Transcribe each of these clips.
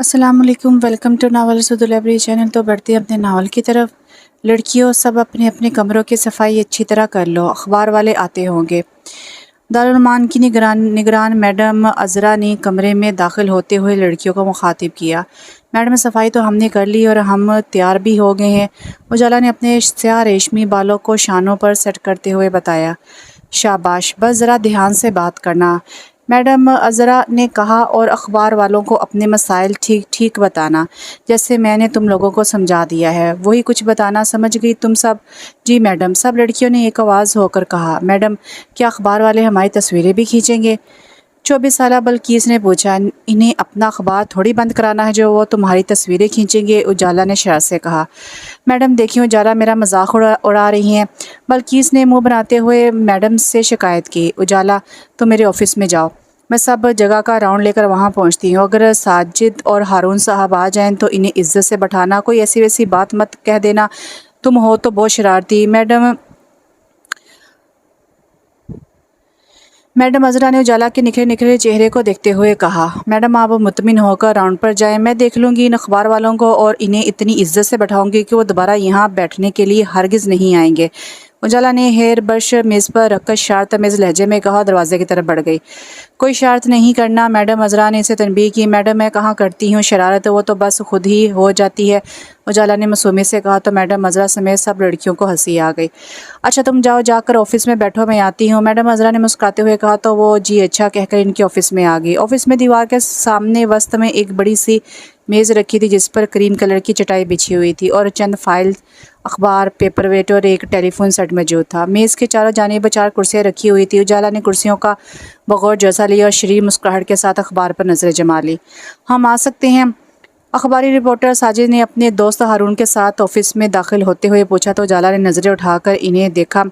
अस्सलामुअलैकुम, welcome to नावल सुधु लाइब्रेरी चैनल। तो बढ़ते हैं अपने नावल की तरफ। लड़कियों, सब अपने अपने कमरों की सफाई अच्छी तरह कर लो, अखबार वाले आते होंगे। दारुल की निगरान मैडम अज़रा ने कमरे में दाखिल होते हुए लड़कियों को मुखातिब किया। मैडम, सफाई तो हमने कर ली और हम तैयार भी हो गए हैं। उजाला ने अपने स्याह रेशमी बालों को शानों पर सेट करते हुए बताया। शाबाश, बस ज़रा ध्यान से बात करना, मैडम अज़रा ने कहा, और अखबार वालों को अपने मसाइल ठीक ठीक बताना, जैसे मैंने तुम लोगों को समझा दिया है। वही कुछ बताना, समझ गई तुम सब? जी मैडम, सब लड़कियों ने एक आवाज़ होकर कहा। मैडम, क्या अखबार वाले हमारी तस्वीरें भी खींचेंगे? 24 साला बल्कीस ने पूछा। इन्हें अपना अखबार थोड़ी बंद कराना है जो वो तुम्हारी तस्वीरें खींचेंगे, उजाला ने शर्त से कहा। मैडम देखिए, उजाला मेरा मजाक उड़ा रही हैं, बल्कीस ने मुंह बनाते हुए मैडम से शिकायत की। उजाला, तुम मेरे ऑफिस में जाओ, मैं सब जगह का राउंड लेकर वहाँ पहुँचती हूँ। अगर साजिद और हारून साहब आ जाएं तो इन्हें इज्जत से बैठाना, कोई ऐसी वैसी बात मत कह देना। तुम हो तो बहुत शरारती। मैडम अज़रा ने उजाला के निखरे निखरे चेहरे को देखते हुए कहा। मैडम, आप मुतमिन होकर राउंड पर जाएं, मैं देख लूँगी इन अखबार वालों को और इन्हें इतनी इज्जत से बैठाऊंगी कि वो दोबारा यहाँ बैठने के लिए हरगिज़ नहीं आएंगे। उजाला ने हेयर ब्रश मेज़ पर रखकर शारतमेज़ लहजे में कहा, दरवाजे की तरफ बढ़ गई। कोई शरारत नहीं करना, मैडम अज़रा ने इसे तनबीह की। मैडम, मैं कहाँ करती हूँ शरारत, वो तो बस खुद ही हो जाती है, उजाला ने मासूमियत से कहा। तो मैडम अज़रा समेत सब लड़कियों को हंसी आ गई। अच्छा, तुम जाओ, जाकर ऑफिस में बैठो, मैं आती हूँ, मैडम अज़रा ने मुस्कुराते हुए कहा। तो वो जी अच्छा कहकर इनके ऑफिस में आ गई। ऑफिस में दीवार के सामने वस्त में एक बड़ी सी मेज़ रखी थी जिस पर क्रीम कलर की चटाई बिछी हुई थी और चंद फाइल, अखबार, पेपरवेट और एक टेलीफोन सेट मौजूद था। मेज़ के चारों जानिब 4 कुर्सियाँ रखी हुई थी। उजाला ने कुर्सियों का बगौर जायजा लिया और शरीफ मुस्कुराहट के साथ अखबार पर नजरें जमा ली। हम आ सकते हैं? अखबारी रिपोर्टर साजिद ने अपने दोस्त हारून के साथ ऑफिस में दाखिल होते हुए पूछा। तो उजाला ने नजरें उठाकर इन्हें देखा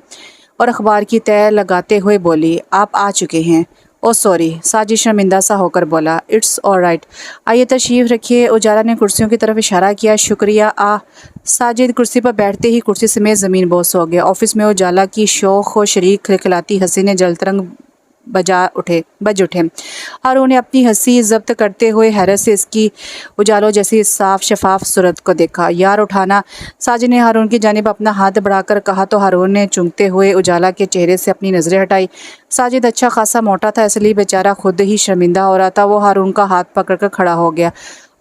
और अखबार की तह लगाते हुए बोली, आप आ चुके हैं। ओ सॉरी, साजिद शर्मिंदा सा होकर बोला। इट्स ऑल राइट, आइए तशरीफ़ रखिए। उजाला ने कुर्सियों की तरफ इशारा किया। शुक्रिया। साजिद कुर्सी पर बैठते ही कुर्सी समेत ज़मीन बोस हो गया। ऑफिस में उजाला की शौक व शरीक खिलखिलाती हंसी ने जलतरंग बज उठे। हारून ने अपनी हंसी जब्त करते हुए हैरत से इसकी उजालों जैसी साफ शफाफ सूरत को देखा। यार उठाना, साजिद ने हारून की जानिब अपना हाथ बढ़ाकर कहा। तो हारून ने चूमते हुए उजाला के चेहरे से अपनी नजरें हटाई। साजिद अच्छा खासा मोटा था, इसलिए बेचारा खुद ही शर्मिंदा हो रहा था। वो हारून का हाथ पकड़कर खड़ा हो गया।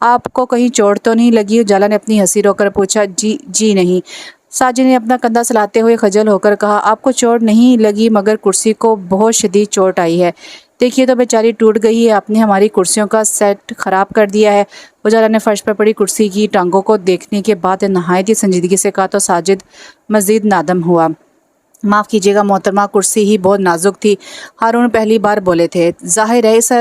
आपको कहीं चोट तो नहीं लगी? उजाला ने अपनी हंसी रोककर पूछा। जी जी नहीं, साजिद ने अपना कंधा चलाते हुए खजल होकर कहा। आपको चोट नहीं लगी, मगर कुर्सी को बहुत शदीद चोट आई है। देखिए तो बेचारी टूट गई है, आपने हमारी कुर्सियों का सेट खराब कर दिया है। उजाला ने फर्श पर पड़ी कुर्सी की टांगों को देखने के बाद नहायत ही संजीदगी से कहा। तो साजिद मजीद नादम हुआ। माफ़ कीजिएगा मोहतरमा, कुर्सी ही बहुत नाजुक थी। हारून पहली बार बोले थे। जाहिर है इस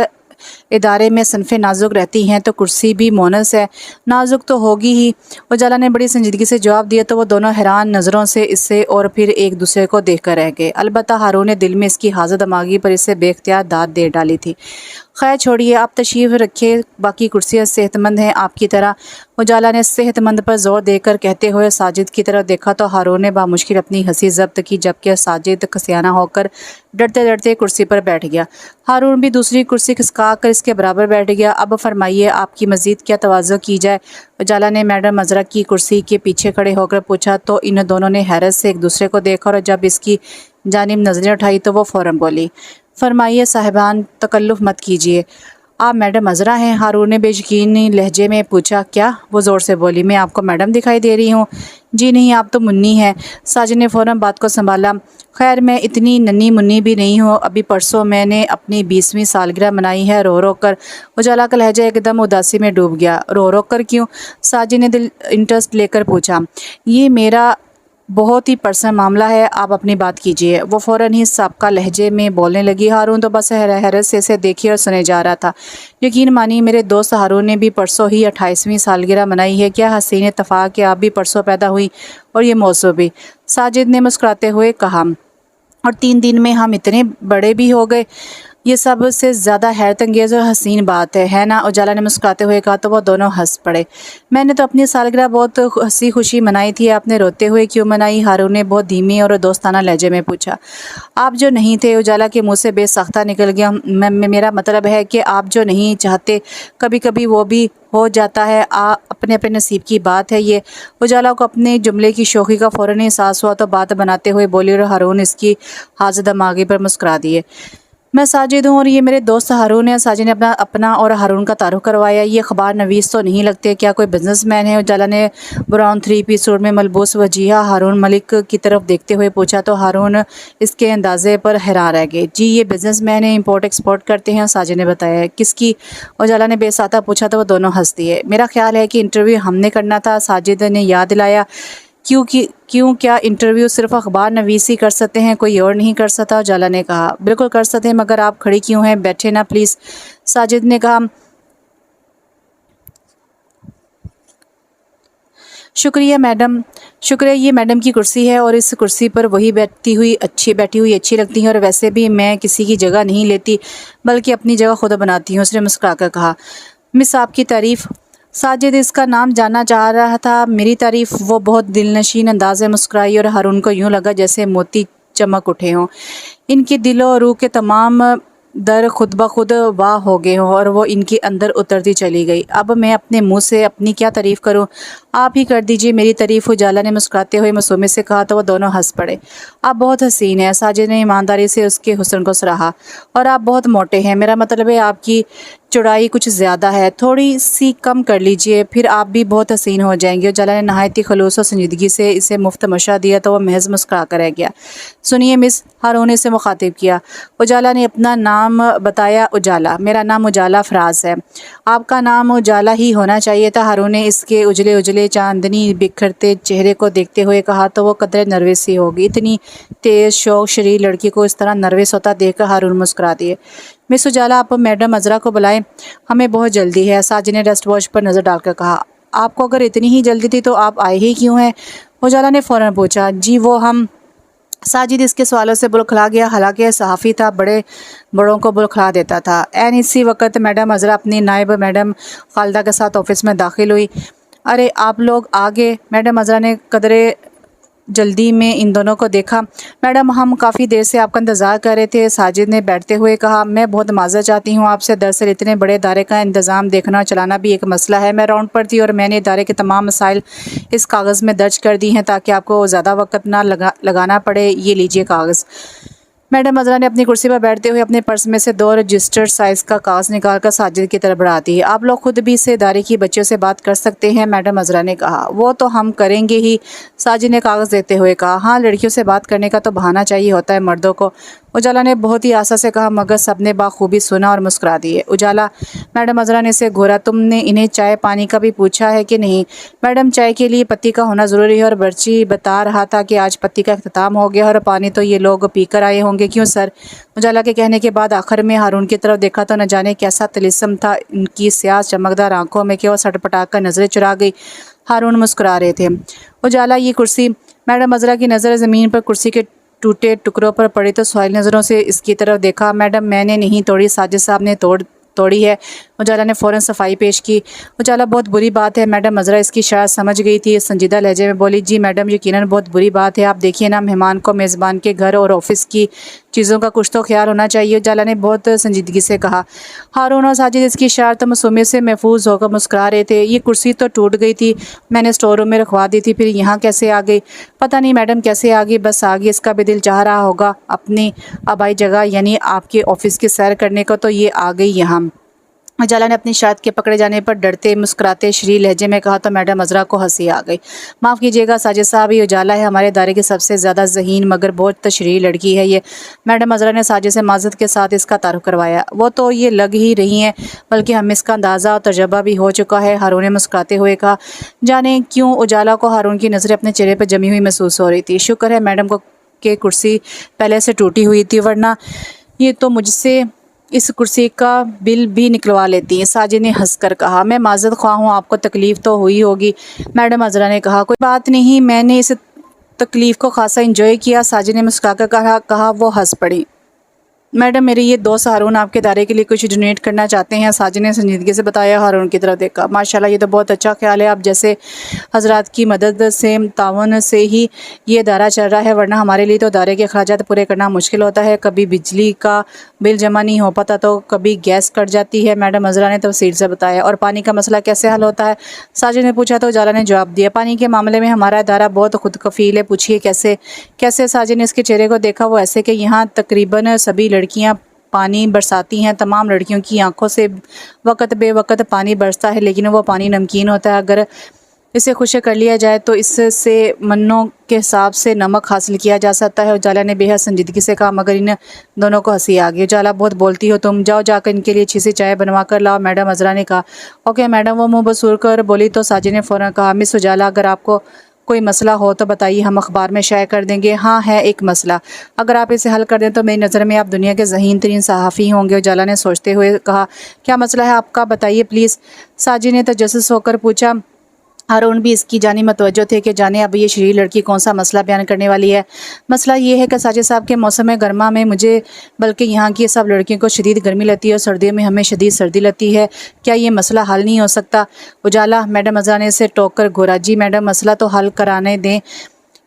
इदारे में सनफ़ें नाजुक रहती हैं तो कुर्सी भी मोनस है, नाजुक तो होगी ही। उजाला ने बड़ी संजीदगी से जवाब दिया। तो वो दोनों हैरान नज़रों से इससे और फिर एक दूसरे को देख कर रह गए। अलबत्ता हारून ने दिल में इसकी हाज़र दमागी पर इससे बेख्तियार दाद दे डाली थी। खैर छोड़िए, आप तशरीफ़ रखिए, बाकी कुर्सियाँ सेहतमंद हैं आपकी तरह। उजाला ने सेहतमंद पर जोर देकर कहते हुए साजिद की तरफ देखा। तो हारून ने बामुश्किल अपनी हंसी जब्त की, जबकि साजिद कसियाना होकर डरते डरते कुर्सी पर बैठ गया। हारून भी दूसरी कुर्सी खिसका कर इसके बराबर बैठ गया। अब फरमाइए, आपकी मज़ीद क्या तवाज़ो की जाए? उजाला ने मैडम अज़रा की कुर्सी के पीछे खड़े होकर पूछा। तो इन दोनों ने हैरत से एक दूसरे को देखा और जब इसकी जानिब नज़रें उठाई तो वो फ़ौरन बोली। फरमाइए साहिबान, तकल्लुफ़ मत कीजिए, आप मैडम अज़रा हैं? हारून ने बेयकीनी लहजे में पूछा। क्या? वो ज़ोर से बोली। मैं आपको मैडम दिखाई दे रही हूँ? जी नहीं, आप तो मुन्नी हैं। साजिद ने फ़ौरन बात को संभाला। खैर, मैं इतनी नन्ही मुन्नी भी नहीं हूँ, अभी परसों मैंने अपनी 20वीं सालगिरह मनाई है। रो रो कर। उजाला का लहजा एकदम उदासी में डूब गया। रो रो कर क्यों? साजिद ने दिल इंटरेस्ट लेकर पूछा। ये मेरा बहुत ही पर्सनल मामला है, आप अपनी बात कीजिए। वो फ़ौरन ही सबका लहजे में बोलने लगी। हारून तो बस हैरत से इसे देखे और सुने जा रहा था। यकीन मानिए, मेरे दोस्त हारून ने भी परसों ही 28वीं सालगिरह मनाई है। क्या हसीन इत्तफाक है, आप भी परसों पैदा हुई और ये मौसू भी, साजिद ने मुस्कुराते हुए कहा। और 3 दिन में हम इतने बड़े भी हो गए। ये सबसे ज़्यादा हैरत अंगेज़ और हसीन बात है ना? उजाला ने मुस्कुराते हुए कहा तो वो दोनों हंस पड़े। मैंने तो अपनी सालगिरह बहुत हंसी खुशी मनाई थी, आपने रोते हुए क्यों मनाई? हारून ने बहुत धीमी और दोस्ताना लहजे में पूछा। आप जो नहीं थे, उजाला के मुंह से बेसाख्ता निकल गया। मेरा मतलब है कि आप जो नहीं चाहते, कभी कभी वो भी हो जाता है। अपने अपने नसीब की बात है ये। उजाला को अपने जुमले की शोखी का फ़ौरन एहसास हुआ तो बात बनाते हुए बोली और हारून इसकी हाथ दमागी पर मुस्कुरा दिए। मैं साजिद हूँ और ये मेरे दोस्त हारून है। साजिद ने अपना और हारून का तारुफ करवाया। ये अखबार नवीस तो नहीं लगते, क्या कोई बिजनेसमैन है? उजाला ने ब्राउन 3 पीस सूट में मलबूस वजीहा हारून मलिक की तरफ देखते हुए पूछा तो हारून इसके अंदाजे पर हैरान रह गए। जी ये बिजनेसमैन है, इंपोर्ट एक्सपोर्ट करते हैं, साजिद ने बताया। किसकी? उजाला ने बेसाता पूछा तो वो दोनों हंस दिए। मेरा ख्याल है कि इंटरव्यू हमने करना था, साजिद ने याद दिलाया। क्यों क्या इंटरव्यू सिर्फ अखबार नवीस ही कर सकते हैं, कोई और नहीं कर सकता? उजाला ने कहा। बिल्कुल कर सकते हैं, मगर आप खड़ी क्यों हैं? बैठे ना प्लीज़, साजिद ने कहा। शुक्रिया मैडम, शुक्रिया। ये मैडम की कुर्सी है और इस कुर्सी पर वही बैठी हुई अच्छी लगती है और वैसे भी मैं किसी की जगह नहीं लेती बल्कि अपनी जगह खुद बनाती हूँ, उसने मुस्कुराकर कहा। मिस आपकी तारीफ़? साजिद इसका नाम जानना चाह रहा था। मेरी तारीफ़? वो बहुत दिलनशीन अंदाज में मुस्कुराई और हारून को यूँ लगा जैसे मोती चमक उठे हों। इनके दिलो और रूह के तमाम दर खुद ब खुद वाह हो गए हों और वो इनके अंदर उतरती चली गई। अब मैं अपने मुंह से अपनी क्या तारीफ़ करूं? आप ही कर दीजिए मेरी तारीफ़, उजाला ने मुस्कुराते हुए मासूमियत से कहा तो वह दोनों हंस पड़े। आप बहुत हसीन हैं, साजिद ने ईमानदारी से उसके हुस्न को सराहा। और आप बहुत मोटे हैं, मेरा मतलब है आपकी चौड़ाई कुछ ज़्यादा है, थोड़ी सी कम कर लीजिए, फिर आप भी बहुत हसीन हो जाएंगे। उजाला ने नहायत ही खलूस और संजीदगी से इसे मुफ्त मशा दिया तो वह महज मुस्कुरा कर रह गया। सुनिए मिस, हारून ने से मुखातिब किया। उजाला ने अपना नाम बताया। उजाला? मेरा नाम उजाला फराज है। आपका नाम उजाला ही होना चाहिए था, हारून ने इसके उजले उजले चांदनी बिखरते चेहरे को देखते हुए कहा तो वो कदरे नर्वस सी होगी। इतनी तेज़ शौक शरीर लड़की को इस तरह नर्वस होता देखकर हारून मुस्कुरा दिए। मिस उजाला, आप मैडम अजरा को बुलाएं, हमें बहुत जल्दी है, साजिद ने रेस्ट वॉच पर नज़र डालकर कहा। आपको अगर इतनी ही जल्दी थी तो आप आए ही क्यों हैं? उजाला ने फ़ौरन पूछा। जी वो हम, साजिद इसके सवालों से बुलखला गया। हालांकि सहाफ़ी था, बड़ों को बुलखला देता था। एन इसी वक्त मैडम अजरा अपनी नायब मैडम खालदा के साथ ऑफिस में दाखिल हुई। अरे आप लोग आ गए? मैडम अजरा ने कदरे जल्दी में इन दोनों को देखा। मैडम हम काफ़ी देर से आपका इंतज़ार कर रहे थे, साजिद ने बैठते हुए कहा। मैं बहुत माज़रत चाहती हूँ आपसे, दरअसल इतने बड़े इदारे का इंतज़ाम देखना और चलाना भी एक मसला है। मैं राउंड पर थी और मैंने इदारे के तमाम मसाइल इस कागज़ में दर्ज कर दी हैं ताकि आपको ज़्यादा वक्त ना लगाना पड़े। ये लीजिए कागज़। मैडम अजरा ने अपनी कुर्सी पर बैठते हुए अपने पर्स में से 2 रजिस्टर्ड साइज़ का कागज़ निकालकर साजिद की तरफ बढ़ा दी। आप लोग खुद भी इस इदारे की बच्चियों से बात कर सकते हैं, मैडम अजरा ने कहा। वो तो हम करेंगे ही, साजिद ने कागज़ देते हुए कहा। हाँ लड़कियों से बात करने का तो बहाना चाहिए होता है मर्दों को, उजाला ने बहुत ही आशा से कहा, मगर सबने बाखूबी सुना और मुस्कुरा दिए। उजाला, मैडम अजरा ने इसे घूरा, तुमने इन्हें चाय पानी का भी पूछा है कि नहीं? मैडम चाय के लिए पत्ती का होना ज़रूरी है और बर्ची बता रहा था कि आज पत्ती का इख्तिताम हो गया और पानी तो ये लोग पीकर आए होंगे, क्यों सर? उजाला के कहने के बाद आखिर में हारून की तरफ देखा तो न जाने कैसा तिलिस्म था इनकी स्याह चमकदार आंखों में कि वह सटपटा कर नजरें चुरा गई। हारून मुस्कुरा रहे थे। उजाला, ये कुर्सी? मैडम अजरा की नज़र ज़मीन पर कुर्सी के टूटे टुकड़ों पर पड़ी तो सवाल नज़रों से इसकी तरफ देखा। मैडम मैंने नहीं तोड़ी, साजिद साहब ने तोड़ी है। उजाला ने फ़ौरन सफाई पेश की। उजाला, बहुत बुरी बात है। मैडम अजरा इसकी शायद समझ गई थी, संजीदा लहजे में बोली। जी मैडम यकीनन बहुत बुरी बात है। आप देखिए ना, मेहमान को मेज़बान के घर और ऑफिस की चीज़ों का कुछ तो ख्याल होना चाहिए, उजाला ने बहुत संजीदगी से कहा। हारून और साजिद इसकी शरारत मासूमियत से महफूज होकर मुस्कुरा रहे थे। ये कुर्सी तो टूट गई थी, मैंने स्टोर रूम में रखवा दी थी, फिर यहाँ कैसे आ गई? पता नहीं मैडम कैसे आ गई, बस आ गई। इसका भी दिल चाह रहा होगा अपनी आबाई जगह यानी आपके ऑफिस की सैर करने को, तो ये आ गई यहाँ। उजाला ने अपनी शर्त के पकड़े जाने पर डरते मुस्कुराते श्री लहजे में कहा तो मैडम अजरा को हंसी आ गई। माफ़ कीजिएगा साजिद साहब, ये उजाला है, हमारे इदारे की सबसे ज़्यादा ज़हीन मगर बहुत तशरीह लड़की है ये। मैडम अजरा ने साजिद से माज़रत के साथ इसका तारुफ करवाया। वो तो ये लग ही रही हैं, बल्कि हमें इसका अंदाज़ा और तजर्बा भी हो चुका है, हारून ने मुस्कुराते हुए कहा। जाने क्यों उजाला को हारून की नज़रें अपने चेहरे पर जमी हुई महसूस हो रही थी। शुक्र है मैडम को के कुर्सी पहले से टूटी हुई थी, वरना ये तो मुझसे इस कुर्सी का बिल भी निकलवा लेती हैं, साजिद ने हंसकर कहा। मैं माज़रत ख्वाह हूँ, आपको तकलीफ़ तो हुई होगी, मैडम अजरा ने कहा। कोई बात नहीं, मैंने इस तकलीफ़ को खासा इंजॉय किया, साजिद ने मुस्कुराकर कहा। वो हंस पड़ी। मैडम मेरे ये दोस्त हारून आपके इदारे के लिए कुछ डोनेट करना चाहते हैं। साजिद ने संजीदगी से बताया। हारून की तरफ देखा। माशाल्लाह ये तो बहुत अच्छा ख्याल है। आप जैसे हजरात की मदद से तावन से ही ये इदारा चल रहा है, वरना हमारे लिए तो इदारे के अखराजात पूरे करना मुश्किल होता है। कभी बिजली का बिल जमा नहीं हो पाता तो कभी गैस कट जाती है। मैडम अजरा ने तफसील से बताया। और पानी का मसला कैसे हल होता है, साजिद ने पूछा तो उजाला ने जवाब दिया। पानी के मामले में हमारा इदारा बहुत खुद कफील है। पूछिए कैसे? कैसे? साजिद ने इसके चेहरे को देखा। वो ऐसे कि यहाँ तकरीबन सभी लड़कियाँ पानी बरसाती हैं। तमाम लड़कियों की आंखों से वक़्त बेवक़्त पानी बरसता है, लेकिन वो पानी नमकीन होता है। अगर इसे खुश्क कर लिया जाए तो इससे मन्नों के हिसाब से नमक हासिल किया जा सकता है। उजाला ने बेहद संजीदगी से कहा, मगर इन दोनों को हंसी आ गई। उजाला बहुत बोलती हो तुम, जाओ जाकर इनके लिए अच्छी सी चाय बनवा कर लाओ। मैडम अजरा ने कहा। Okay madam. वो मुँह बसूर कर बोली तो साजिद ने फ़ौरन कहा, मिस उजाला अगर आपको कोई मसला हो तो बताइए, हम अखबार में शाया कर देंगे। हाँ है एक मसला, अगर आप इसे हल कर दें तो मेरी नज़र में आप दुनिया के ज़हीन तरीन सहाफ़ी होंगे। उजाला ने सोचते हुए कहा, क्या मसला है आपका, बताइए प्लीज़। साजिद ने तजस्सुस होकर पूछा। हारून भी इसकी जानी मतवज्जो थे कि जाने अब ये शरीर लड़की कौन सा मसला बयान करने वाली है। मसला ये है कि साजिद साहब के मौसम गर्मा में मुझे बल्कि यहाँ की सब लड़कियों को शदीद गर्मी लगती है और सर्दियों में हमें शदीद सर्दी लगती है। क्या ये मसला हल नहीं हो सकता? उजाला मैडम अजरा ने इसे टोक कर घूरा। जी मैडम मसला तो हल कराने दें,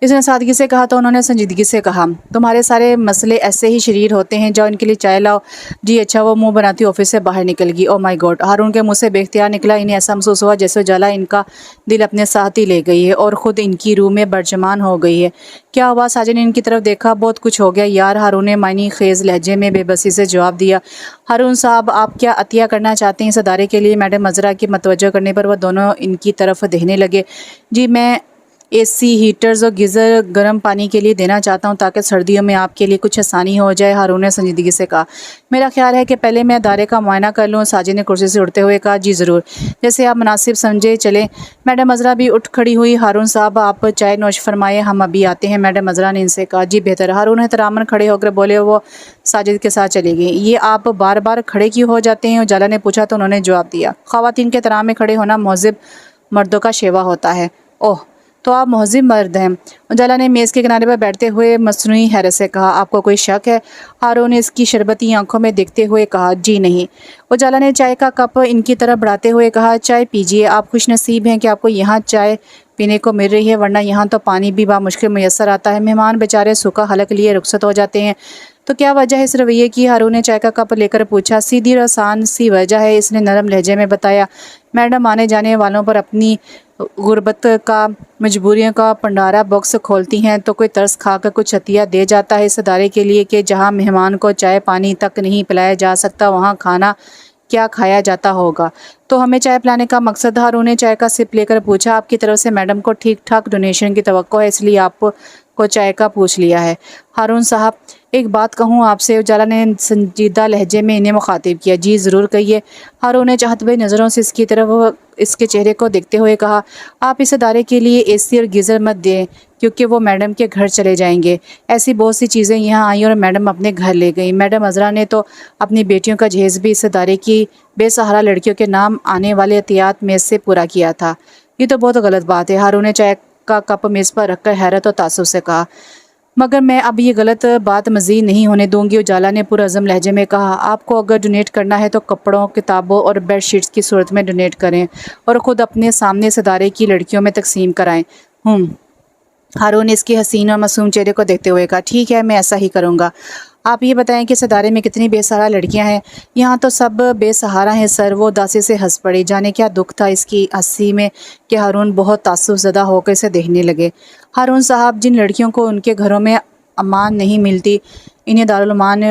इसने सादगी से कहा। तो उन्होंने संजीदगी से कहा, तुम्हारे सारे मसले ऐसे ही शरीर होते हैं, जाओ इनके लिए चाय लाओ। जी अच्छा। वो मुंह बनाती ऑफिस से बाहर निकल गई। ओ माय गॉड, हारून के मुंह से बेख्तियार निकला। इन्हें ऐसा महसूस हुआ जैसे उजाला इनका दिल अपने साथ ही ले गई है और ख़ुद इनकी रूह में बर्जमान हो गई है। क्या हुआ? साजिद ने इनकी तरफ देखा। बहुत कुछ हो गया यार, हारून ने मायनी खेज़ लहजे में बेबसी से जवाब दिया। हारून साहब आप क्या अतिया करना चाहते हैं इस अदारे के लिए? मैडम अजरा की मतवज्जो करने पर वह दोनों इनकी तरफ देखने लगे। जी मैं एसी, हीटर्स और गीज़र गर्म पानी के लिए देना चाहता हूं ताकि सर्दियों में आपके लिए कुछ आसानी हो जाए। हारून ने संजीदगी से कहा। मेरा ख्याल है कि पहले मैं अदारे का मुआयना कर लूं। साजिद ने कुर्सी से उठते हुए कहा। जी ज़रूर, जैसे आप मुनासिब समझे चलें। मैडम अजरा भी उठ खड़ी हुई। हारून साहब आप चाय नोश फरमाए, हम अभी आते हैं। मैडम अजरा ने इनसे कहा। जी बेहतर। हारून एहतरामन खड़े होकर बोले। वो साजिद के साथ चली गई। ये आप बार बार खड़े क्यों हो जाते हैं? उजाला ने पूछा तो उन्होंने जवाब दिया, ख़वातीन के एहतराम में खड़े होना महज़िब मर्दों का शेवा होता है। ओह तो आप महज़िब मर्द हैं। उजाला ने मेज़ के किनारे पर बैठते हुए मसनूई हैरत से कहा। आपको कोई शक है? हारून ने इसकी शरबती आंखों में देखते हुए कहा। जी नहीं। उजाला ने चाय का कप इनकी तरफ बढ़ाते हुए कहा। चाय पीजिए, आप खुशनसीब हैं कि आपको यहाँ चाय पीने को मिल रही है, वरना यहाँ तो पानी भी बामुश्किल मैसर आता है। मेहमान बेचारे सूखा हलक लिए रुखसत हो जाते हैं। तो क्या वजह है इस रवैये की? हारून ने चाय का कप लेकर पूछा। सीधी और आसान सी वजह है, इसने नरम लहजे में बताया। मैडम आने जाने वालों पर अपनी गुर्बत का, मजबूरियों का भंडारा बॉक्स खोलती हैं तो कोई तरस खाकर कुछ अतिया दे जाता है इस अदारे के लिए कि जहाँ मेहमान को चाय पानी तक नहीं पिलाया जा सकता, वहाँ खाना क्या खाया जाता होगा। तो हमें चाय पिलाने का मकसद? हारून ने चाय का सिप लेकर पूछा। आपकी तरफ से मैडम को ठीक ठाक डोनेशन की तवक्को है, इसलिए आपको चाय का पूछ लिया है। हारून साहब एक बात कहूँ आपसे? उजाला ने संजीदा लहजे में इन्हें मुखातिब किया। जी ज़रूर कहिए। हारून ने चाहत भरी नज़रों से इसकी तरफ इसके चेहरे को देखते हुए कहा। आप इस अदारे के लिए एसी और गीज़र मत दें क्योंकि वो मैडम के घर चले जाएंगे। ऐसी बहुत सी चीज़ें यहाँ आई और मैडम अपने घर ले गई। मैडम अजरा ने तो अपनी बेटियों का जहेज़ भी इस अदारे की बेसहारा लड़कियों के नाम आने वाले एहतियात में से पूरा किया था। ये तो बहुत गलत बात है। हारून ने चाय का कप मेज़ पर रखकर हैरत और तासुब से कहा। मगर मैं अब ये गलत बात मज़ीद नहीं होने दूंगी। उजाला ने पुरअज़म लहजे में कहा। आपको अगर डोनेट करना है तो कपड़ों, किताबों और बेडशीट्स की सूरत में डोनेट करें और ख़ुद अपने सामने इस अदारे की लड़कियों में तकसीम कराएं। हारून ने इसके हसीन और मासूम चेहरे को देखते हुए कहा। ठीक है, मैं ऐसा ही करूँगा। आप ये बताएं कि इस अदारे में कितनी बेसहारा लड़कियां हैं? यहाँ तो सब बेसहारा हैं सर। वो उदासी से हंस पड़ी। जाने क्या दुख था इसकी हंसी में कि हारून बहुत तासुफ़ज़दा होकर इसे देखने लगे। हारून साहब, जिन लड़कियों को उनके घरों में अमान नहीं मिलती, इन्हें दारुल अमान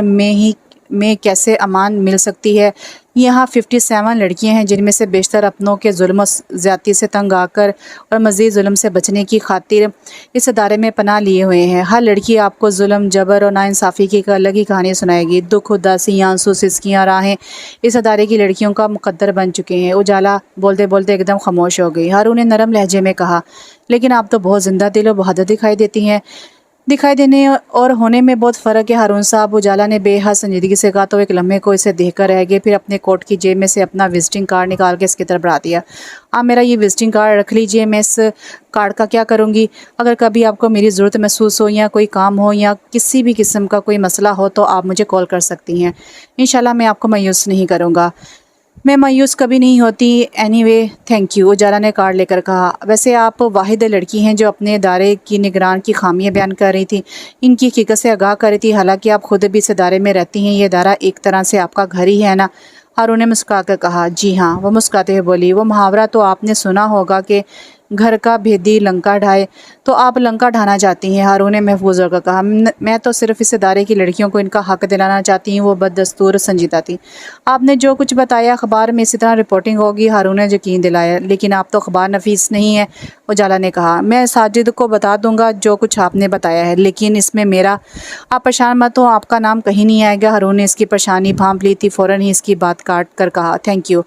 में कैसे अमान मिल सकती है? यहाँ 57 लड़कियां हैं जिनमें से बेशतर अपनों के जुल्म ज़्यादती से तंग आकर और मज़ीद जुल्म से बचने की खातिर इस अदारे में पनाह लिए हुए हैं। हर लड़की आपको जुल्म, जबर और नाइंसाफ़ी की एक अलग ही कहानी सुनाएगी। दुख, उदासी, आंसू, सिसकियाँ, राहें इस अदारे की लड़कियों का मुकद्दर बन चुके हैं। उजाला बोलते बोलते एकदम खामोश हो गई। हारून ने नरम लहजे में कहा। लेकिन आप तो बहुत ज़िंदा दिल और बहादुर दिखाई देती हैं। दिखाई देने और होने में बहुत फ़र्क है हारून साहब, उजाला ने बेहद संजीदगी से कहा। तो एक लम्हे को इसे देखकर रह गए, फिर अपने कोट की जेब में से अपना विजिटिंग कार्ड निकाल के इसकी तरफ बढ़ा दिया। आप मेरा ये विजिटिंग कार्ड रख लीजिए, मैं इस कार्ड का क्या करूँगी? अगर कभी आपको मेरी ज़रूरत महसूस हो या कोई काम हो या किसी भी किस्म का कोई मसला हो तो आप मुझे कॉल कर सकती हैं। इंशाल्लाह मैं आपको मायूस नहीं करूँगा। मैं मायूस कभी नहीं होती। एनीवे थैंक यू, उजाला ने कार्ड लेकर कहा। वैसे आप वाहिद लड़की हैं जो अपने इदारे की निगरान की खामियां बयान कर रही थी, इनकी हकीकत से आगाह कर रही थी। हालांकि आप खुद भी इस इदारे में रहती हैं, ये इदारा एक तरह से आपका घर ही है ना। हारून ने मुस्कुरा कर कहा। जी हाँ, वो मुस्कुराते हुए बोली। वो मुहावरा तो आपने सुना होगा कि घर का भेदी लंका ढाए, तो आप लंका ढाना चाहती हैं। हारून ने महफूज होकर कहा। मैं तो सिर्फ इस इदारे की लड़कियों को इनका हक दिलाना चाहती हूँ। वो बददस्तूर संजीदा थी। आपने जो कुछ बताया अखबार में इसी तरह रिपोर्टिंग होगी, हारून ने यकीन दिलाया। लेकिन आप तो अखबार नफीस नहीं है, उजाला ने कहा। मैं साजिद को बता दूंगा जो कुछ आपने बताया है, लेकिन इसमें मेरा, आप परेशान मत हो, आपका नाम कहीं नहीं आएगा। हारून ने इसकी परेशानी भांप ली थी, फ़ौरन ही इसकी बात काट कर कहा। Thank you.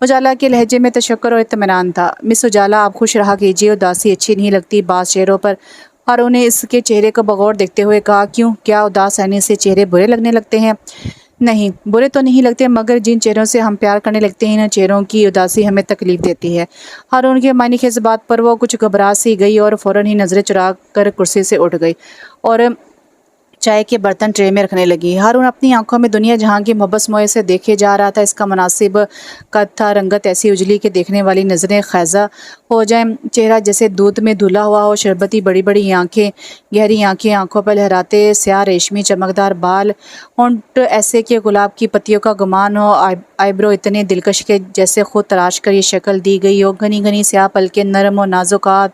उजाला के लहजे में तशक्कुर और इत्मीनान था। मिस उजाला, आप खुश रहा कीजिए, उदासी अच्छी नहीं लगती बाज़ चेहरों पर। हारून ने इसके चेहरे को बगौर देखते हुए कहा। क्यों, क्या उदास रहने से चेहरे बुरे लगने लगते हैं? नहीं, बुरे तो नहीं लगते, मगर जिन चेहरों से हम प्यार करने लगते हैं, इन चेहरों की उदासी हमें तकलीफ देती है। हारून के मायने की इस बात पर वो कुछ घबरा सी गई और फ़ौरन ही नज़रें चुरा कर कुर्सी से उठ गई और चाय के बर्तन ट्रे में रखने लगी। हारून अपनी आंखों में दुनिया जहां की मोहब्बत मोए से देखे जा रहा था। इसका मुनासिब कद था, रंगत ऐसी उजली के देखने वाली नज़रें खैज़ा हो जाए, चेहरा जैसे दूध में धुला हुआ हो, शरबती बड़ी बड़ी आंखें, गहरी आंखें, आंखों पर लहराते स्याह रेशमी चमकदार बाल, होंठ ऐसे कि गुलाब की पत्तियों का गुमान हो, आईब्रो इतने दिलकश के जैसे खुद तराश कर ये शक्ल दी गई हो, घनी घनी स्याह पलकें, नरम और नाजुकात,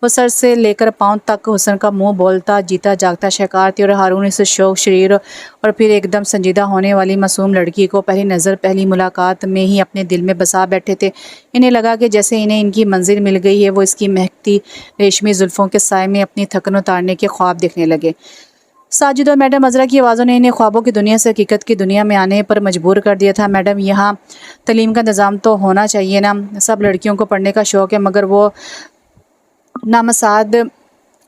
वो सर से लेकर पाँव तक हुस्न का मुंह बोलता जीता जागता शहकार थी। और हारून इस शौक शरीर और फिर एकदम संजीदा होने वाली मासूम लड़की को पहली नज़र, पहली मुलाकात में ही अपने दिल में बसा बैठे थे। इन्हें लगा कि जैसे इन्हें इनकी मंजिल मिल गई है। वो इसकी महकती रेशमी जुल्फ़ों के साए में अपनी थकन उतारने के ख्वाब देखने लगे। साजिद और मैडम अजरा की आवाज़ों ने इन्हें ख्वाबों की दुनिया से हकीकत की दुनिया में आने पर मजबूर कर दिया था। मैडम, यहाँ तालीम का निज़ाम तो होना चाहिए ना। सब लड़कियों को पढ़ने का शौक़ है, मगर वो नामसाद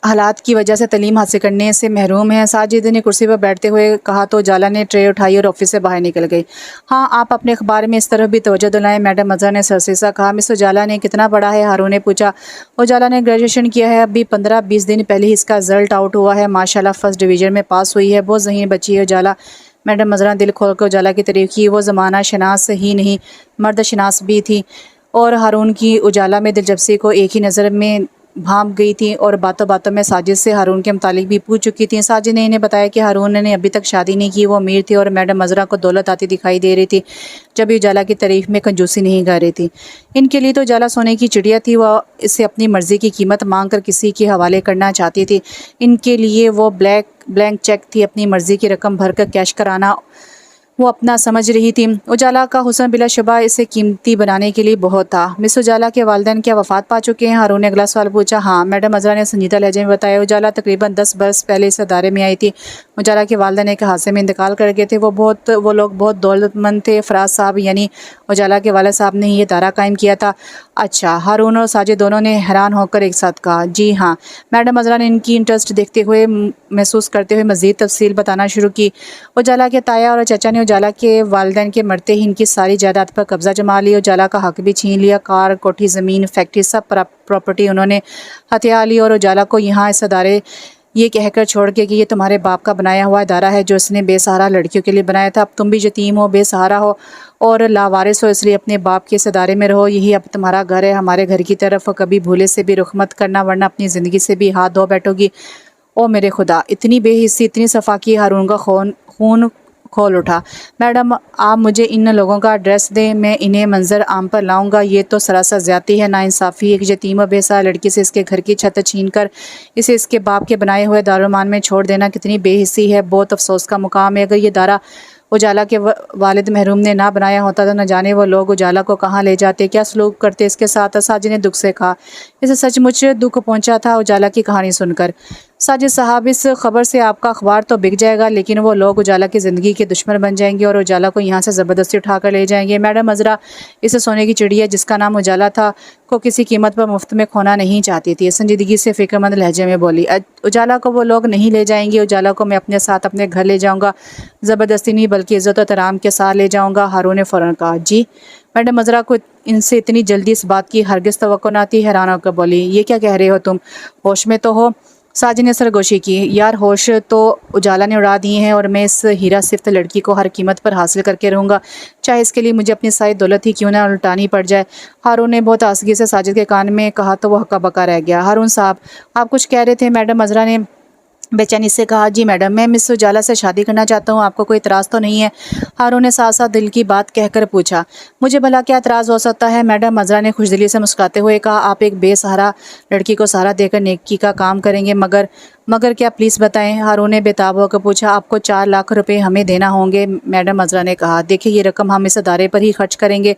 हालात की वजह से तालीम हासिल करने से महरूम है। साजिद ने कुर्सी पर बैठते हुए कहा तो उजाला ने ट्रे उठाई और ऑफिस से बाहर निकल गई। हाँ, आप अपने अखबार में इस तरफ भी तवज्जो दिलाएं, मैडम अजहर ने सरसेसा कहा। मिस उजाला ने कितना पढ़ा है? हारून ने पूछा। उजाला ने ग्रेजुएशन किया है, अभी 15-20 दिन पहले ही इसका रिजल्ट आउट हुआ है। माशाल्लाह फर्स्ट डिवीज़न में पास हुई है, बहुत ज़हीन बच्ची है उजाला। मैडम अजहर दिल खोल कर उजाला की तारीफ की। वो ज़माना शनास ही नहीं, मर्द शनास भी थी। और हारून की उजाला में दिलचस्पी को एक ही नज़र में भांप गई थी और बातों बातों में साजिद से हारून के मुतालिक भी पूछ चुकी थी। साजिद ने इन्हें बताया कि हारून ने अभी तक शादी नहीं की, वो अमीर थी और मैडम अजरा को दौलत आती दिखाई दे रही थी, जब उजाला की तारीफ में कंजूसी नहीं कर रही थी। इनके लिए तो उजाला सोने की चिड़िया थी। वह इसे अपनी मर्जी की कीमत मांग कर किसी के हवाले करना चाहती थी। इनके लिए वो ब्लैंक चेक थी, अपनी मर्जी की रकम भर कर कैश कराना वो अपना समझ रही थी। उजाला का हुस्न बिलाशुबा इसे कीमती बनाने के लिए बहुत था। मिस उजाला के वालिदैन क्या वफ़ात पा चुके हैं? हारून ने अगला सवाल पूछा। हाँ, मैडम अजरा ने संजीदा लहजे में बताया। उजाला तकरीबन 10 बरस पहले इस अदारे में आई थी। उजाला के वालिदैन एक हादसे में इंतकाल कर गए थे। वो लोग बहुत दौलतमंद थे। फराज साहब यानी उजाला के वालिद साहब ने ये अदारा कायम किया था। अच्छा, हारून और साजिद दोनों ने हैरान होकर एक साथ कहा। जी हाँ। मैडम अजरा ने इनकी इंटरेस्ट देखते हुए महसूस करते हुए मज़ीद तफसील बताना शुरू की। उजाला के ताया और चाचा ने उजाला के वालिदैन के मरते ही इनकी सारी जायदाद पर कब्जा जमा लिया। उजाला का हक भी छीन लिया। कार, कोठी, ज़मीन, फैक्ट्री, सब प्रॉपर्टी उन्होंने हथिया ली। और उजाला को यहाँ इस अदारे ये कहकर छोड़ के कि ये तुम्हारे बाप का बनाया हुआ इदारा है जो इसने बेसहारा लड़कियों के लिए बनाया था। अब तुम भी यतीम हो, बेसहारा हो और लावारिस हो, इसलिए अपने बाप के इस अदारे में रहो। यही अब तुम्हारा घर है। हमारे घर की तरफ कभी भूले से भी रुख मत करना, वरना अपनी ज़िंदगी से भी हाथ धो बैठोगी। ओ मेरे खुदा, इतनी बेहिस्सी, इतनी सफाकी। हारून का खून खोल उठा। मैडम, आप मुझे इन लोगों का एड्रेस दें, मैं इन्हें मंजर आम पर लाऊंगा। ये तो सरासर ज़्यादती है, नाइंसाफ़ी। एक यतीम और बेसहारा लड़की से इसके घर की छत छीन कर इसे इसके बाप के बनाए हुए दारुमान में छोड़ देना कितनी बेहिस्सी है। बहुत अफसोस का मुकाम है। अगर ये दारा उजाला के वालिद महरूम ने ना बनाया होता तो न जाने वो लोग उजाला को कहाँ ले जाते, क्या सलूक करते इसके साथ। साजिद ने दुख से कहा। इसे सचमुच दुख पहुंचा था उजाला की कहानी सुनकर। साजिद साहब, इस खबर से आपका अखबार तो बिक जाएगा, लेकिन वो लोग उजाला की ज़िंदगी के दुश्मन बन जाएंगे और उजाला को यहाँ से ज़बरदस्ती उठा कर ले जाएंगे। मैडम अजरा इस सोने की चिड़िया जिसका नाम उजाला था को किसी कीमत पर मुफ्त में खोना नहीं चाहती थी। संजीदगी से फिक्रमंद लहजे में बोली, उजाला को वो लोग नहीं ले जाएंगे, उजाला को मैं अपने साथ अपने घर ले जाऊँगा, ज़बरदस्ती नहीं बल्कि इज़्ज़त और एहतराम के साथ ले जाऊँगा। हारून ने फ़ौरन कहा, जी। मैडम अजरा को इनसे इतनी जल्दी इस बात की हरगिज़ तवक्को न थी। हैरान होकर बोली, ये क्या कह रहे हो तुम, होश में तो हो? साजिद ने सरगोशी की, यार होश तो उजाला ने उड़ा दिए हैं और मैं इस हीरा सिफ्त लड़की को हर कीमत पर हासिल करके रहूँगा, चाहे इसके लिए मुझे अपनी सारी दौलत ही क्यों ना उल्टानी पड़ जाए। हारून ने बहुत आसगी से साजिद के कान में कहा तो वो हक्का बक्का रह गया। हारून साहब, आप कुछ कह रहे थे? मैडम अजरा ने बेचैनी से कहा, जी मैडम, मैं मिस उजाला से शादी करना चाहता हूँ, आपको कोई इतराज़ तो नहीं है? हारून ने साथ साथ दिल की बात कहकर पूछा। मुझे भला क्या इतराज़ हो सकता है? मैडम अजरा ने खुशदिली से मुस्कुराते हुए कहा, आप एक बेसहारा लड़की को सहारा देकर नेकी का काम करेंगे, मगर क्या, प्लीज़ बताएं। हारून ने बेताब होकर पूछा, आपको 4 लाख रुपए हमें देना होंगे। मैडम अजरा ने कहा, देखिए ये रकम हम इस अदारे पर ही खर्च करेंगे।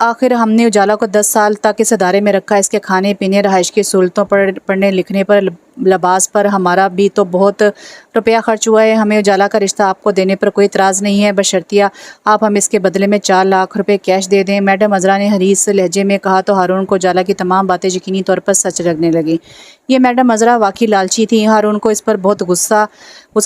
आखिर हमने उजाला को 10 साल तक इस अदारे में रखा। इसके खाने पीने, रहाइश की सहूलतों पर, पढ़ने लिखने पर, लिबास पर हमारा भी तो बहुत रुपया खर्च हुआ है। हमें उजाला का रिश्ता आपको देने पर कोई इतराज़ नहीं है, बशर्तिया आप हम इसके बदले में 4 लाख रुपए कैश दे दें। मैडम अजरा ने हरीस लहजे में कहा तो हारून को उजाला की तमाम बातें यकीनी तौर पर सच लगने लगी। ये मैडम अजरा वाकई लालची थी। हारून को इस पर बहुत गुस्सा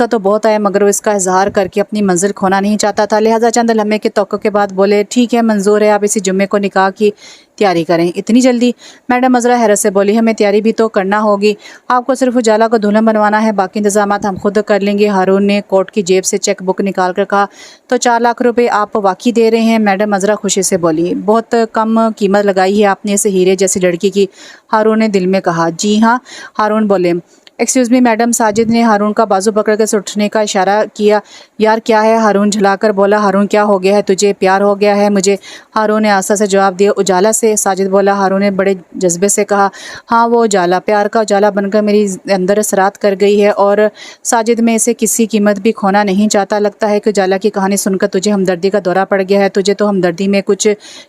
तो बहुत आया, मगर वो इसका इजहार करके अपनी मंजिल खोना नहीं चाहता था। लिहाजा चंद लम्हे के तवक्को के बाद बोले, ठीक है, मंजूर है, आप इसी जुम्मे को निकाह की तैयारी करें। इतनी जल्दी? मैडम अजरा हैरत से बोली, हमें तैयारी भी तो करना होगी, आपको सिर्फ उजाला को दुल्हन बनवाना है, बाकी इंतजाम हम खुद कर लेंगे। हारून ने कोट की जेब से चेक बुक निकाल कर कहा, तो 4 लाख रुपए आप वाकई दे रहे हैं? मैडम अजरा खुशी से बोली, बहुत कम कीमत लगाई है आपने इस हीरे जैसी लड़की की। हारून ने दिल में कहा, जी हाँ। हारून बोले, एक्सक्यूज़ मी मैडम। साजिद ने हारून का बाजू पकड़कर उठने का इशारा किया। यार क्या है? हारून झुलाकर बोला। हारून, क्या हो गया है तुझे? प्यार हो गया है मुझे? हारून ने आस्था से जवाब दिया, उजाला से। साजिद बोला। हारून ने बड़े जज्बे से कहा, हाँ वो उजाला, प्यार का उजाला बनकर मेरी अंदर असरात कर गई है और साजिद, मैं इसे किसी कीमत भी खोना नहीं चाहता। लगता है कि उजाला की कहानी सुनकर तुझे हमदर्दी का दौरा पड़ गया है। तुझे तो हमदर्दी में कुछ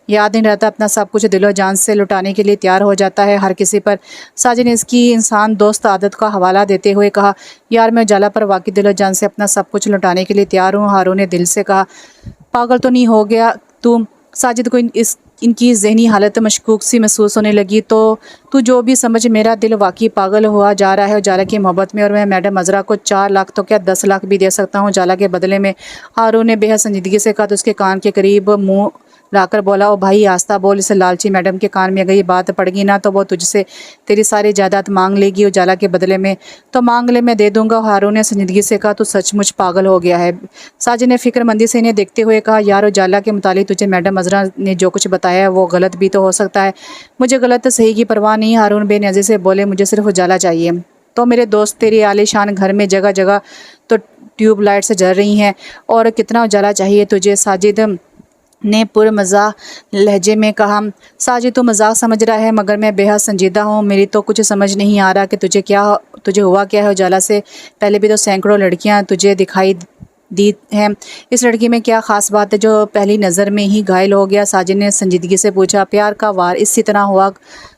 याद नहीं रहता, अपना सब कुछ दिलो जान से लुटाने के लिए तैयार हो जाता है हर किसी पर। साजिद ने इसकी इंसान दोस्त आदत का हवाला देते हुए कहा, यार मैं उजाला पर वाकई दिलो जान से अपना सब कुछ लुटाने के लिए तैयार हूँ। हारून ने दिल से कहा, पागल तो नहीं हो गया तू? साजिद को इनकी ज़हनी हालत मशकूक सी महसूस होने लगी। तो तू जो भी समझ, मेरा दिल वाकई पागल हुआ जा रहा है उजाला की मोहब्बत में, और मैं मैडम अजरा को 4 लाख तो क्या 10 लाख भी दे सकता हूँ उजाला के बदले में। हारून ने बेहद संजीदगी से कहा तो उसके कान के करीब मुँह लाकर बोला, ओ भाई आस्ता बोल, इसे लालची मैडम के कान में अगर ये बात पड़गी ना तो वो तुझसे तेरी सारी जायदाद मांग लेगी उजाला के बदले में। तो मांग ले, मैं दे दूंगा। हारून ने संजीदगी से कहा, तो सचमुच पागल हो गया है। साजिद ने फिक्रमंदी से इन्हें देखते हुए कहा, यार उजाला के मुतालिक तुझे मैडम अजरा ने जो कुछ बताया है वो गलत भी तो हो सकता है। मुझे गलत सही की परवाह नहीं। हारून बेनियाजी से बोले, मुझे सिर्फ उजाला चाहिए। तो मेरे दोस्त, तेरी आलीशान घर में जगह जगह तो ट्यूब लाइट से जल रही हैं, और कितना उजाला चाहिए तुझे? साजिद ने पुरमज़ाक लहजे में कहा। साजिद, तो मजाक समझ रहा है, मगर मैं बेहद संजीदा हूँ। मेरी तो कुछ समझ नहीं आ रहा कि तुझे हुआ क्या है उजाला से? पहले भी तो सैकड़ों लड़कियाँ तुझे दिखाई दी हैं, इस लड़की में क्या ख़ास बात है जो पहली नज़र में ही घायल हो गया? साजिद ने संजीदगी से पूछा। प्यार का वार इसी तरह हुआ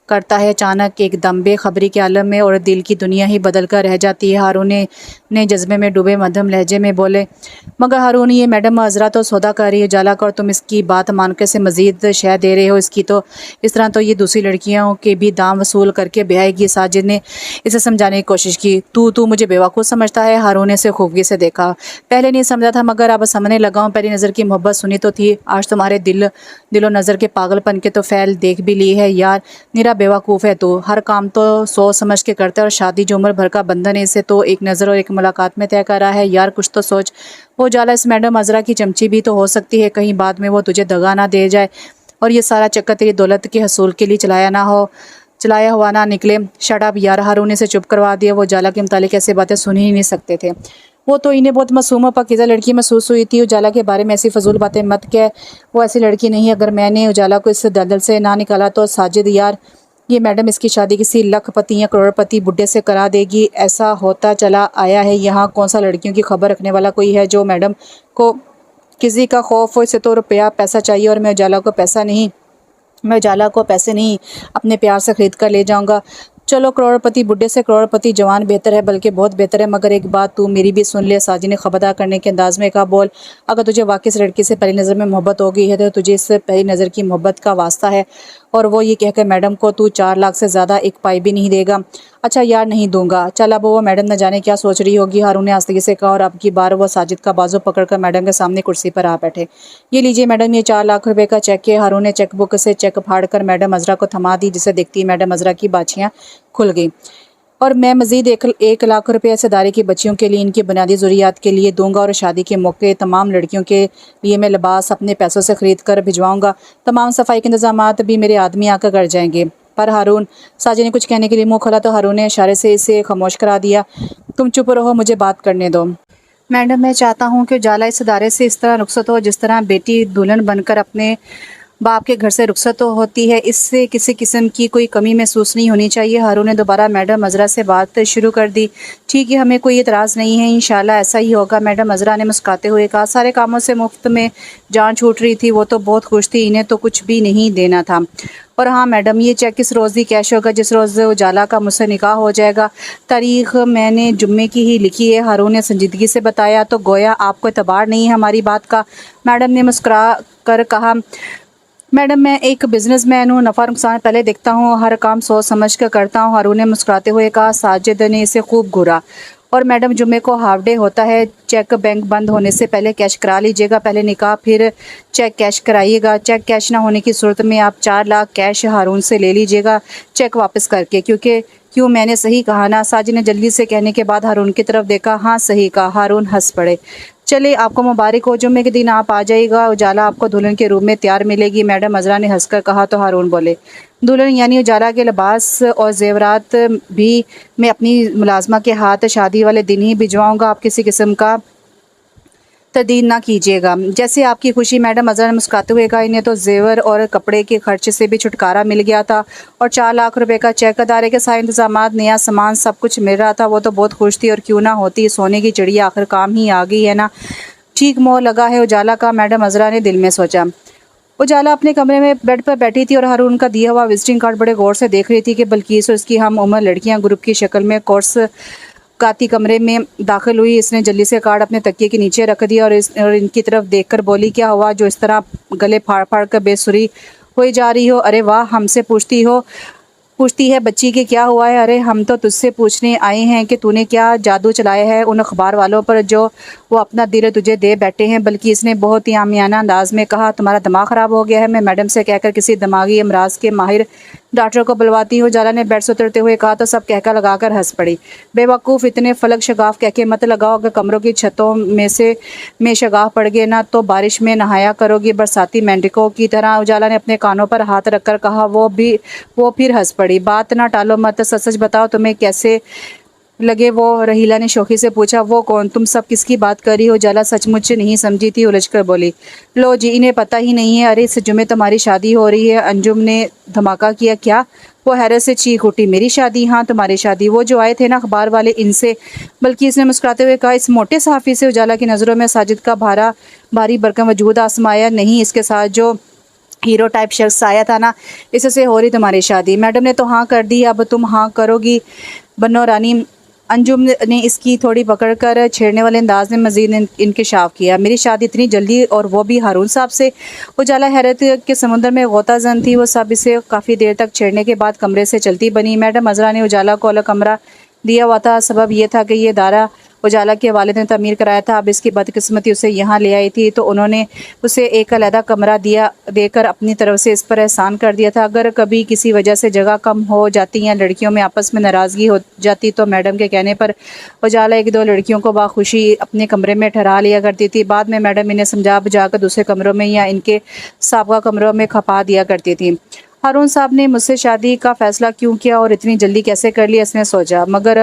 करता है, अचानक एकदम बेखबरी के आलम में, और दिल की दुनिया ही बदल कर रह जाती है। हारून ने जज्बे में डूबे मध्यम लहजे में बोले, मगर हारून, ये मैडम अजरा तो सौदा कर रही है उजाला का, और तुम इसकी बात मानकर से मज़ीद शह दे रहे हो इसकी। तो इस तरह तो ये दूसरी लड़कियों के भी दाम वसूल करके ब्याएगी। साजिद ने इसे समझाने की कोशिश की। तू मुझे बेवकूफ़ समझता है? हारून ने इसे खूबी से देखा। पहले नहीं समझा था, मगर अब समझने लगा हूँ। पहली नज़र की मोहब्बत सुनी तो थी, आज तुम्हारे दिलो नज़र के पागलपन के तो फैल देख भी ली है। यार निरा बेवकूफ़ है तो, हर काम तो सोच समझ के करता है, और शादी जो उम्र भर का बंधन है इसे तो एक नज़र और एक मुलाकात में तय करा है। यार कुछ तो सोच। वो उजाला इस मैडम अजरा की चमची भी तो हो सकती है, कहीं बाद में वो तुझे दगा ना दे जाए और ये सारा चक्कर तेरी दौलत के हसूल के लिए चलाया हुआ ना निकले। शट अप यार, हारून ने से चुप करवा दिया। वो उजाला के मुतालिक ऐसी बातें सुन ही नहीं सकते थे। वो तो इन्हें बहुत मासूम और पाकीज़ा लड़की महसूस हुई थी। उजाला के बारे में ऐसी फजूल बातें मत कह, वो ऐसी लड़की नहीं है। अगर मैंने उजाला को इस दलदल से ना निकाला तो साजिद यार, ये मैडम इसकी शादी किसी लखपति या करोड़पति बुड्ढे से करा देगी। ऐसा होता चला आया है। यहाँ कौन सा लड़कियों की खबर रखने वाला कोई है जो मैडम को किसी का खौफ हो? इसे तो रुपया पैसा चाहिए, और मैं उजाला को पैसे नहीं अपने प्यार से ख़रीद कर ले जाऊँगा। चलो करोड़पति बुढ़े से करोड़पति जवान बेहतर है, बल्कि बहुत बेहतर है। मगर एक बात तू मेरी भी सुन ले। साजिद ने खबरदार करने के अंदाज में कहा, बोल। अगर तुझे वाकई इस लड़की से पहली नज़र में मोहब्बत हो गई है तो तुझे इस पहली नज़र की मोहब्बत का वास्ता है। और वो ये कहकर मैडम को तू 4 लाख से ज़्यादा एक पाई भी नहीं देगा। अच्छा यार, नहीं दूंगा। चल, अब वो मैडम न जाने क्या सोच रही होगी, हारून ने आस्ते से कहा। और अब की बार वो साजिद का बाजू पकड़कर मैडम के सामने कुर्सी पर आ बैठे। ये लीजिए मैडम, ये 4 लाख रुपए का चेक है। हारून ने चेकबुक से चेक फाड़कर मैडम अजरा को थमा दी, जिसे देखती ही मैडम अजरा की बाछियाँ खुल गई। और मैं मज़ीद 1 लाख रुपए ऐसेदारी की बच्चियों के लिए, इनकी बुनियादी ज़रूरियात के लिए दूंगा। और शादी के मौके तमाम लड़कियों के लिए मैं लिबास अपने पैसों से ख़रीद कर भिजवाऊँगा। तमाम सफाई के इंतजामात भी मेरे आदमी आकर कर जाएंगे। पर हारून, साजिद ने कुछ कहने के लिए मुंह खोला तो हारून ने इशारे से इसे खामोश करा दिया। तुम चुप रहो, मुझे बात करने दो। मैडम, मैं चाहता हूँ कि उजाला इस इदारे से इस तरह रुखसत हो जिस तरह बेटी दुल्हन बनकर अपने बाप के घर से रुखसत होती है। इससे किसी किस्म की कोई कमी महसूस नहीं होनी चाहिए। हारून ने दोबारा मैडम अजरा से बात शुरू कर दी। ठीक है, हमें कोई एतराज़ नहीं है, इंशाल्लाह ऐसा ही होगा। मैडम अजरा ने मुस्कुराते हुए कहा। सारे कामों से मुफ्त में जान छूट रही थी, वो तो बहुत खुश थी, इन्हें तो कुछ भी नहीं देना था। और हाँ मैडम, ये चेक किस रोज़ ही कैश होगा? जिस रोज़ उजाला का मुझसे निकाह हो जाएगा। तारीख मैंने जुम्मे की ही लिखी है, हारून ने संजीदगी से बताया। तो गोया आपको एतबार नहीं है हमारी बात का? मैडम ने मुस्कुरा कर कहा। मैडम, मैं एक बिजनेसमैन हूँ, नफ़ा नुकसान पहले देखता हूँ, हर काम सोच समझ कर करता हूँ। हारून ने मुस्कुराते हुए कहा। साजिद ने इसे खूब घूरा। और मैडम, जुम्मे को हाफ डे होता है, चेक बैंक बंद होने से पहले कैश करा लीजिएगा। पहले निकाह फिर चेक कैश कराइएगा। चेक कैश ना होने की सूरत में आप 4 लाख कैश हारून से ले लीजिएगा, चेक वापस करके। क्यों मैंने सही कहा ना? साजिद ने जल्दी से कहने के बाद हारून की तरफ देखा। हाँ सही कहा। हारून हंस पड़े। चले, आपको मुबारक हो, जुम्मे के दिन आप आ जाइएगा, उजाला आपको दुल्हन के रूप में तैयार मिलेगी। मैडम अजरा ने हंसकर कहा। तो हारून बोले, दुल्हन यानी उजाला के लिबास और जेवरात भी मैं अपनी मुलाजमा के हाथ शादी वाले दिन ही भिजवाऊंगा। आप किसी किस्म का तरदीद ना कीजिएगा, जैसे आपकी खुशी। मैडम अजरा ने मुस्कुराते हुए कहा। इन्हें तो जेवर और कपड़े के खर्च से भी छुटकारा मिल गया था, और 4 लाख रुपए का चेक, अदारे के सारे इंतजामात, नया सामान, सब कुछ मिल रहा था। वो तो बहुत खुश थी। और क्यों ना होती, सोने की चिड़िया आखिर काम ही आ गई है ना। ठीक मोह लगा है उजाला का, मैडम अजरा ने दिल में सोचा। उजाला अपने कमरे में बेड पर बैठी थी और हारून का दिया हुआ विजिटिंग कार्ड बड़े गौर से देख रही थी कि बल्किस और उसकी हम उम्र लड़कियां ग्रुप की शक्ल में कोर्स काती कमरे में दाखिल हुई। इसने जल्दी से कार्ड अपने तकिए के नीचे रख दिया और इनकी तरफ देखकर बोली, क्या हुआ जो इस तरह गले फाड़ फाड़ कर बेसुरी हुई जा रही हो? अरे वाह, हमसे पूछती है बच्ची के क्या हुआ है? अरे हम तो तुझसे पूछने आए हैं कि तूने क्या जादू चलाया है उन अखबार वालों पर जो वो अपना दिल तुझे दे बैठे हैं। बल्कि इसने बहुत ही आमियाना अंदाज में कहा, तुम्हारा दिमाग ख़राब हो गया है। मैं मैडम से कहकर किसी दिमागी अमराज के माहिर डॉक्टर को बुलवाती हूँ। जाला ने बेड से उतरते हुए कहा। तो सब कहकर लगाकर हंस पड़ी। बेवकूफ़, इतने फलक शगाफ कह के मत लगाओ। अगर कमरों की छतों में शगाफ पड़ गए ना तो बारिश में नहाया करोगी बरसाती मेंढकों की तरह। उजाला ने अपने कानों पर हाथ रखकर कहा। वो फिर हंस पड़ी। बात ना टालो मत, सच सच बताओ तुम्हें कैसे लगे वो? रहीला ने शौकी से पूछा। वो कौन? तुम सब किसकी बात कर रही हो? जाला सचमुच नहीं समझी थी, उलझकर बोली। लो जी, इन्हें पता ही नहीं है। अरे इस जुम्मे तुम्हारी शादी हो रही है। अंजुम ने धमाका किया। क्या? वो हैरत से चीख उठी। मेरी शादी? हाँ तुम्हारी शादी। वो जो आए थे ना अखबार वाले, इनसे? बल्कि इसने मुस्कुराते हुए कहा। इस मोटे सहाफ़ी से? उजाला की नज़रों में साजिद का भारी भरकम वजूद आसमाया। नहीं, इसके साथ जो हीरो टाइप शख्स आया था ना, इससे हो रही तुम्हारी शादी। मैडम ने तो हाँ कर दी, अब तुम हाँ करोगी बनो रानी। अंजुम ने इसकी थोड़ी पकड़कर छेड़ने वाले अंदाज में मजीद इंकशाफ किया। मेरी शादी इतनी जल्दी, और वो भी हारून साहब से? उजाला हैरत के समुद्र में गोताजन थी। वो सब इसे काफ़ी देर तक छेड़ने के बाद कमरे से चलती बनी। मैडम अजरा ने उजाला को अलग कमरा दिया हुआ था। सबब यह था कि ये दारा उजाला के वालिद ने तमीर कराया था। अब इसकी बदकिस्मती उसे यहाँ ले आई थी, तो उन्होंने उसे एक अलहदा कमरा देकर अपनी तरफ से इस पर एहसान कर दिया था। अगर कभी किसी वजह से जगह कम हो जाती या लड़कियों में आपस में नाराज़गी हो जाती तो मैडम के कहने पर उजाला 1-2 लड़कियों को बाखुशी अपने कमरे में ठहरा लिया करती थी। बाद में मैडम इन्हें समझा बुझाकर दूसरे कमरों में या इनके साबका कमरों में खपा दिया करती थी। हारून साहब ने मुझसे शादी का फ़ैसला क्यों किया और इतनी जल्दी कैसे कर लिया, इसने सोचा। मगर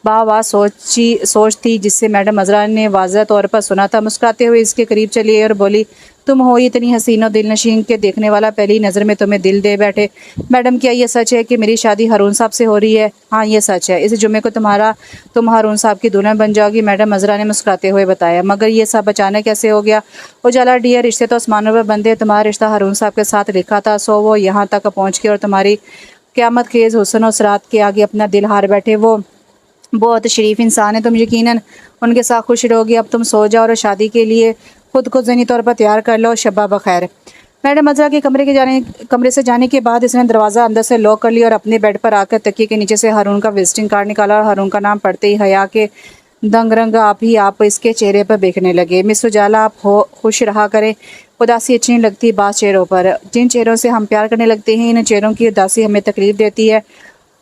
वाह सोच थी जिससे मैडम अजरा ने वाज़ह तौर पर सुना था। मुस्कुराते हुए इसके करीब चली और बोली, तुम हो इतनी हसीन और दिल नशीन के देखने वाला पहली नज़र में तुम्हें दिल दे बैठे। मैडम, क्या ये सच है कि मेरी शादी हारून साहब से हो रही है? हाँ ये सच है। इस जुम्मे को तुम हारून साहब की दुल्हन बन जाओगी, मैडम अजरा ने मुस्कुराते हुए बताया। मगर ये सब अचानक कैसे हो गया? उजाला डियर, रिश्ते तो आसमानों पर बंधे। तुम्हारा रिश्ता हारून साहब के साथ लिखा था, सो वो यहाँ तक पहुँच के और तुम्हारी क़यामत खेज़ हुस्न और सरात के आगे अपना दिल हार बैठे। वो बहुत शरीफ इंसान है, तुम यकीनन उनके साथ खुश रहोगी। अब तुम सो जाओ और शादी के लिए खुद को ज़हनी तौर पर तैयार कर लो। शब्बा बखैर। मैडम अज़रा के कमरे से जाने के बाद इसने दरवाज़ा अंदर से लॉक कर लिया और अपने बेड पर आकर तकिए के नीचे से हारून का विजिटिंग कार्ड निकाला और हारून का नाम पढ़ते ही हया के दंग रंग आप इसके चेहरे पर देखने लगे। मिस उजाला, आप खुश रहा करें। उदासी अच्छी नहीं लगती बाज़ चेहरों पर। जिन चेहरों से हम प्यार करने लगते हैं, इन चेहरों की उदासी हमें तकलीफ देती है।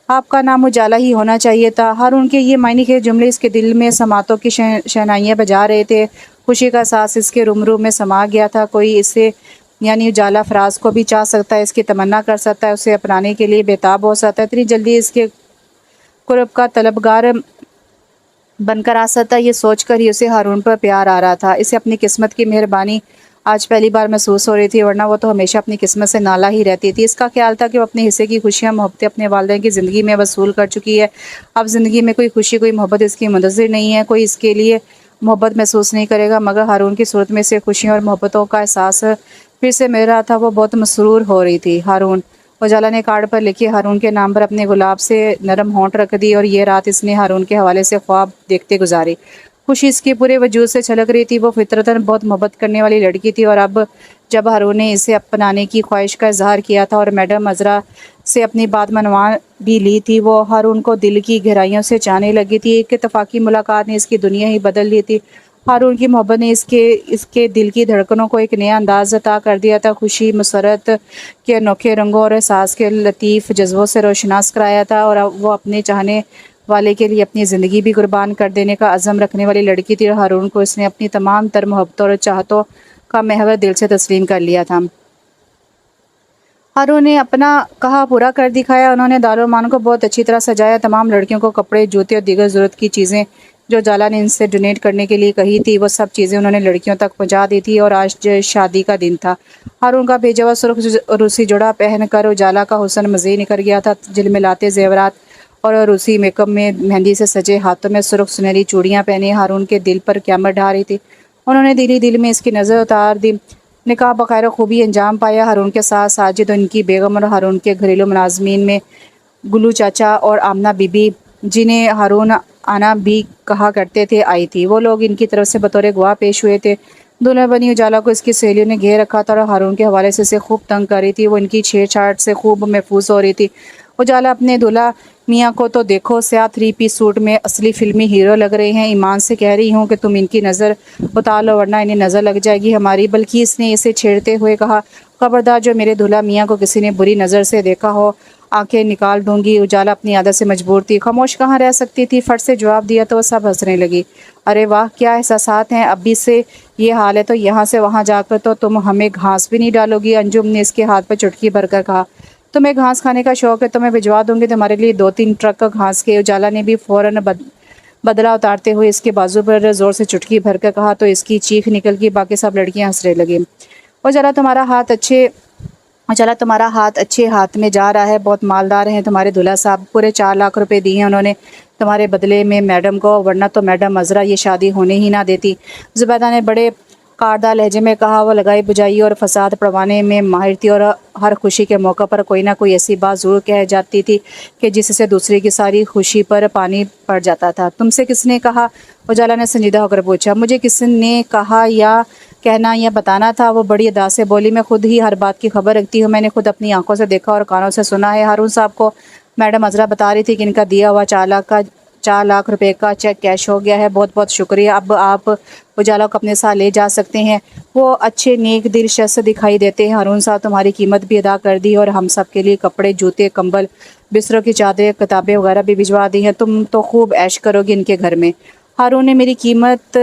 आपका नाम उजाला ही होना चाहिए था। हारून के ये मायने के जुमले इसके दिल में समातों की शहनाइयाँ बजा रहे थे। खुशी का एहसास इसके रूम में समा गया था। कोई इसे यानी उजाला फराज को भी चाह सकता है, इसकी तमन्ना कर सकता है, उसे अपनाने के लिए बेताब हो सकता है, इतनी जल्दी इसके कुर्ब का तलबगार बनकर आ सकता है। ये सोचकर ही उसे हारून पर प्यार आ रहा था। इसे अपनी किस्मत की मेहरबानी आज पहली बार महसूस हो रही थी, वरना वो तो हमेशा अपनी किस्मत से नाला ही रहती थी। इसका ख्याल था कि वो अपने हिस्से की खुशियाँ मोहब्बतें अपने वालिदैन की ज़िंदगी में वसूल कर चुकी है। अब ज़िंदगी में कोई खुशी, कोई मोहब्बत इसकी मुंतज़िर नहीं है। कोई इसके लिए मोहब्बत महसूस नहीं करेगा। मगर हारून की सूरत में से खुशियों और मोहब्बतों का एहसास फिर से मिल रहा था। वो बहुत मसरूर हो रही थी। हारून। उजाला ने कार्ड पर लिखे हारून के नाम पर अपने गुलाब से नरम होंठ रख दी और ये रात इसने हारून के हवाले से ख्वाब देखते गुजारी। खुशी इसके पूरे वजूद से छलक रही थी। वो फितरतन बहुत मोहब्बत करने वाली लड़की थी और अब जब हारून ने इसे अपनाने की ख्वाहिश का इजहार किया था और मैडम अज़रा से अपनी बात मनवा भी ली थी, वो हारून को दिल की गहराइयों से चाहने लगी थी। एक इत्तफाकी मुलाकात ने इसकी दुनिया ही बदल दी थी। हारून की मोहब्बत ने इसके दिल की धड़कनों को एक नया अंदाज अता कर दिया था। खुशी मसरत के अनोखे रंगों और एहसास के लतीफ़ जज्बों से रोशनास कराया था और अब वो अपने चाहने वाले के लिए अपनी ज़िंदगी भी कुर्बान कर देने का अज़म रखने वाली लड़की थी। और हारून को इसने अपनी तमाम तर मोहब्बतों और चाहतों का महवर दिल से तस्लीम कर लिया था। हारून ने अपना कहा पूरा कर दिखाया। उन्होंने दारुल को बहुत अच्छी तरह सजाया। तमाम लड़कियों को कपड़े, जूते और दीगर ज़रूरत की चीज़ें जो जाला ने इनसे डोनेट करने के लिए कही थी, वो सब चीज़ें उन्होंने लड़कियों तक पहुंचा दी थी। और आज शादी का दिन था। हारून का भेजा हुआ सुर्ख रूसी जोड़ा पहनकर उजाला का हुस्न मज़ीद निखर गया था। झिलमिलाते ज़ेवरात और रूसी मेकअप में मेहंदी से सजे, हाथों में सुर्ख सुनहरी चूड़ियाँ पहने हारून के दिल पर क़यामत ढा रही थी। उन्होंने दिल में इसकी नज़र उतार दी। निकाह बखैर खूबी अंजाम पाया। हारून के साथ साजिद, उनकी बेगम और हारून के घरेलू मुलाजमीन में गुल्लू चाचा और आमना बीबी, जिन्हें हारून आना भी कहा करते थे, आई थी। वो लोग इनकी तरफ से बतौर गवाह पेश हुए थे। दुल्हन बनी उजाला को इसकी सहेलियों ने घेर रखा था और हारून के हवाले से इसे खूब तंग कर रही थी। वो इनकी छेड़छाड़ से खूब महफूज हो रही थी। उजाला, अपने दूल्हा मियाँ को तो देखो, स्याह 3 पीस सूट में असली फिल्मी हीरो लग रहे हैं। ईमान से कह रही हूँ कि तुम इनकी नज़र उतार लो, वरना इन्हें नज़र लग जाएगी हमारी। बल्कि इसने इसे छेड़ते हुए कहा, खबरदार जो मेरे दूल्हा मियाँ को किसी ने बुरी नज़र से देखा हो, आंखें निकाल दूंगी। उजाला अपनी आदत से मजबूर थी, खामोश कहाँ रह सकती थी। फट से जवाब दिया तो वह सब हंसने लगी। अरे वाह, क्या एहसासात हैं। अभी से ये हाल है तो यहाँ से वहाँ जाकर तो तुम हमें घास भी नहीं डालोगी। अंजुम ने इसके हाथ पर चुटकी भरकर कहा, तुम्हें घास खाने का शौक है तो मैं भिजवा दूंगी तुम्हारे लिए 2-3 ट्रक घास के। उजाला ने भी फौरन बदला उतारते हुए इसके बाजू पर जोर से चुटकी भरकर कहा तो इसकी चीख निकल गई। बाकी सब लड़कियां हंसने लगी। उजाला, तुम्हारा हाथ अच्छे हाथ में जा रहा है। बहुत मालदार हैं तुम्हारे दूल्हा साहब। पूरे 4 लाख रुपए दिए हैं उन्होंने तुम्हारे बदले में मैडम को, वरना तो मैडम अज़रा ये शादी होने ही ना देती। ज़ुबैदा ने बड़े कारदार लहजे में कहा। वो लगाई बुझाई और फसाद पड़वाने में माहिर थी और हर खुशी के मौका पर कोई ना कोई ऐसी बात ज़रूर कह जाती थी कि जिससे दूसरे की सारी खुशी पर पानी पड़ जाता था। तुमसे किसने कहा? उजाला ने संजीदा होकर पूछा। मुझे किसने कहा या कहना या बताना था? वो बड़ी अदा से बोली। मैं खुद ही हर बात की खबर रखती हूँ। मैंने खुद अपनी आंखों से देखा और कानों से सुना है। हारून साहब को मैडम अज़रा बता रही थी कि इनका दिया हुआ 4 लाख रुपए का चेक कैश हो गया है। बहुत बहुत शुक्रिया। अब आप उजाला को अपने साथ ले जा सकते हैं। वो अच्छे नेक दिल शख्स दिखाई देते हैं। हारून साहब, तुम्हारी कीमत भी अदा कर दी और हम सब के लिए कपड़े, जूते, कंबल, बिस्तरों की चादरें, किताबें वगैरह भी भिजवा दी हैं। तुम तो खूब ऐश करोगी इनके घर में। हारून ने मेरी कीमत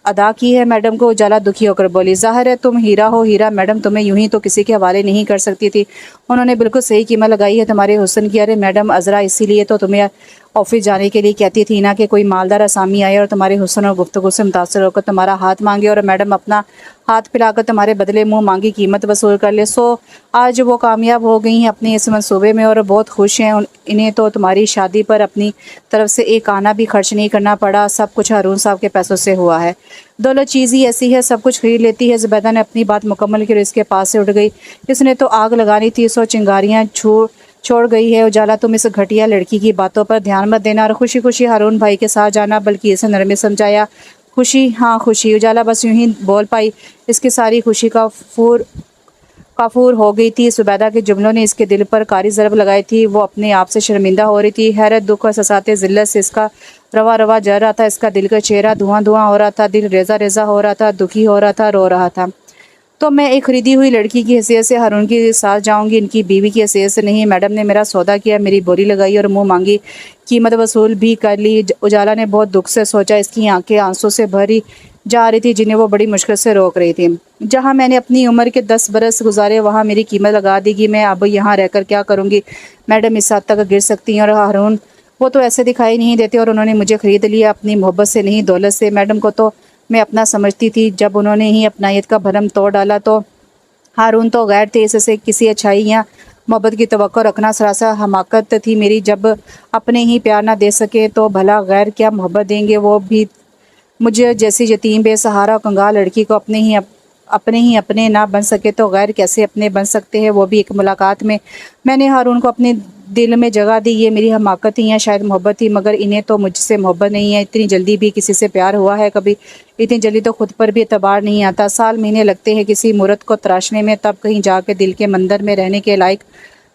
अदा की है मैडम को। उजाला दुखी होकर बोली। ज़ाहिर है तुम हीरा हो हीरा। मैडम तुम्हें यूं ही तो किसी के हवाले नहीं कर सकती थी। उन्होंने बिल्कुल सही कीमत लगाई है तुम्हारे हुस्न की। अरे मैडम अज़रा, इसीलिए तो तुम्हें ऑफिस जाने के लिए कहती थी ना कि कोई मालदार असामी आए और तुम्हारे हुस्न और गुफ्तगू से मुतासर होकर तुम्हारा हाथ मांगे और मैडम अपना हाथ पिलाकर तुम्हारे बदले मुंह मांगी कीमत वसूल कर ले। सो आज वो कामयाब हो गई हैं अपने इस मंसूबे में और बहुत खुश हैं। इन्हें तो तुम्हारी शादी पर अपनी तरफ से एक आना भी खर्च नहीं करना पड़ा। सब कुछ हारून साहब के पैसों से हुआ है। दौलत चीज़ ही ऐसी है, सब कुछ खरीद लेती है। ज़ुबैदा ने अपनी बात मुकम्मल की और इसके पास से उठ गई। इसने तो आग लगानी थी। सो चिंगारियाँ छोड़ गई है। उजाला, तुम इस घटिया लड़की की बातों पर ध्यान मत देना और खुशी खुशी हारून भाई के साथ जाना, बल्कि इसे नरमी समझाया। खुशी, हाँ खुशी। उजाला बस यूं ही बोल पाई। इसकी सारी खुशी का काफूर हो गई थी। सुबैदा के जुमलों ने इसके दिल पर कारी ज़रब लगाई थी। वो अपने आप से शर्मिंदा हो रही थी। हैरत, दुख और ससाते ज़िल्लत से इसका रवा रवा जल रहा था। इसका दिल का चेहरा धुआं धुआं हो रहा था। दिल रेजा रेजा हो रहा था, दुखी हो रहा था, रो रहा था। तो मैं एक खरीदी हुई लड़की की हैसियत से हारून के साथ जाऊंगी, इनकी बीवी की हैसियत से नहीं। मैडम ने मेरा सौदा किया, मेरी बोली लगाई और मुंह मांगी कीमत वसूल भी कर ली। उजाला ने बहुत दुख से सोचा। इसकी आंखें आंसू से भरी जा रही थी, जिन्हें वो बड़ी मुश्किल से रोक रही थी। जहाँ मैंने अपनी उम्र के 10 बरस गुजारे, वहाँ मेरी कीमत लगा देगी। मैं अब यहाँ रहकर क्या करूँगी? मैडम इस हद तक गिर सकती हैं। और हारून, वो तो ऐसे दिखाई नहीं देते और उन्होंने मुझे खरीद लिया अपनी मोहब्बत से नहीं, दौलत से। मैडम को तो मैं अपना समझती थी। जब उन्होंने ही अपनायत का भरम तोड़ डाला तो हारून तो गैर थे। इससे किसी अच्छाई या मोहब्बत की तवक्को रखना सरासर हमाकत थी मेरी। जब अपने ही प्यार ना दे सके तो भला गैर क्या मोहब्बत देंगे? वो भी मुझे जैसी यतीम बेसहारा कंगाल लड़की को अपने ना बन सके तो गैर कैसे अपने बन सकते हैं, वो भी एक मुलाकात में। मैंने हारून को अपने दिल में जगह दी। ये मेरी हमाकत थी या शायद मोहब्बत थी, मगर इन्हें तो मुझसे मोहब्बत नहीं है। इतनी जल्दी भी किसी से प्यार हुआ है कभी? इतनी जल्दी तो खुद पर भी एतबार नहीं आता। साल महीने लगते हैं किसी मूरत को तराशने में, तब कहीं जाकर दिल के मंदिर में रहने के लायक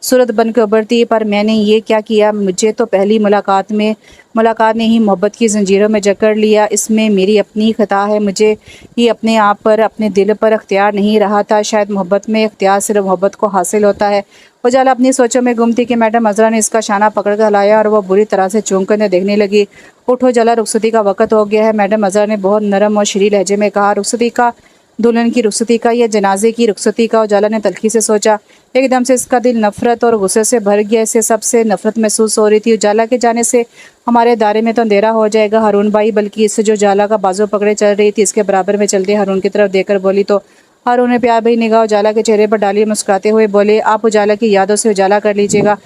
सूरत बनकर उभरती है। पर मैंने ये क्या किया? मुझे तो पहली मुलाकात ने ही मोहब्बत की जंजीरों में जकड़ लिया। इसमें मेरी अपनी खता है। मुझे ही अपने आप पर, अपने दिल पर अख्तियार नहीं रहा था। शायद मोहब्बत में अख्तियार सिर्फ मोहब्बत को हासिल होता है। उजाला अपनी सोचों में गुम थी कि मैडम अजरा ने इसका शाना पकड़ कर हिलाया और वह बुरी तरह से चूम कर देखने लगी। उठो उजाला, रुखसती का वक्त हो गया है। मैडम अजरा ने बहुत नरम और शरीर लहजे में कहा। रुखसती का? दुल्हन की रुखसती का या जनाजे की रुखसती का? उजाला ने तल्खी से सोचा। एकदम से इसका दिल नफरत और गुस्से से भर गया। इसे सबसे नफरत महसूस हो रही थी। उजाला के जाने से हमारे दायरे में तो अंधेरा हो जाएगा हारून भाई। बल्कि इससे जो उजाला का बाजू पकड़े चल रही थी, इसके बराबर में चलते हारून की तरफ देखकर बोली तो हारून ने प्यार भरी निगाह उजाला के चेहरे पर डाली। मुस्कुराते हुए बोले, आप उजाला की यादों से उजाला कर लीजिएगा।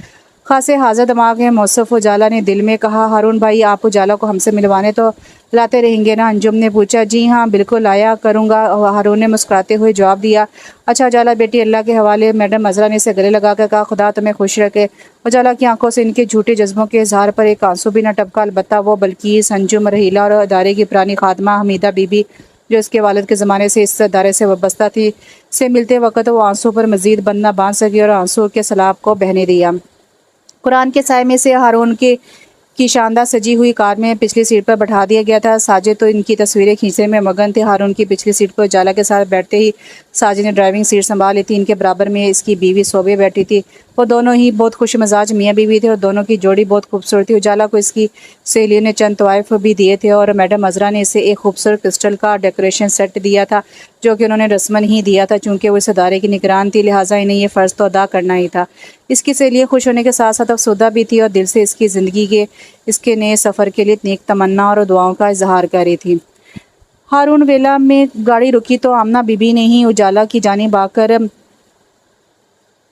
खासे हाजिर दिमाग है मौसफ, उजाला ने दिल में कहा। हारून भाई, आप उजाला को हमसे मिलवाने तो लाते रहेंगे ना? अंजुम ने पूछा। जी हाँ, बिल्कुल लाया करूँगा, हारून ने मुस्कुराते हुए जवाब दिया। अच्छा उजाला बेटी, अल्लाह के हवाले। मैडम अजरा ने इसे गले लगाकर कहा। खुदा तुम्हें खुश रखे। उजाला की आंखों से इनके झूठे जज्बों के इजहार पर एक आंसू भी न टपका। अलबत्ता वो बल्किस, अंजुम, रहीला और अदारे की पुरानी खादमा हमीदा बीबी, जो इसके वालिद के ज़माने से इस अदारे से वाबस्ता थी, से मिलते वक्त वो आंसू पर मजीद बंद न बांध सकी और आंसू के सैलाब को बहने दिया। कुरान के साए में से हारून की शानदार सजी हुई कार में पिछली सीट पर बैठा दिया गया था। साजिद तो इनकी तस्वीरें खींचने में मगन थे। हारून की पिछली सीट पर उजाला के साथ बैठते ही साजिद ने ड्राइविंग सीट संभाल ली थी। इनके बराबर में इसकी बीवी सोबे बैठी थी। वो दोनों ही बहुत खुश मिजाज मियाँ बीवी थे और दोनों की जोड़ी बहुत खूबसूरत थी। उजाला को इसकी सहेलियों ने चंद तोहफे भी दिए थे और मैडम अजरा ने इसे एक खूबसूरत क्रिस्टल का डेकोरेशन सेट दिया था, जो कि उन्होंने रस्मन ही दिया था। चूँकि वो इस अदारे की निगरान थी, लिहाजा इन्हें ये फ़र्ज़ तो अदा करना ही था। इसकी सहेलियाँ खुश होने के साथ साथ अफसुदा भी थी और दिल से इसकी ज़िंदगी के इसके नए सफ़र के लिए नेक तमन्ना और दुआओं का इजहार कर रही थी। हारून वेला में गाड़ी रुकी तो आमना बीबी ने ही उजाला की जानिब आकर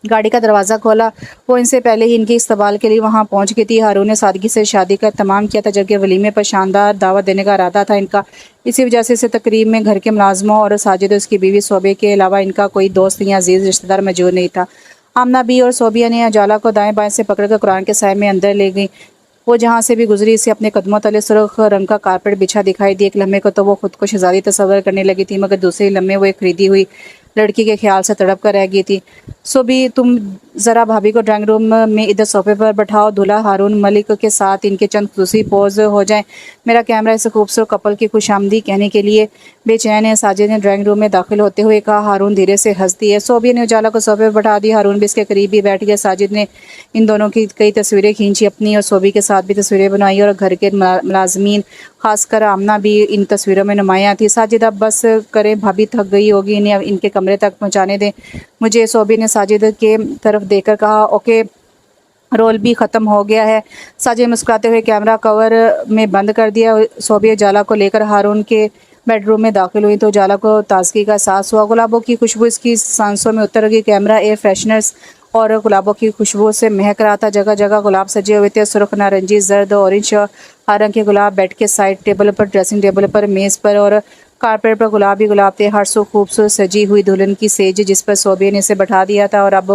गाड़ी का दरवाज़ा खोला। वो इनसे पहले ही इनके इस्तकबाल के लिए वहां पहुंच गई थी। हारून ने सादगी से शादी का तमाम किया था, जबकि वलीमे पर शानदार दावत देने का इरादा था इनका। इसी वजह से इस तकरीब में घर के मुलाजमों और साजिद और उसकी बीवी सोबे के अलावा इनका कोई दोस्त या अजीज़ रिश्तेदार मौजूद नहीं था। आमना बी और सोबिया ने उजाला को दाएं बाएं से पकड़कर कुरान के साए में अंदर ले गई। वो जहाँ से भी गुजरी, इसे अपने कदमों तले सुर्ख रंग का कारपेट बिछा दिखाई दी। एक लम्हे को तो वो खुद को शहजादी तस्वर करने लगी थी, मगर दूसरे लम्हे वो एक खरीदी हुई लड़की के ख्याल से तड़प कर रह गई थी। सो भी तुम ज़रा भाभी को ड्राइंग रूम में इधर सोफे पर बैठाओ। दूल्हा हारून मलिक के साथ इनके चंद खुसूसी पोज हो जाएं। मेरा कैमरा इस खूबसूरत कपल की खुशामदी कहने के लिए बेचैन है। साजिद ने ड्राइंग रूम में दाखिल होते हुए कहा। हारून धीरे से हंस दिए। सोबिया ने उजाला को सोफे पर बैठा दिया। हारून भी इसके करीब ही बैठ गया। साजिद ने इन दोनों की कई तस्वीरें खींची, अपनी और सोबी के साथ भी तस्वीरें बनाई और घर के मुलाजमीन खासकर आमना भी इन तस्वीरों में नुमायाँ थी। साजिद अब बस करें, भाभी थक गई होगी, इन्हें इनके कमरे तक पहुँचाने दें मुझे। सोबी ने साजिद के तरफ देखकर कहा। ओके, रोल भी ख़त्म हो गया है। साजिद मुस्कुराते हुए कैमरा कवर में बंद कर दिया। सोबी उजाला को लेकर हारून के बेडरूम में दाखिल हुई तो उजाला को ताजगी का एहसास हुआ। गुलाबों की खुशबू इसकी सांसों में उतर गई। कैमरा एयर फ्रेशनर्स और गुलाबों की खुशबू से महक रहा था। जगह जगह गुलाब सजे हुए थे। सुर्ख, नारंगी, जर्द, ऑरेंज और हर रंग के गुलाब बेड के साइड टेबल पर, ड्रेसिंग टेबल पर, मेज़ पर और कारपेट पर गुलाब ही गुलाब थे। हर सो खूबसूरत सजी हुई दुल्हन की सेज जिस पर सोबे ने इसे बैठा दिया था और अब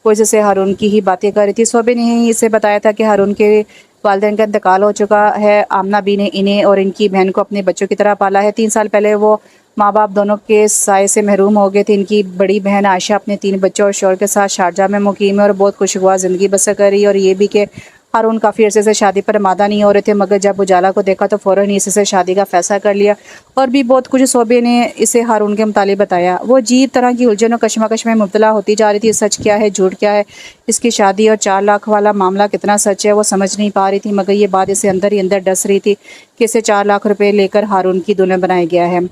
वो इससे हारून की ही बातें कर रही थी। सोबे ने ही इसे बताया था कि हारून के वालिदैन का इंतकाल हो चुका है। आमना बी ने इन्हें और इनकी बहन को अपने बच्चों की तरह पाला है। 3 साल पहले वो माँ बाप दोनों के साए से महरूम हो गए थे। इनकी बड़ी बहन आयशा अपने 3 बच्चों और शौहर के साथ शारजा में मुकीम है और बहुत खुशगवार ज़िंदगी बसर कर रही है। और ये भी कि हारून काफ़ी अरसे से शादी पर आमादा नहीं हो रहे थे, मगर जब उजाला को देखा तो फ़ौरन ही इससे शादी का फ़ैसला कर लिया। और भी बहुत कुछ सोबे ने इसे हारून के मुतालिक बताया। वो अजीब तरह की उलझन और कशमकश में मुब्तला होती जा रही थी। सच क्या है, झूठ क्या है, इसकी शादी और 4 लाख वाला मामला कितना सच है, वो समझ नहीं पा रही थी। मगर ये बात इसे अंदर ही अंदर डस रही थी कि इसे 4 लाख रुपए लेकर हारून की दुल्हन बनाया गया है।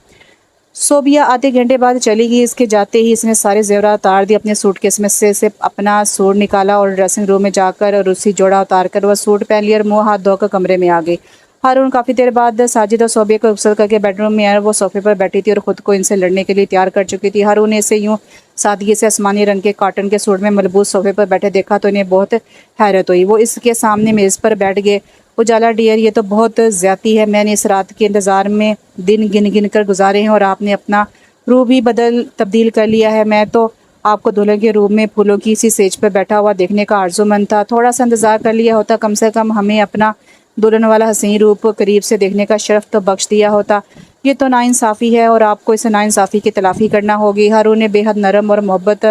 सोबिया आधे घंटे बाद चली गई। इसके जाते ही इसने सारे जेवरात उतार दिए। अपने सूटकेस में से अपना सूट निकाला और ड्रेसिंग रूम में जाकर और उसी जोड़ा उतार कर वह सूट पहन लिया और मुंह हाथ धोकर कमरे में आ गई। हारून काफ़ी देर बाद साजिद और सोबिया को रुखसत करके बेडरूम में आया। वो सोफे पर बैठी थी और ख़ुद को इनसे लड़ने के लिए तैयार कर चुकी थी। हारून ने इसे यूँ सादगी से आसमानी रंग के कॉटन के सूट में मलबूस सोफे पर बैठे देखा तो इन्हें बहुत हैरत हुई। वो इसके सामने मेज़ पर बैठ गए। उजाला डियर, ये तो बहुत ज़्यादती है। मैंने इस रात के इंतज़ार में दिन गिन गिन कर गुजारे हैं और आपने अपना रूप भी तब्दील कर लिया है। मैं तो आपको दुल्हन के रूप में फूलों की इसी सेज पर बैठा हुआ देखने का आरज़ूमंद था। थोड़ा सा इंतज़ार कर लिया होता, कम से कम हमें अपना दुल्हन वाला हसीन रूप करीब से देखने का शर्फ तो बख्श दिया होता। ये तो नाइंसाफ़ी है और आपको इस नाइंसाफ़ी की तलाफ़ी करना होगी। हारून ने बेहद नरम और मोहब्बत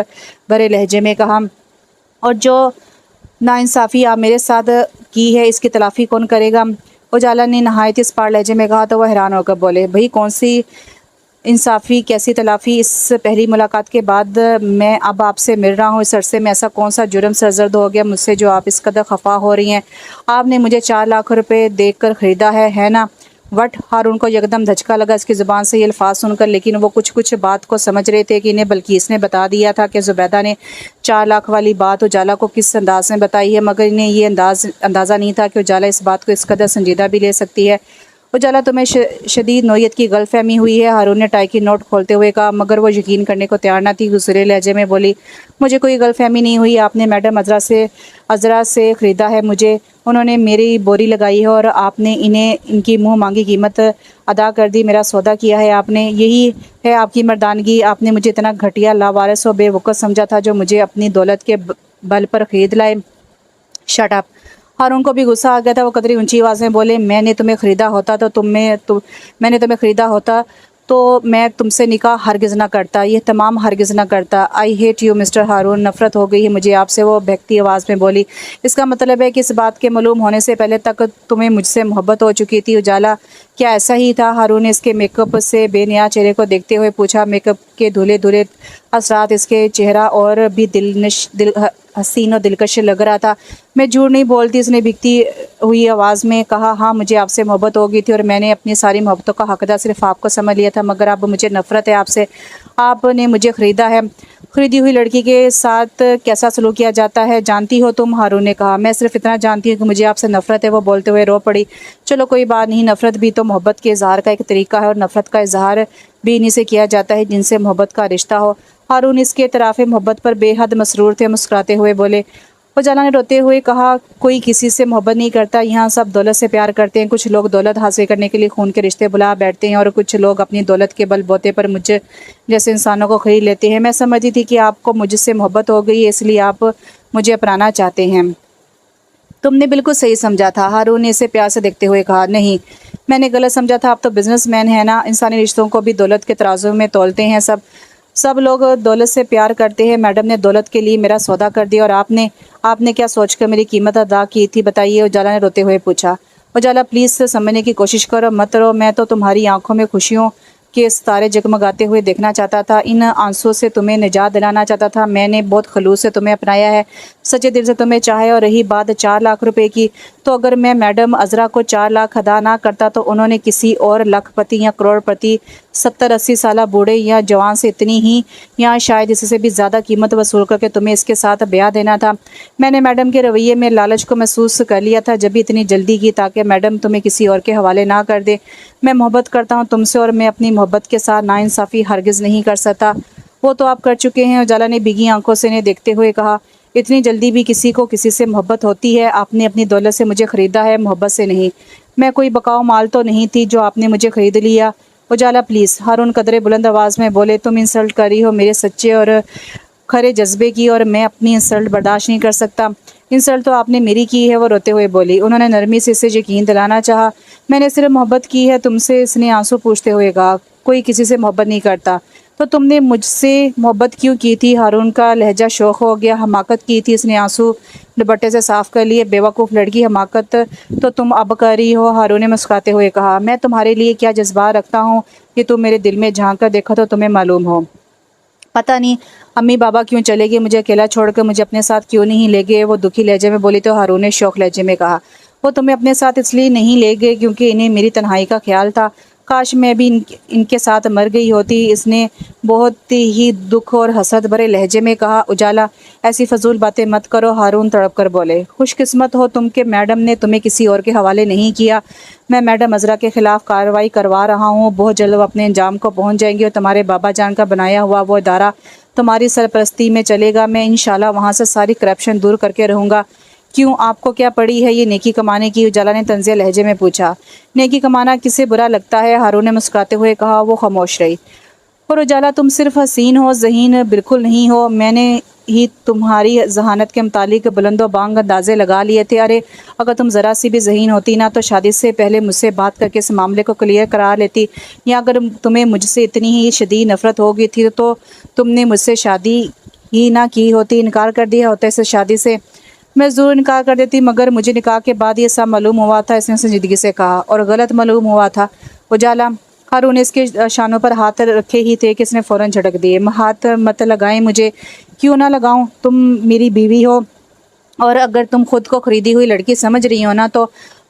भरे लहजे में कहा, और जो नाइंसाफ़ी आप मेरे साथ की है इसकी तलाफ़ी कौन करेगा? उजाला ने नहायत इस पार लहजे में कहा तो वह हैरान होकर बोले, भाई कौन सी इंसाफ़ी, कैसी तलाफ़ी? इस पहली मुलाकात के बाद मैं अब आपसे मिल रहा हूँ, इस अरसे में ऐसा कौन सा जुर्म सरजर्द हो गया मुझसे जो आप इस कदर खफा हो रही हैं? आपने मुझे 4 लाख रुपए देकर ख़रीदा है ना? वट हारून को यकदम धचका लगा इसकी ज़ुबान से ये अल्फाज सुनकर, लेकिन वो कुछ बात को समझ रहे थे कि इन्हें बल्कीस ने बता दिया था कि ज़ुबैदा ने 4 लाख वाली बात उजाला को किस अंदाज में बताई है, मगर इन्हें ये अंदाज़ा नहीं था कि उजाला इस बात को इस कदर संजीदा भी ले सकती है। उजाला, तुम्हें शदीद नौयत की गलतफहमी हुई है, हारून ने टाई की नोट खोलते हुए कहा, मगर वो यकीन करने को तैयार न थी। गुस्से लहजे में बोली, मुझे कोई गलतफहमी नहीं हुई। आपने मैडम अजरा से ख़रीदा है मुझे, उन्होंने मेरी बोरी लगाई है और आपने इन्हें इनकी मुँह मांगी कीमत अदा कर दी। मेरा सौदा किया है आपने, यही है आपकी मर्दानगी। आपने मुझे इतना घटिया, लावारिस और बेवकूफ़ समझा था जो मुझे अपनी दौलत के बल पर ख़रीद लाए। Shut up. हारून को भी गुस्सा आ गया था। वो कतरी ऊंची आवाज़ में बोले, मैंने तुम्हें ख़रीदा होता तो मैं तुमसे निकाह हरगिज़ ना करता, ये तमाम हरगिज़ ना करता। आई हेट यू मिस्टर हारून, नफ़रत हो गई है मुझे आपसे, वो बहकती आवाज़ में बोली। इसका मतलब है कि इस बात के मालूम होने से पहले तक तुम्हें मुझसे मोहब्बत हो चुकी थी? उजाला, क्या ऐसा ही था? हारून ने इसके मेकअप से बेनिया चेहरे को देखते हुए पूछा। मेकअप के धुले धुले असरात इसके चेहरा और भी हसीन और दिलकश लग रहा था। मैं झूठ नहीं बोलती, इसने बिकती हुई आवाज़ में कहा। हाँ, मुझे आपसे मोहब्बत हो गई थी और मैंने अपनी सारी मोहब्बतों का हकदार सिर्फ आपको समझ लिया था, मगर अब मुझे नफ़रत है आपसे। आपने मुझे ख़रीदा है। ख़रीदी हुई लड़की के साथ कैसा सलूक किया जाता है जानती हो तुम? हारून ने कहा। मैं सिर्फ इतना जानती हूँ कि मुझे आपसे नफ़रत है। वो बोलते हुए रो पड़ी। चलो कोई बात नहीं, नफ़रत भी तो मोहब्बत के इज़हार का एक तरीका है और नफ़रत का इज़हार भी इन्हीं से किया जाता है जिनसे मोहब्बत का रिश्ता हो। हारून इसके तराफ़े मोहब्बत पर बेहद मसरूर थे। मुस्कुराते हुए बोले। उजाला ने रोते हुए कहा, कोई किसी से मोहब्बत नहीं करता, यहाँ सब दौलत से प्यार करते हैं। कुछ लोग दौलत हासिल करने के लिए खून के रिश्ते बुला बैठते हैं और कुछ लोग अपनी दौलत के बलबूते पर मुझ जैसे इंसानों को खरीद लेते हैं। मैं समझती थी कि आपको मुझसे मोहब्बत हो गई है, इसलिए आप मुझे अपनाना चाहते हैं। तुमने बिल्कुल सही समझा था, हारून ने इसे प्यार से देखते हुए कहा। नहीं, मैंने गलत समझा था। आप तो बिजनेसमैन हैं ना, इंसानी रिश्तों को भी दौलत के तराजू में तोलते हैं। सब लोग दौलत से प्यार करते हैं। मैडम ने दौलत के लिए मेरा सौदा कर दिया और आपने क्या सोचकर मेरी कीमत अदा की थी बताइए? उजाला ने रोते हुए पूछा। उजाला, प्लीज़ समझने की कोशिश करो, मत रो। मैं तो तुम्हारी आंखों में खुशियों के सितारे जगमगाते हुए देखना चाहता था, इन आंसुओं से तुम्हें निजात दिलाना चाहता था। मैंने बहुत खलूस से तुम्हें अपनाया है, सच्चे दिल से तुम्हें चाहे। और रही बात 4 लाख रुपए की, तो अगर मैं मैडम अजरा को 4 लाख अदा ना करता तो उन्होंने किसी और लखपति या करोड़पति 70-80 साल बूढ़े या जवान से इतनी ही या शायद इससे भी ज़्यादा कीमत वसूल करके तुम्हें इसके साथ ब्याह देना था। मैंने मैडम के रवैये में लालच को महसूस कर लिया था, जब भी इतनी जल्दी की ताकि मैडम तुम्हें किसी और के हवाले ना कर दे। मैं मोहब्बत करता हूँ तुमसे और मैं अपनी मोहब्बत के साथ नाइंसाफ़ी हरगिज़ नहीं कर सकता। वो तो आप कर चुके हैं। उजाला ने भीगी आंखों से इन्हें देखते हुए कहा। इतनी जल्दी भी किसी को किसी से मोहब्बत होती है? आपने अपनी दौलत से मुझे ख़रीदा है, मोहब्बत से नहीं। मैं कोई बकाऊ माल तो नहीं थी जो आपने मुझे ख़रीद लिया। उजाला, प्लीज़। हारून कदरे बुलंद आवाज़ में बोले, तुम इंसल्ट कर रही हो मेरे सच्चे और खरे जज्बे की और मैं अपनी इंसल्ट बर्दाश्त नहीं कर सकता। इंसल्ट तो आपने मेरी की है, वो रोते हुए बोली। उन्होंने नरमी से इसे यकीन दिलाना चाहा। मैंने सिर्फ मोहब्बत की है तुमसे, इसने आंसू पूछते हुए कहा। कोई किसी से मोहब्बत नहीं करता। तो तुमने मुझसे मोहब्बत क्यों की थी? हारून का लहजा शौक हो गया। हमाकत की थी, इसने आंसू दुपट्टे से साफ कर लिए। बेवकूफ़ लड़की, हमाकत तो तुम अब कर रही हो, हारून ने मुस्कुराते हुए कहा। मैं तुम्हारे लिए क्या जज्बात रखता हूँ ये तुम मेरे दिल में झांक कर देखो तो तुम्हें मालूम हो। पता नहीं अम्मी बाबा क्यों चले गए, मुझे अकेला छोड़कर मुझे अपने साथ क्यों नहीं ले गए, वो दुखी लहजे में बोली। तो हारून ने शौक लहजे में कहा, वो तुम्हें अपने साथ इसलिए नहीं ले गए क्योंकि इन्हें मेरी तन्हाई का ख्याल था। काश मैं भी इनके साथ मर गई होती, इसने बहुत ही दुख और हसरत भरे लहजे में कहा। उजाला, ऐसी फजूल बातें मत करो, हारून तड़प कर बोले। खुशकिस्मत हो तुम कि मैडम ने तुम्हें किसी और के हवाले नहीं किया। मैं मैडम अजरा के खिलाफ कार्रवाई करवा रहा हूँ। बहुत जल्द वो अपने अंजाम को पहुँच जाएंगी और तुम्हारे बाबा जान का बनाया हुआ वो इदारा तुम्हारी सरपरस्ती में चलेगा। मैं इंशाल्लाह वहाँ से सारी करप्शन दूर करके रहूँगा। क्यों, आपको क्या पड़ी है ये नेकी कमाने की? उजाला ने तंजिया लहजे में पूछा। नेकी कमाना किसे बुरा लगता है? हारून ने मुस्कुराते हुए कहा। वो खामोश रही। और उजाला, तुम सिर्फ हसीन हो, ज़हीन बिल्कुल नहीं हो। मैंने ही तुम्हारी जहानत के मुतालिक बुलंदो बांग अंदाजे लगा लिए थे। अरे अगर तुम ज़रा सी भी ज़हीन होती ना तो शादी से पहले मुझसे बात करके इस मामले को क्लियर करा लेती। या अगर तुम्हें मुझसे इतनी ही शदीद नफ़रत हो गई थी तो तुमने मुझसे शादी ही ना की होती, इनकार कर दिया होता इस शादी से। मैं ज़रूर इनकार कर देती, मगर मुझे निकाह के बाद ये सब मालूम हुआ था, इसने संजीदगी से कहा। और गलत मालूम हुआ था। उजाला, हारून इसके शानों पर हाथ रखे ही थे कि इसने फ़ौरन झटक दिए। हाथ मत लगाएं मुझे। क्यों ना लगाऊं? तुम मेरी बीवी हो और अगर तुम खुद को ख़रीदी हुई लड़की समझ रही हो ना तो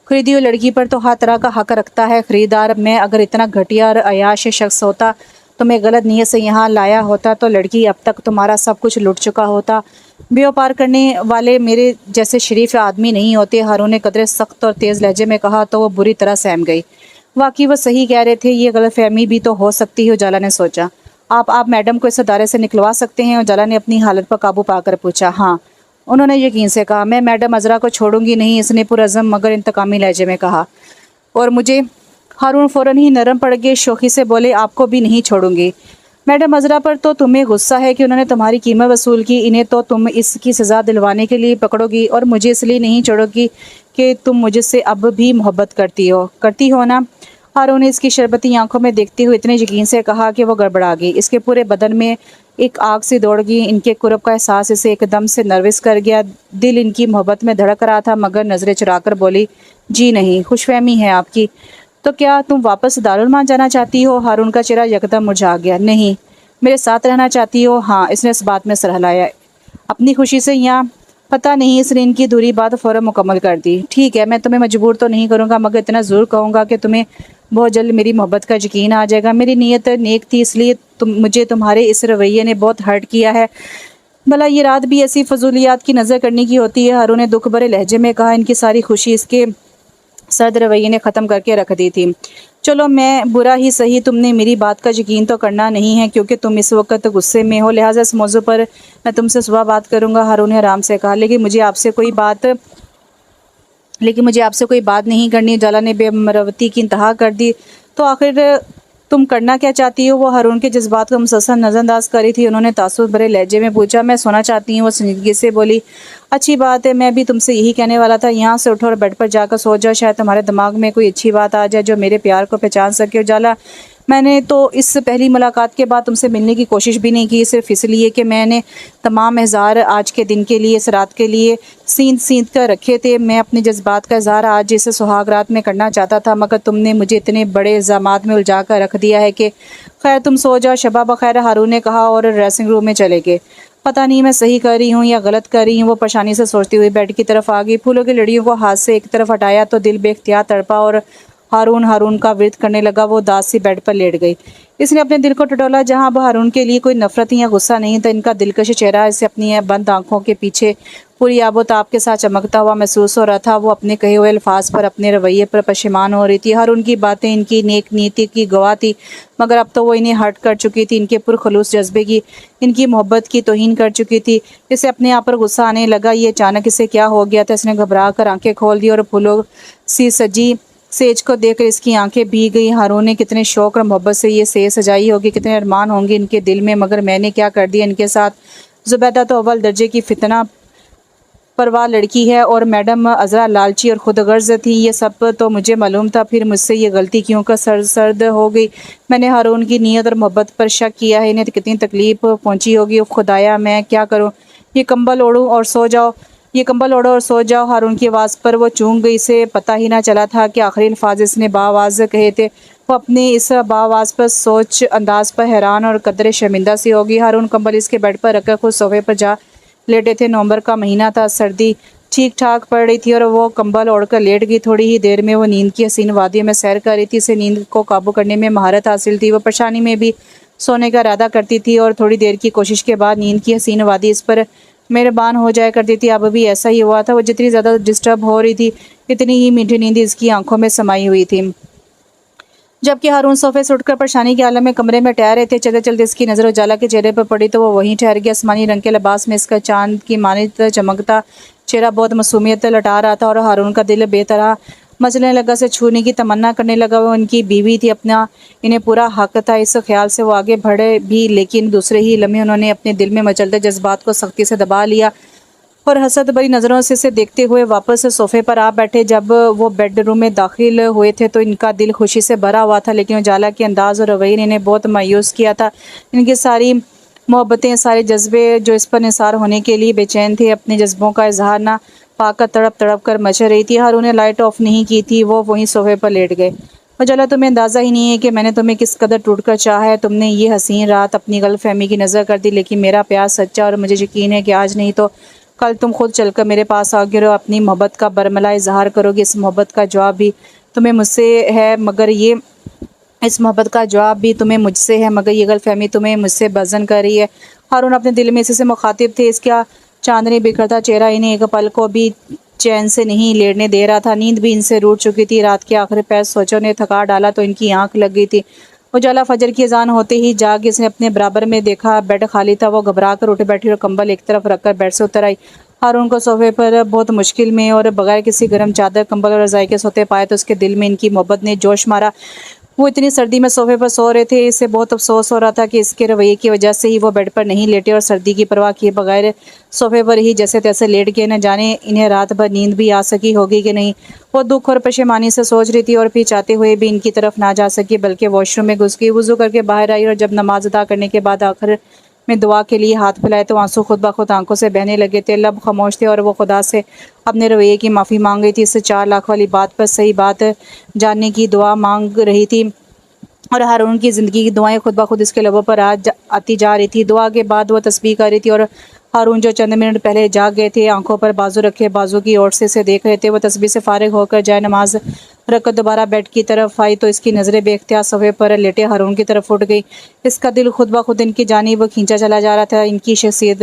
ख़रीदी हुई लड़की पर तो हर तरह का हक रखता है ख़रीदार। मैं अगर इतना घटिया और अयाश शख्स होता तो मैं गलत नीयत से यहाँ लाया होता तो लड़की अब तक तुम्हारा सब कुछ लुट चुका होता। व्यापार करने वाले मेरे जैसे शरीफ आदमी नहीं होते, हारून ने कदरे सख्त और तेज़ लहजे में कहा। तो वो बुरी तरह सहम गई। वाकई वो सही कह रहे थे, ये गलतफहमी भी तो हो सकती है, उजाला ने सोचा। आप मैडम को इस अदारे से निकलवा सकते हैं? उजाला ने अपनी हालत पर काबू पाकर पूछा। हाँ, उन्होंने यकीन से कहा। मैं मैडम अजरा को छोड़ूंगी नहीं, इसने पुरअज़म मगर इंतकामी लहजे में कहा। और मुझे? हारून फ़ौरन ही नरम पड़ गए, शोखी से बोले। आपको भी नहीं छोड़ूंगी। मैडम अजरा पर तो तुम्हें गुस्सा है कि उन्होंने तुम्हारी कीमत वसूल की, इन्हें तो तुम इसकी सज़ा दिलवाने के लिए पकड़ोगी और मुझे इसलिए नहीं छोड़ोगी कि तुम मुझसे अब भी मोहब्बत करती हो ना? हारून ने इसकी शरबती आंखों में देखते हुए इतने यकीन से कहा कि वो गड़बड़ा गई। इसके पूरे बदन में एक आग सी दौड़ गई। इनके कुर्ब का एहसास इसे एकदम से नर्वस कर गया। दिल इनकी मोहब्बत में धड़क रहा था, मगर नज़रें चुराकर बोली, जी नहीं, खुशफहमी है आपकी। तो क्या तुम वापस दारुल मान जाना चाहती हो? हारून का चेहरा यकदम मुरझा गया। नहीं। मेरे साथ रहना चाहती हो? हाँ, इसने इस बात में सर हिलाया अपनी खुशी से। यहाँ पता नहीं, इसने इनकी दूरी बात फ़ौरन मुकम्मल कर दी। ठीक है, मैं तुम्हें मजबूर तो नहीं करूँगा, मगर इतना ज़रूर कहूँगा कि तुम्हें बहुत जल्द मेरी मोहब्बत का यकीन आ जाएगा। मेरी नीयत नेक थी, इसलिए मुझे तुम्हारे इस रवैये ने बहुत हर्ट किया है। भला ये रात भी ऐसी फजूलियात की नज़र करने की होती है? हारून ने दुख भरे लहजे में कहा। इनकी सारी खुशी इसके सर्द रवैये ने ख़त्म करके रख दी थी। चलो, मैं बुरा ही सही, तुमने मेरी बात का यकीन तो करना नहीं है क्योंकि तुम इस वक्त गुस्से में हो, लिहाजा इस मौजू पर मैं तुमसे सुबह बात करूँगा, हारून ने आराम से कहा। लेकिन मुझे आपसे कोई बात नहीं करनी। उजाला ने बेमरवती की इंतहा कर दी। तो आखिर तुम करना क्या चाहती हो? वो हारून के जज्बात को मुसलसल नज़रअंदाज करी थी। उन्होंने तासुब भरे लहजे में पूछा। मैं सोना चाहती हूँ, वो संजीदगी से बोली। अच्छी बात है, मैं भी तुमसे यही कहने वाला था। यहाँ से उठो और बेड पर जाकर सो जाओ, शायद तुम्हारे दिमाग में कोई अच्छी बात आ जाए जो मेरे प्यार को पहचान सके। उजाला, मैंने तो इस पहली मुलाकात के बाद तुमसे मिलने की कोशिश भी नहीं की, सिर्फ इसलिए कि मैंने तमाम इज़हार आज के दिन के लिए, इस रात के लिए सींध कर रखे थे। मैं अपने जज्बात का इज़हार आज इस सुहाग रात में करना चाहता था, मगर तुमने मुझे इतने बड़े इल्ज़ामात में उलझा कर रख दिया है कि खैर तुम सो जाओ। शबा बखैर, हारून ने कहा और ड्रेसिंग रूम में चले गए। पता नहीं मैं सही कर रही हूँ या गलत कर रही हूँ, वो परेशानी से सोचती हुई बेड की तरफ आ गई। फूलों की लड़ियों को हाथ से एक तरफ हटाया तो दिल बेख्तियार तड़पा और हारून का विरद करने लगा। वो उदास सी बेड पर लेट गई। इसने अपने दिल को टटोला। जहाँ अब हारून के लिए कोई नफरत या गुस्सा नहीं था, इनका दिलकश चेहरा इसे अपनी बंद आंखों के पीछे पूरी आबोताब के साथ चमकता हुआ महसूस हो रहा था। वो अपने कहे हुए अल्फाज पर, अपने रवैये पर पशेमान हो रही थी। हारून की बातें इनकी नेक नीति की गवाह थी, मगर अब तो वो इन्हें हर्ट कर चुकी थी। इनके पुरखलूस जज्बे की, इनकी मोहब्बत की तौहीन कर चुकी थी। इसे अपने आप पर गुस्सा आने लगा। ये अचानक इसे क्या हो गया था? इसने घबरा कर आंखें खोल दी और फूलों सी सजी सेज को देखकर इसकी आंखें भीग गई। हारून ने कितने शौक और मोहब्बत से ये सेज सजाई होगी, कितने अरमान होंगे इनके दिल में, मगर मैंने क्या कर दिया इनके साथ? ज़ुबैदा तो अव्वल दर्जे की फितना परवाह लड़की है और मैडम अज़रा लालची और खुदगर्ज़ थी। ये सब तो मुझे मालूम था, फिर मुझसे ये गलती क्यों का सर्द हो गई। मैंने हारून की नीयत और मोहब्बत पर शक किया है। इन्हें कितनी तकलीफ़ पहुंची होगी। उफ़ खुदाया, मैं क्या करूं। ये कंबल ओढ़ूं और सो जाओ, ये कंबल ओढ़ो और सो जाओ। हारून की आवाज़ पर वो चूक गई। इसे पता ही ना चला था कि आखिरी अल्फाज इसने बाआवाज़ कहे थे। वो अपनी इस बाआवाज़ पर सोच अंदाज पर हैरान और कदरे शर्मिंदा सी होगी। हारून कंबल इसके बेड पर रखकर खुद सोफे पर जा लेटे थे। नवंबर का महीना था, सर्दी ठीक ठाक पड़ रही थी और वो कंबल ओढ़कर लेट गई। थोड़ी ही देर में वो नींद की हसीन वादियों में सैर कर रही थी। इसे नींद को काबू करने में महारत हासिल थी। वो परेशानी में भी सोने का इरादा करती थी और थोड़ी देर की कोशिश के बाद नींद की हसीन वादी इस पर मेहरबान हो जाया करती थी। अब भी ऐसा ही हुआ था। वो जितनी ज़्यादा डिस्टर्ब हो रही थी, इतनी ही मीठी नींद इसकी आंखों में समाई हुई थी। जबकि हारून सोफे से उठकर परेशानी के आलम में कमरे में टहर रहे थे। चलते चलते इसकी नज़र उजाला के चेहरे पर पड़ी तो वो वहीं ठहर गया। आसमानी रंग के लिबास में इसका चांद की मानित चमकता चेहरा बहुत मासूमियत लटा रहा था और हारून का दिल बेतरह मचलने लगा। से छूने की तमन्ना करने लगा। वो उनकी बीवी थी, अपना इन्हें पूरा हक था। इस ख्याल से वो आगे बढ़े भी, लेकिन दूसरे ही लम्हे उन्होंने अपने दिल में मचलते जज्बात को सख्ती से दबा लिया और हसद भरी नज़रों से इसे देखते हुए वापस सोफे पर आ बैठे। जब वो बेडरूम में दाखिल हुए थे तो इनका दिल खुशी से भरा हुआ था, लेकिन उजाला के अंदाज और रवैये ने इन्हें बहुत मायूस किया था। इनकी सारी मोहब्बतें, सारे जज्बे जो इस पर निसार होने के लिए बेचैन थे, अपने जज्बों का इजहार ना पाकर तड़प तड़प कर मच रही थी। हारून ने लाइट ऑफ नहीं की थी। वो वहीं सोफे पर लेट गए। उजाला, तुम्हें अंदाज़ा ही नहीं है कि मैंने तुम्हें किस कदर टूट कर चाहा है। तुमने ये हसीन रात अपनी गलतफहमी की नज़र कर दी, लेकिन मेरा प्यार सच्चा और मुझे यकीन है कि आज नहीं तो कल तुम खुद चलकर मेरे पास आओगे और अपनी मोहब्बत का बरमला इजहार करोगे। इस मोहब्बत का जवाब भी तुम्हें मुझसे है, मगर ये इस मोहब्बत का जवाब भी तुम्हें मुझसे है, मगर ये गलतफहमी तुम्हें मुझसे वजन कर रही है। हारून अपने दिल में इसी से मुखातिब थे। इसका चांदनी बिखरता चेहरा इन्हें एक पल को भी चैन से नहीं लेटने दे रहा था। नींद भी इनसे रूठ चुकी थी। रात के आखिरी पैर सोचों ने थका डाला तो इनकी आंख लग गई थी। उजाला फजर की अजान होते ही जाग इसने अपने बराबर में देखा, बेड खाली था। वो घबरा कर उठ बैठी और कंबल एक तरफ रखकर बेड से उतर आई। हारून को सोफे पर बहुत मुश्किल में और बगैर किसी गर्म चादर, कंबल और रजाई के सोते पाए तो उसके दिल में इनकी मोहब्बत ने जोश मारा। वो इतनी सर्दी में सोफे पर सो रहे थे। इसे बहुत अफसोस हो रहा था कि इसके रवैये की वजह से ही वो बेड पर नहीं लेटे और सर्दी की परवाह किए बगैर सोफे पर ही जैसे तैसे लेट गए। न जाने इन्हें रात भर नींद भी आ सकी होगी कि नहीं। वो दुख और पशेमानी से सोच रही थी और फिर चाहते हुए भी इनकी तरफ ना जा सकी, बल्कि वॉशरूम में घुस गई। वुजू करके बाहर आई और जब नमाज अदा करने के बाद आखिर में दुआ के लिए हाथ फैलाए तो आंसू खुद ब खुद आंखों से बहने लगे थे। लब खामोश थे और वो खुदा से अपने रवैये की माफ़ी मांग रही थी। इससे 4 लाख वाली बात पर सही बात जानने की दुआ मांग रही थी और हारून की ज़िंदगी की दुआएं खुद ब खुद इसके लबों पर आती जा रही थी। दुआ के बाद वो तस्बीह कर रही थी और हारून जो चंद मिनट पहले जाग गए थे, आंखों पर बाजू रखे बाजू की ओर से इसे देख रहे थे। वो तस्बीह से फारिग होकर जाए नमाज रखकर दोबारा बेड की तरफ आई तो इसकी नज़रें बेख्तियार सोफे पर लेटे हारून की तरफ उठ गई। इसका दिल खुद ब खुद इनकी जानिब खींचा चला जा रहा था। इनकी शख्सियत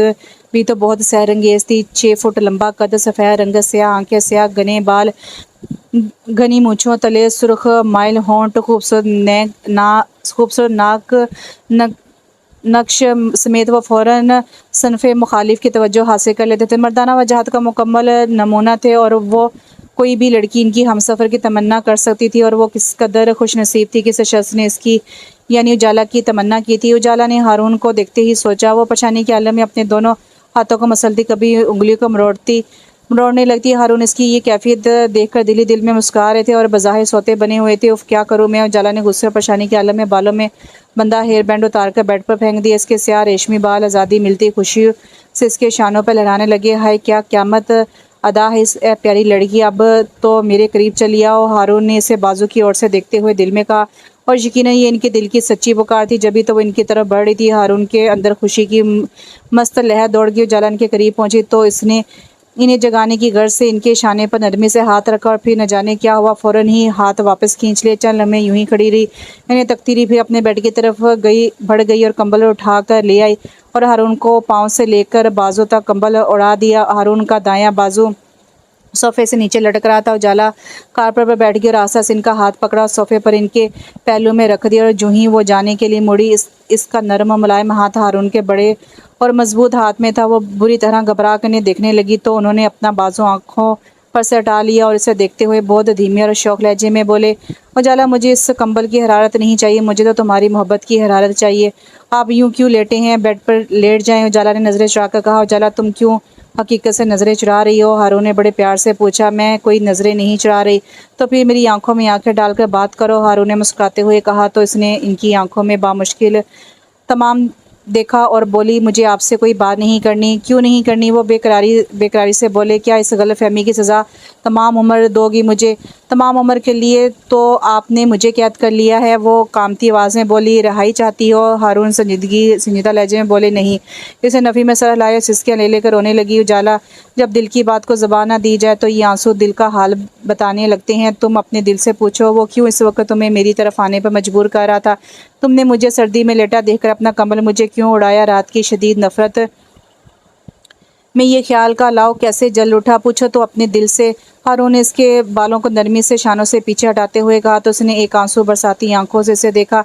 भी तो बहुत सहरंगेज़ थी। 6 फुट लंबा कद, सफ़ेद रंग, स्याह आंखें, स्याह घने बाल, घनी मूँछों तले सुर्ख माइल होंठ, खूबसूरत नाक, नक्श समेत वो फ़ौरन सनफ़े मुखालिफ की तवज्जो हासिल कर लेते थे। मर्दाना वजाहत का मुकम्मल नमूना थे और वो कोई भी लड़की इनकी हमसफ़र की तमन्ना कर सकती थी। और वो किस कदर खुश नसीब थी कि इस शख्स ने इसकी यानी उजाला की तमन्ना की थी। उजाला ने हारून को देखते ही सोचा। वो परेशानी के आलम में अपने दोनों हाथों को मसलती, कभी उंगलियों को मरोड़ने लगती। हारून इसकी ये कैफियत देखकर दिल ही दिल में मुस्कुरा रहे थे और बज़ाहिर सोते बने हुए थे। उफ़ क्या करूँ मैं। उजाला ने गुस्से और परेशानी के आलम में बालों में बंधा हेयर बैंड उतार कर बेड पर फेंक दिया। इसके स्याह रेशमी बाल आज़ादी मिलती खुशी से इसके शानों पर लहराने लगे। हाय क्या क़यामत अदा है इस प्यारी लड़की, अब तो मेरे करीब चली आओ। हारून ने इसे बाजू की ओर से देखते हुए दिल में कहा और यकीनन ये इनके दिल की सच्ची पुकार थी, जभी तो वो इनकी तरफ बढ़ रही थी। हारून के अंदर खुशी की मस्त लहर दौड़ गई। उजाला इनके करीब पहुंची तो इसने इन्हें जगाने की गर्ज से इनके शाने पर नरमी से हाथ रखा और फिर न जाने क्या हुआ, फ़ौरन ही हाथ वापस खींच लिए। चल लम्हे यूं ही खड़ी रही। इन्हें तकती रही, फिर अपने बेड की तरफ बढ़ गई और कंबल उठा कर ले आई और हारून को पाँव से लेकर बाजू तक कंबल उड़ा दिया। हारून का दायां बाजू सोफे से नीचे लटक रहा था। उजाला कारपेट पर बैठ गया और आस्ता से इनका हाथ पकड़ा, सोफे पर इनके पहलू में रख दिया और जो ही वो जाने के लिए मुड़ी, इसका नरम मुलायम हाथ हारून के बड़े और मजबूत हाथ में था। वो बुरी तरह घबरा कर देखने लगी तो उन्होंने अपना बाजू आंखों पर से हटा लिया और इसे देखते हुए बहुत धीमे और शौक लहजे में बोले, उजाला मुझे इस कंबल की हरारत नहीं चाहिए, मुझे तो तुम्हारी मोहब्बत की हरारत चाहिए। आप यूं क्यों लेटे हैं, बेड पर लेट जाएं। उजाला ने नज़रें चुरा कर कहा, उजाला तुम क्यों हकीकत से नज़रें चुरा रही हो? हारून ने बड़े प्यार से पूछा। मैं कोई नज़रें नहीं चुरा रही। तो फिर मेरी आंखों में आंखें डालकर बात करो, हारून ने मुस्कुराते हुए कहा। तो इसने इनकी आंखों में बामुश्किल तमाम देखा और बोली, मुझे आपसे कोई बात नहीं करनी। क्यों नहीं करनी? वो बेकरारी से बोले, क्या इस गलतफहमी की सज़ा तमाम उम्र दोगी मुझे? तमाम उम्र के लिए तो आपने मुझे कैद कर लिया है। वो कामती आवाज़ में बोली, रिहाई चाहती हो? हारून संजीदा लहजे में बोले, नहीं। इसे नफ़ी में सर लाया, सिसकियाँ ले लेकर रोने लगी। उजाला, जब दिल की बात को ज़बान ना दी जाए तो ये आंसू दिल का हाल बताने लगते हैं। तुम अपने दिल से पूछो, वो क्यों इस वक्त तुम्हें मेरी तरफ आने पर मजबूर कर रहा था? तुमने मुझे सर्दी में लेटा देखकर अपना कंबल मुझे क्यों उड़ाया? रात की शदीद नफरत में ये ख्याल का लाओ कैसे जल उठा? पूछो तो अपने दिल से। हारून ने इसके बालों को नरमी से शानों से पीछे हटाते हुए कहा। तो उसने एक आंसू बरसाती आंखों से इसे देखा।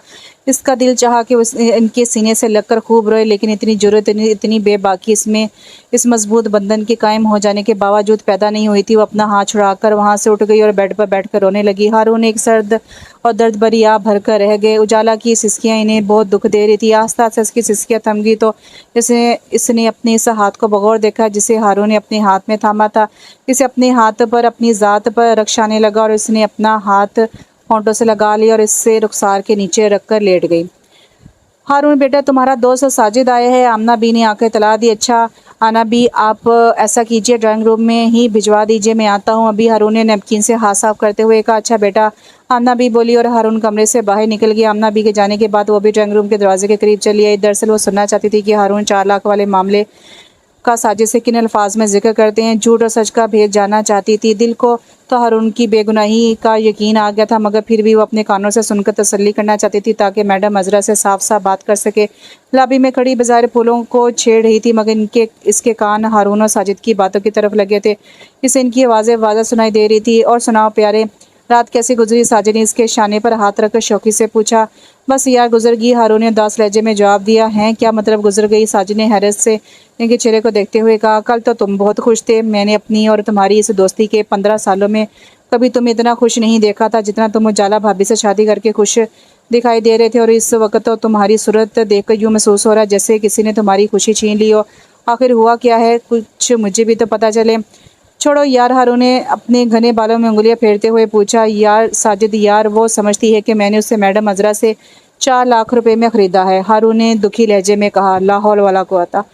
इसका दिल चाहा कि उस इनके सीने से लगकर खूब रोए, लेकिन इतनी जुर्रत, इतनी बेबाकी इसमें इस मजबूत बंधन के कायम हो जाने के बावजूद पैदा नहीं हुई थी। वो अपना हाथ छुड़ाकर वहां से उठ गई और बेड पर बैठकर रोने लगी। हारून एक सर्द और दर्द भरी आह भरकर रह गए। उजाला की सिसकियां इन्हें बहुत दुख दे रही थी। आस्ता आस्ता इसकी सिसकियां थम गई तो इसने अपने इस हाथ को बगौर देखा जिसे हारून ने अपने हाथ में थामा था। इसे अपने हाथ पर अपनी ज़ात पर रखशाने लगा और इसने अपना हाथ होंठों से लगा लिया और इससे रुखसार के नीचे रखकर लेट गई। हारून बेटा, तुम्हारा दोस्त साजिद आया है। आमना बी ने आंखें तला दी। अच्छा आना बी, आप ऐसा कीजिए, ड्राइंग रूम में ही भिजवा दीजिए, मैं आता हूँ अभी। हारून ने नैपकिन से हाथ साफ करते हुए कहा। अच्छा बेटा, आमना बी बोली और हारून कमरे से बाहर निकल गया। आमना बी के जाने के बाद वो भी ड्राइंग रूम के दरवाजे के करीब चली आई। दरअसल वो सुनना चाहती थी कि हारून 4 लाख वाले मामले का साजिद से किन अल्फाज में जिक्र करते हैं। झूठ और सच का भेद जानना चाहती थी। दिल को तो हारून की बेगुनाही का यकीन आ गया था, मगर फिर भी वो अपने कानों से सुनकर तसल्ली करना चाहती थी ताकि मैडम अजरा से साफ साफ बात कर सके। लॉबी में खड़ी बाजार फूलों को छेड़ रही थी, मगर इसके कान हारून और साजिद की बातों की तरफ लगे थे। इसे इनकी आवाज़ें वाज़ा सुनाई दे रही थी। और सुनाओ प्यारे, रात कैसी गुजरी? साजिद ने इसके शाने पर हाथ रखकर शौकी से पूछा। बस यार गुजर गई, हारून ने उदास लहजे में जवाब दिया। है क्या मतलब गुजर गई? साजिद ने हैरत से इनके चेहरे को देखते हुए कहा। कल तो तुम बहुत खुश थे। मैंने अपनी और तुम्हारी इस दोस्ती के 15 सालों में कभी तुम्हें इतना खुश नहीं देखा था जितना तुम उजाला भाभी से शादी करके खुश दिखाई दे रहे थे। और इस वक्त तो तुम्हारी सूरत देखकर यूँ महसूस हो रहा है जैसे किसी ने तुम्हारी खुशी छीन ली हो। आखिर हुआ क्या है? कुछ मुझे भी तो पता चले। छोड़ो यार, हारून ने अपने घने बालों में उंगलियां फेरते हुए पूछा। यार साजिद, यार वो समझती है कि मैंने उससे मैडम अजरा से 4 लाख रुपए में ख़रीदा है, हारून ने दुखी लहजे में कहा। ला हौल वला कुव्वता।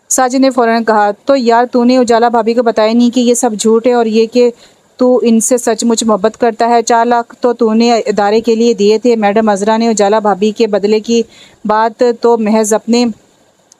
साजिद ने फ़ौरन कहा। तो यार तूने उजाला भाभी को बताया नहीं कि ये सब झूठ है और ये कि तू इनसे सचमुच मोहब्बत करता है? 4 लाख तो तूने इदारे के लिए दिए थे। मैडम अजरा ने उजाला भाभी के बदले की बात तो महज अपने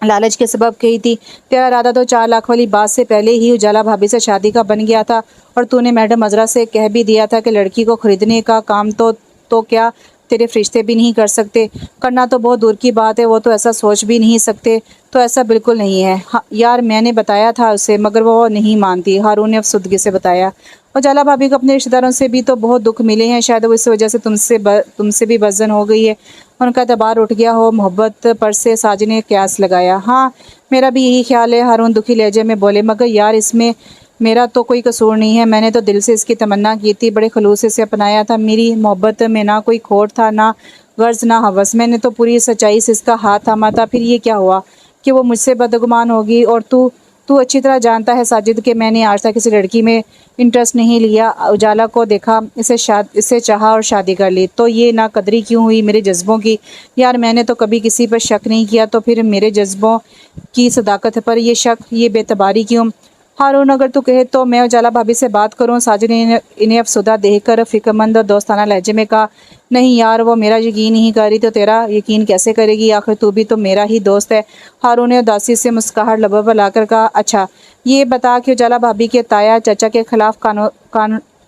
लालच के सबब कही थी। तेरा इरादा तो 4 लाख वाली बात से पहले ही उजाला भाभी से शादी का बन गया था और तूने मैडम अजरा से कह भी दिया था कि लड़की को खरीदने का काम तो क्या तेरे फरिश्ते भी नहीं कर सकते? करना तो बहुत दूर की बात है, वो तो ऐसा सोच भी नहीं सकते। तो ऐसा बिल्कुल नहीं है। हाँ यार, मैंने बताया था उसे मगर वो नहीं मानती, हारून ने अफसुदगी से बताया। उजाला भाभी को अपने रिश्तेदारों से भी तो बहुत दुख मिले हैं, शायद वो इस वजह से तुमसे भी बज़न हो गई है, उनका एतबार उठ गया हो मोहब्बत पर से। साजिद ने कयास लगाया। हाँ मेरा भी यही ख्याल है, हारून दुखी लहजे में बोले। मगर यार इसमें मेरा तो कोई कसूर नहीं है, मैंने तो दिल से इसकी तमन्ना की थी, बड़े खलूस से अपनाया था। मेरी मोहब्बत में ना कोई खोट था, ना गर्ज, ना हवस। मैंने तो पूरी सच्चाई से इसका हाथ थामा था। फिर ये क्या हुआ कि वो मुझसे बदगुमान होगी? और तू तू अच्छी तरह जानता है साजिद कि मैंने आज तक किसी लड़की में इंटरेस्ट नहीं लिया। उजाला को देखा, इसे चाहा और शादी कर ली। तो ये नाकदरी क्यों हुई मेरे जज्बों की? यार मैंने तो कभी किसी पर शक नहीं किया, तो फिर मेरे जज्बों की सदाकत पर ये शक, ये बेतबारी क्यों? हारून अगर तू कहे तो मैं उजाला भाभी से बात करूं। साजिद ने इन्हें अफसुदा देखकर फिक्रमंद और दोस्ताना लहजे में कहा। नहीं यार, वो मेरा यकीन नहीं कर रही तो तेरा यकीन कैसे करेगी? आखिर तू भी तो मेरा ही दोस्त है। हारून ने उदासी से मुस्कुराहट लबों पर लाकर कहा। अच्छा ये बता कि उजाला भाभी के ताया चाचा के खिलाफ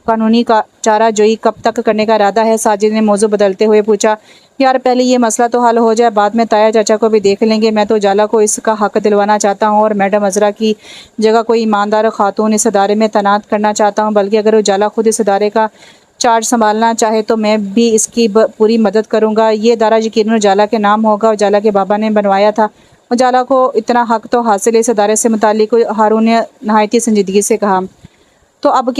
कानूनी का चारा जोई कब तक करने का इरादा है? साजिद ने मौजू बदलते हुए पूछा। यार पहले ये मसला तो हल हो जाए, बाद में ताया चाचा को भी देख लेंगे। मैं तो उजाला को इसका हक दिलवाना चाहता हूँ और मैडम अजरा की जगह कोई ईमानदार खातून इस अदारे में तैनात करना चाहता हूँ। बल्कि अगर उजाला खुद इस अदारे का चार्ज संभालना चाहे तो मैं भी इसकी पूरी मदद करूँगा। ये अदारा यकीनन उजाला के नाम होगा, उजाला के बाबा ने बनवाया था। उजाला को इतना हक तो हासिल है इस अदारे से मुतालिक, हारून ने नहायती संजीदगी से कहा। तो अब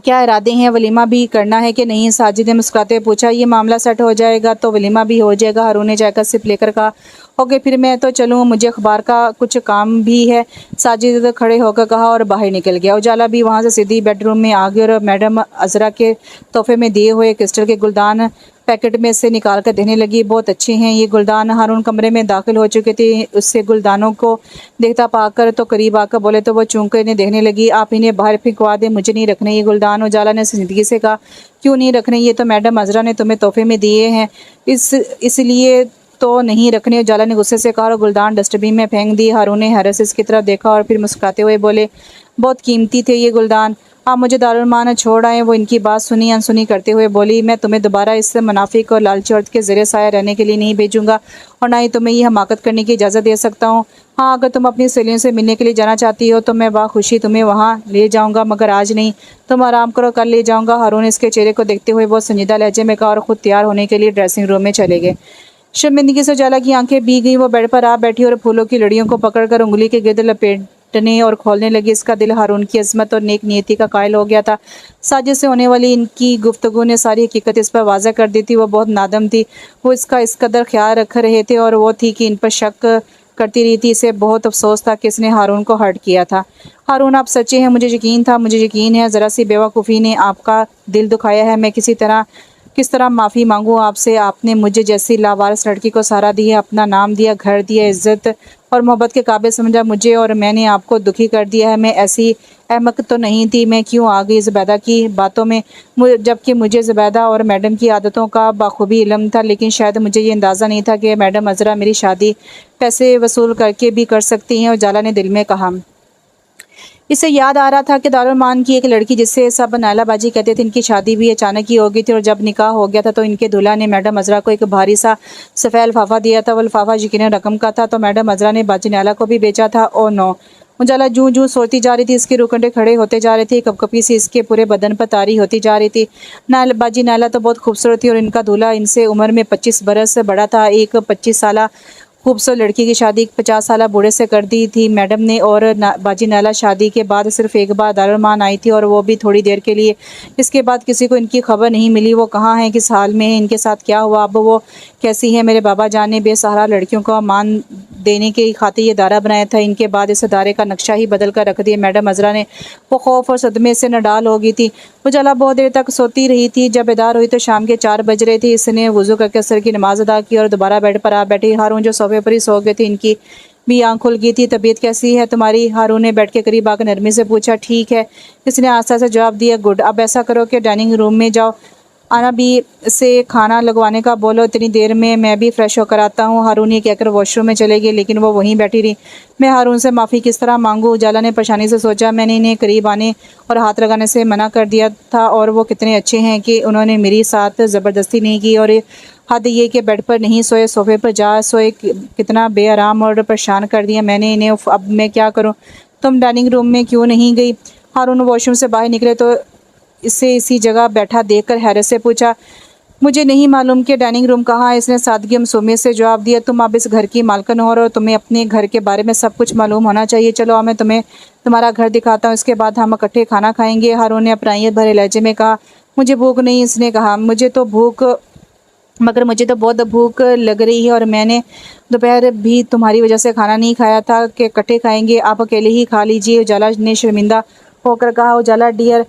क्या इरादे हैं, वलीमा भी करना है कि नहीं? साजिद ने मुस्कुराते हुए पूछा। ये मामला सेट हो जाएगा तो वलीमा भी हो जाएगा। हारून ने चाय का सिप लेकर कहा। ओके, फिर मैं तो चलूँ, मुझे अखबार का कुछ काम भी है। साजिद खड़े होकर कहा और बाहर निकल गया। उजाला भी वहाँ से सीधी बेडरूम में आ गई और मैडम अजरा के तोहफे में दिए हुए क्रिस्टल के गुलदान पैकेट में से निकाल कर देने लगी। बहुत अच्छे हैं ये गुलदान। हारून कमरे में दाखिल हो चुके थे। उससे गुलदानों को देखता पाकर तो करीब आकर बोले तो वो चूम कर इन्हें देखने लगी। आप इन्हें बाहर फेंकवा दें, मुझे नहीं रखने ये गुलदान। उजाला ने संजीदगी से कहा। क्यों नहीं रखने? ये तो मैडम अजरा ने तुम्हें तोहफे में दिए हैं, इसलिए तो नहीं रखने। उजाला ने गुस्से से कहा और गुलदान डस्टबिन में फेंक दी। हारून ने हैरत से इसकी तरफ देखा और फिर मुस्कुराते हुए बोले, बहुत कीमती थे ये गुलदान, आप मुझे दारुल मान छोड़ आए। वो इनकी बात सुनी अनसुनी करते हुए बोली, मैं तुम्हें दोबारा इस मुनाफिक और लालची औरत के ज़रिए साया रहने के लिए नहीं भेजूंगा और ना ही तुम्हें ये हमाकत करने की इजाज़त दे सकता हूँ। हाँ, अगर तुम अपनी सहेलियों से मिलने के लिए जाना चाहती हो तो मैं बाखुशी तुम्हें वहाँ ले जाऊँगा, मगर आज नहीं। तुम आराम करो, कल ले जाऊँगा। हारून ने इसके चेहरे को देखते हुए बहुत संजीदा लहजे में कहा और ख़ुद तैयार होने के लिए ड्रेसिंग रूम में चले गए। शर्मिंदगी से उजाला की आंखें भीग गईं। वो बेड पर आ बैठी और फूलों की लड़ियों को पकड़कर उंगली के गिर्द लपेटने और खोलने लगी। इसका दिल हारून की अज़मत और नेक नियति का कायल हो गया था। साजिद से होने वाली इनकी गुफ्तगू ने सारी हकीकत इस पर वाज़ह कर दी थी। वो बहुत नादम थी। वो इसका इस कदर ख्याल रख रहे थे और वो थी कि इन पर शक करती रही थी। इसे बहुत अफसोस था कि इसने हारून को हर्ट किया था। हारून, आप सच्चे हैं, मुझे यकीन था, मुझे यकीन है। ज़रा सी बेवकूफ़ी ने आपका दिल दुखाया है। मैं किस तरह माफ़ी मांगूँ आपसे? आपने मुझे जैसी लावारिस लड़की को सहारा दिया, अपना नाम दिया, घर दिया, इज़्ज़त और मोहब्बत के काबिल समझा मुझे, और मैंने आपको दुखी कर दिया है। मैं ऐसी अहमक तो नहीं थी। मैं क्यों आ गई ज़ुबैदा की बातों में, जबकि मुझे ज़ुबैदा और मैडम की आदतों का बाखूबी इल्म था। लेकिन शायद मुझे ये अंदाज़ा नहीं था कि मैडम अजरा मेरी शादी पैसे वसूल करके भी कर सकती हैं। उजाला ने दिल में कहा। इसे याद आ रहा था कि दारुल मान की एक लड़की जिससे सब नालाबाजी कहते थे, इनकी शादी भी अचानक ही हो गई थी। और जब निकाह हो गया था तो इनके दूल्हा ने मैडम अजरा को एक भारी सा सफ़ेद लिफाफा दिया था। वो लिफाफा यकीनन रकम का था, तो मैडम अजरा ने बाजी नाला को भी बेचा था। Oh no! उजाला जूं जूं सोचती जा रही थी, इसके रोकंडे खड़े होते जा रहे थे। कपकपी सी इसके पूरे बदन पर तारी होती जा रही थी। बाजी नाला तो बहुत खूबसूरत थी और इनका दूल्हा इनसे उम्र में 25 बरस बड़ा था। एक 25 साल खूबसूरत लड़की की शादी 50 साल बूढ़े से कर दी थी मैडम ने। और बाजी नाला शादी के बाद सिर्फ एक बार दारुल मान आई थी, और वो भी थोड़ी देर के लिए। इसके बाद किसी को इनकी खबर नहीं मिली। वो कहाँ हैं, किस हाल में है, इनके साथ क्या हुआ, अब वो कैसी है? मेरे बाबा जान ने बेसहारा लड़कियों को मान देने की खातिर ये दायरा बनाया था। इनके बाद इस दायरे का नक्शा ही बदल कर रख दिया। मैडम अजरा ने वो खौफ और सदमे से नडाल हो गई थी। उजाला बहुत देर तक सोती रही थी। जब बेदार हुई तो शाम के 4 बज रहे थे। इसने वुज़ू करके असर की नमाज अदा की और दोबारा बेड पर आ बैठी। हारून जो सोफे पर ही सो गए थे, इनकी भी आंख खुल गई थी। तबीयत कैसी है तुम्हारी? हारून ने बेड के करीब आकर नरमी से पूछा। ठीक है, इसने आस्था से जवाब दिया। गुड, अब ऐसा करो कि डाइनिंग रूम में जाओ, आना भी से खाना लगवाने का बोलो। इतनी देर में मैं भी फ्रेश होकर आता हूँ। हारून ये कहकर वॉशरूम में चले गए, लेकिन वो वहीं बैठी रही। मैं हारून से माफ़ी किस तरह मांगूँ? उजाला ने परेशानी से सोचा। मैंने इन्हें करीब आने और हाथ लगाने से मना कर दिया था, और वो कितने अच्छे हैं कि उन्होंने मेरी साथ ज़बरदस्ती नहीं की। और हद ये कि बेड पर नहीं सोए, सोफे पर जा सोए। कितना बेआराम और परेशान कर दिया मैंने इन्हें। अब मैं क्या करूँ? तुम डाइनिंग रूम में क्यों नहीं गई? हारून वॉशरूम से बाहर निकले तो इसे इसी जगह बैठा देखकर हैरत से पूछा। मुझे नहीं मालूम कि डाइनिंग रूम कहाँ है, इसने सादगी मासूमियत से जवाब दिया। तुम अब इस घर की मालकिन हो और तुम्हें अपने घर के बारे में सब कुछ मालूम होना चाहिए। चलो मैं तुम्हें तुम्हारा घर दिखाता हूँ, इसके बाद हम इकट्ठे खाना खाएंगे। हारून ने अपराइयत भरे लहजे में कहा। मुझे भूख नहीं, इसने कहा। मगर मुझे तो बहुत भूख लग रही है, और मैंने दोपहर भी तुम्हारी वजह से खाना नहीं खाया था कि इकट्ठे खाएंगे, आप अकेले ही खा लीजिए। उजाला ने शर्मिंदा होकर कहा। उजाला डियर,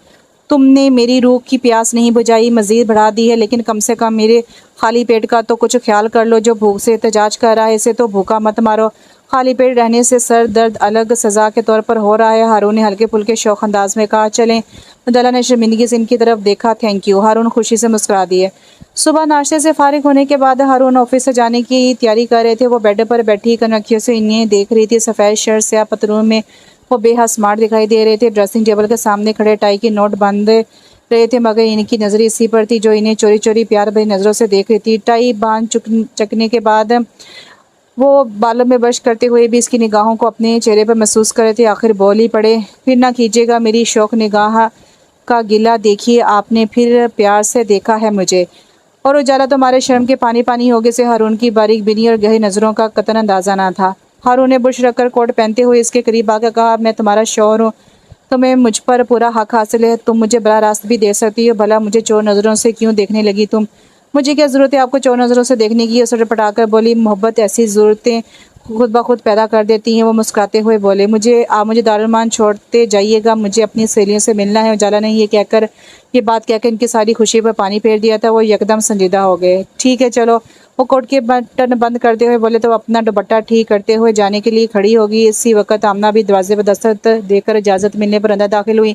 तुमने मेरी रूह की प्यास नहीं बुझाई, मज़ीद बढ़ा दी है। लेकिन कम से कम मेरे खाली पेट का तो कुछ ख्याल कर लो। जो भूख से एहतजाज कर रहा है, इसे तो भूखा मत मारो। खाली पेट रहने से सर दर्द अलग सज़ा के तौर पर हो रहा है। हारून ने हल्के फुल्के शौक अंदाज में कहा। चलें। उजाला ने शर्मिंदगी से इनकी तरफ देखा। Thank you. हारून खुशी से मुस्कुरा दिए। सुबह नाश्ते से फारिग होने के बाद हारून ऑफिस से जाने की तैयारी कर रहे थे। वो बेड पर बैठी कनखियों से इन्हें देख रही थी। सफ़ेद शर्ट स्याह पतलून में वो बेहद स्मार्ट दिखाई दे रहे थे। ड्रेसिंग टेबल के सामने खड़े टाई की नोट बांध रहे थे, मगर इनकी नज़रें इसी पर थी जो इन्हें चोरी चोरी प्यार भरी नज़रों से देख रही थी। टाई बांध चकने के बाद वो बालों में ब्रश करते हुए भी इसकी निगाहों को अपने चेहरे पर महसूस कर रहे थे। आखिर बोल ही पड़े। फिर ना कीजिएगा मेरी शौक निगाह का गिला, देखिए आपने फिर प्यार से देखा है मुझे। और उजाला तुम्हारे शर्म के पानी पानी हो गए से हारून की बारीक बिनी और गहरी नज़रों का कतन अंदाज़ा ना था। हारून ने बुर्श रखकर कोट पहनते हुए इसके करीब आकर कहा। मैं तुम्हारा शौहर हूँ, तुम्हें मुझ पर पूरा हक हासिल है, तुम मुझे बड़ा रास्त भी दे सकती हो, भला मुझे चोर नज़रों से क्यों देखने लगी तुम? मुझे क्या ज़रूरत है आपको चोर नज़रों से देखने की? उसे पटाकर बोली, मोहब्बत ऐसी ज़रूरतें खुद ब खुद पैदा कर देती हैं। वो मुस्कुराते हुए बोले, आप मुझे दारुल छोड़ते जाइएगा, मुझे अपनी सहेलियों से मिलना है। उजाला ने ये बात कहकर इनकी सारी खुशी पर पानी फेर दिया था। वो यकदम संजीदा हो गए। ठीक है चलो। वो कोट के बटन बंद करते हुए बोले तो अपना दुपट्टा ठीक करते हुए जाने के लिए खड़ी होगी। इसी वक्त आमना भी दरवाजे पर दस्तक देकर इजाज़त मिलने पर अंदर दाखिल हुई।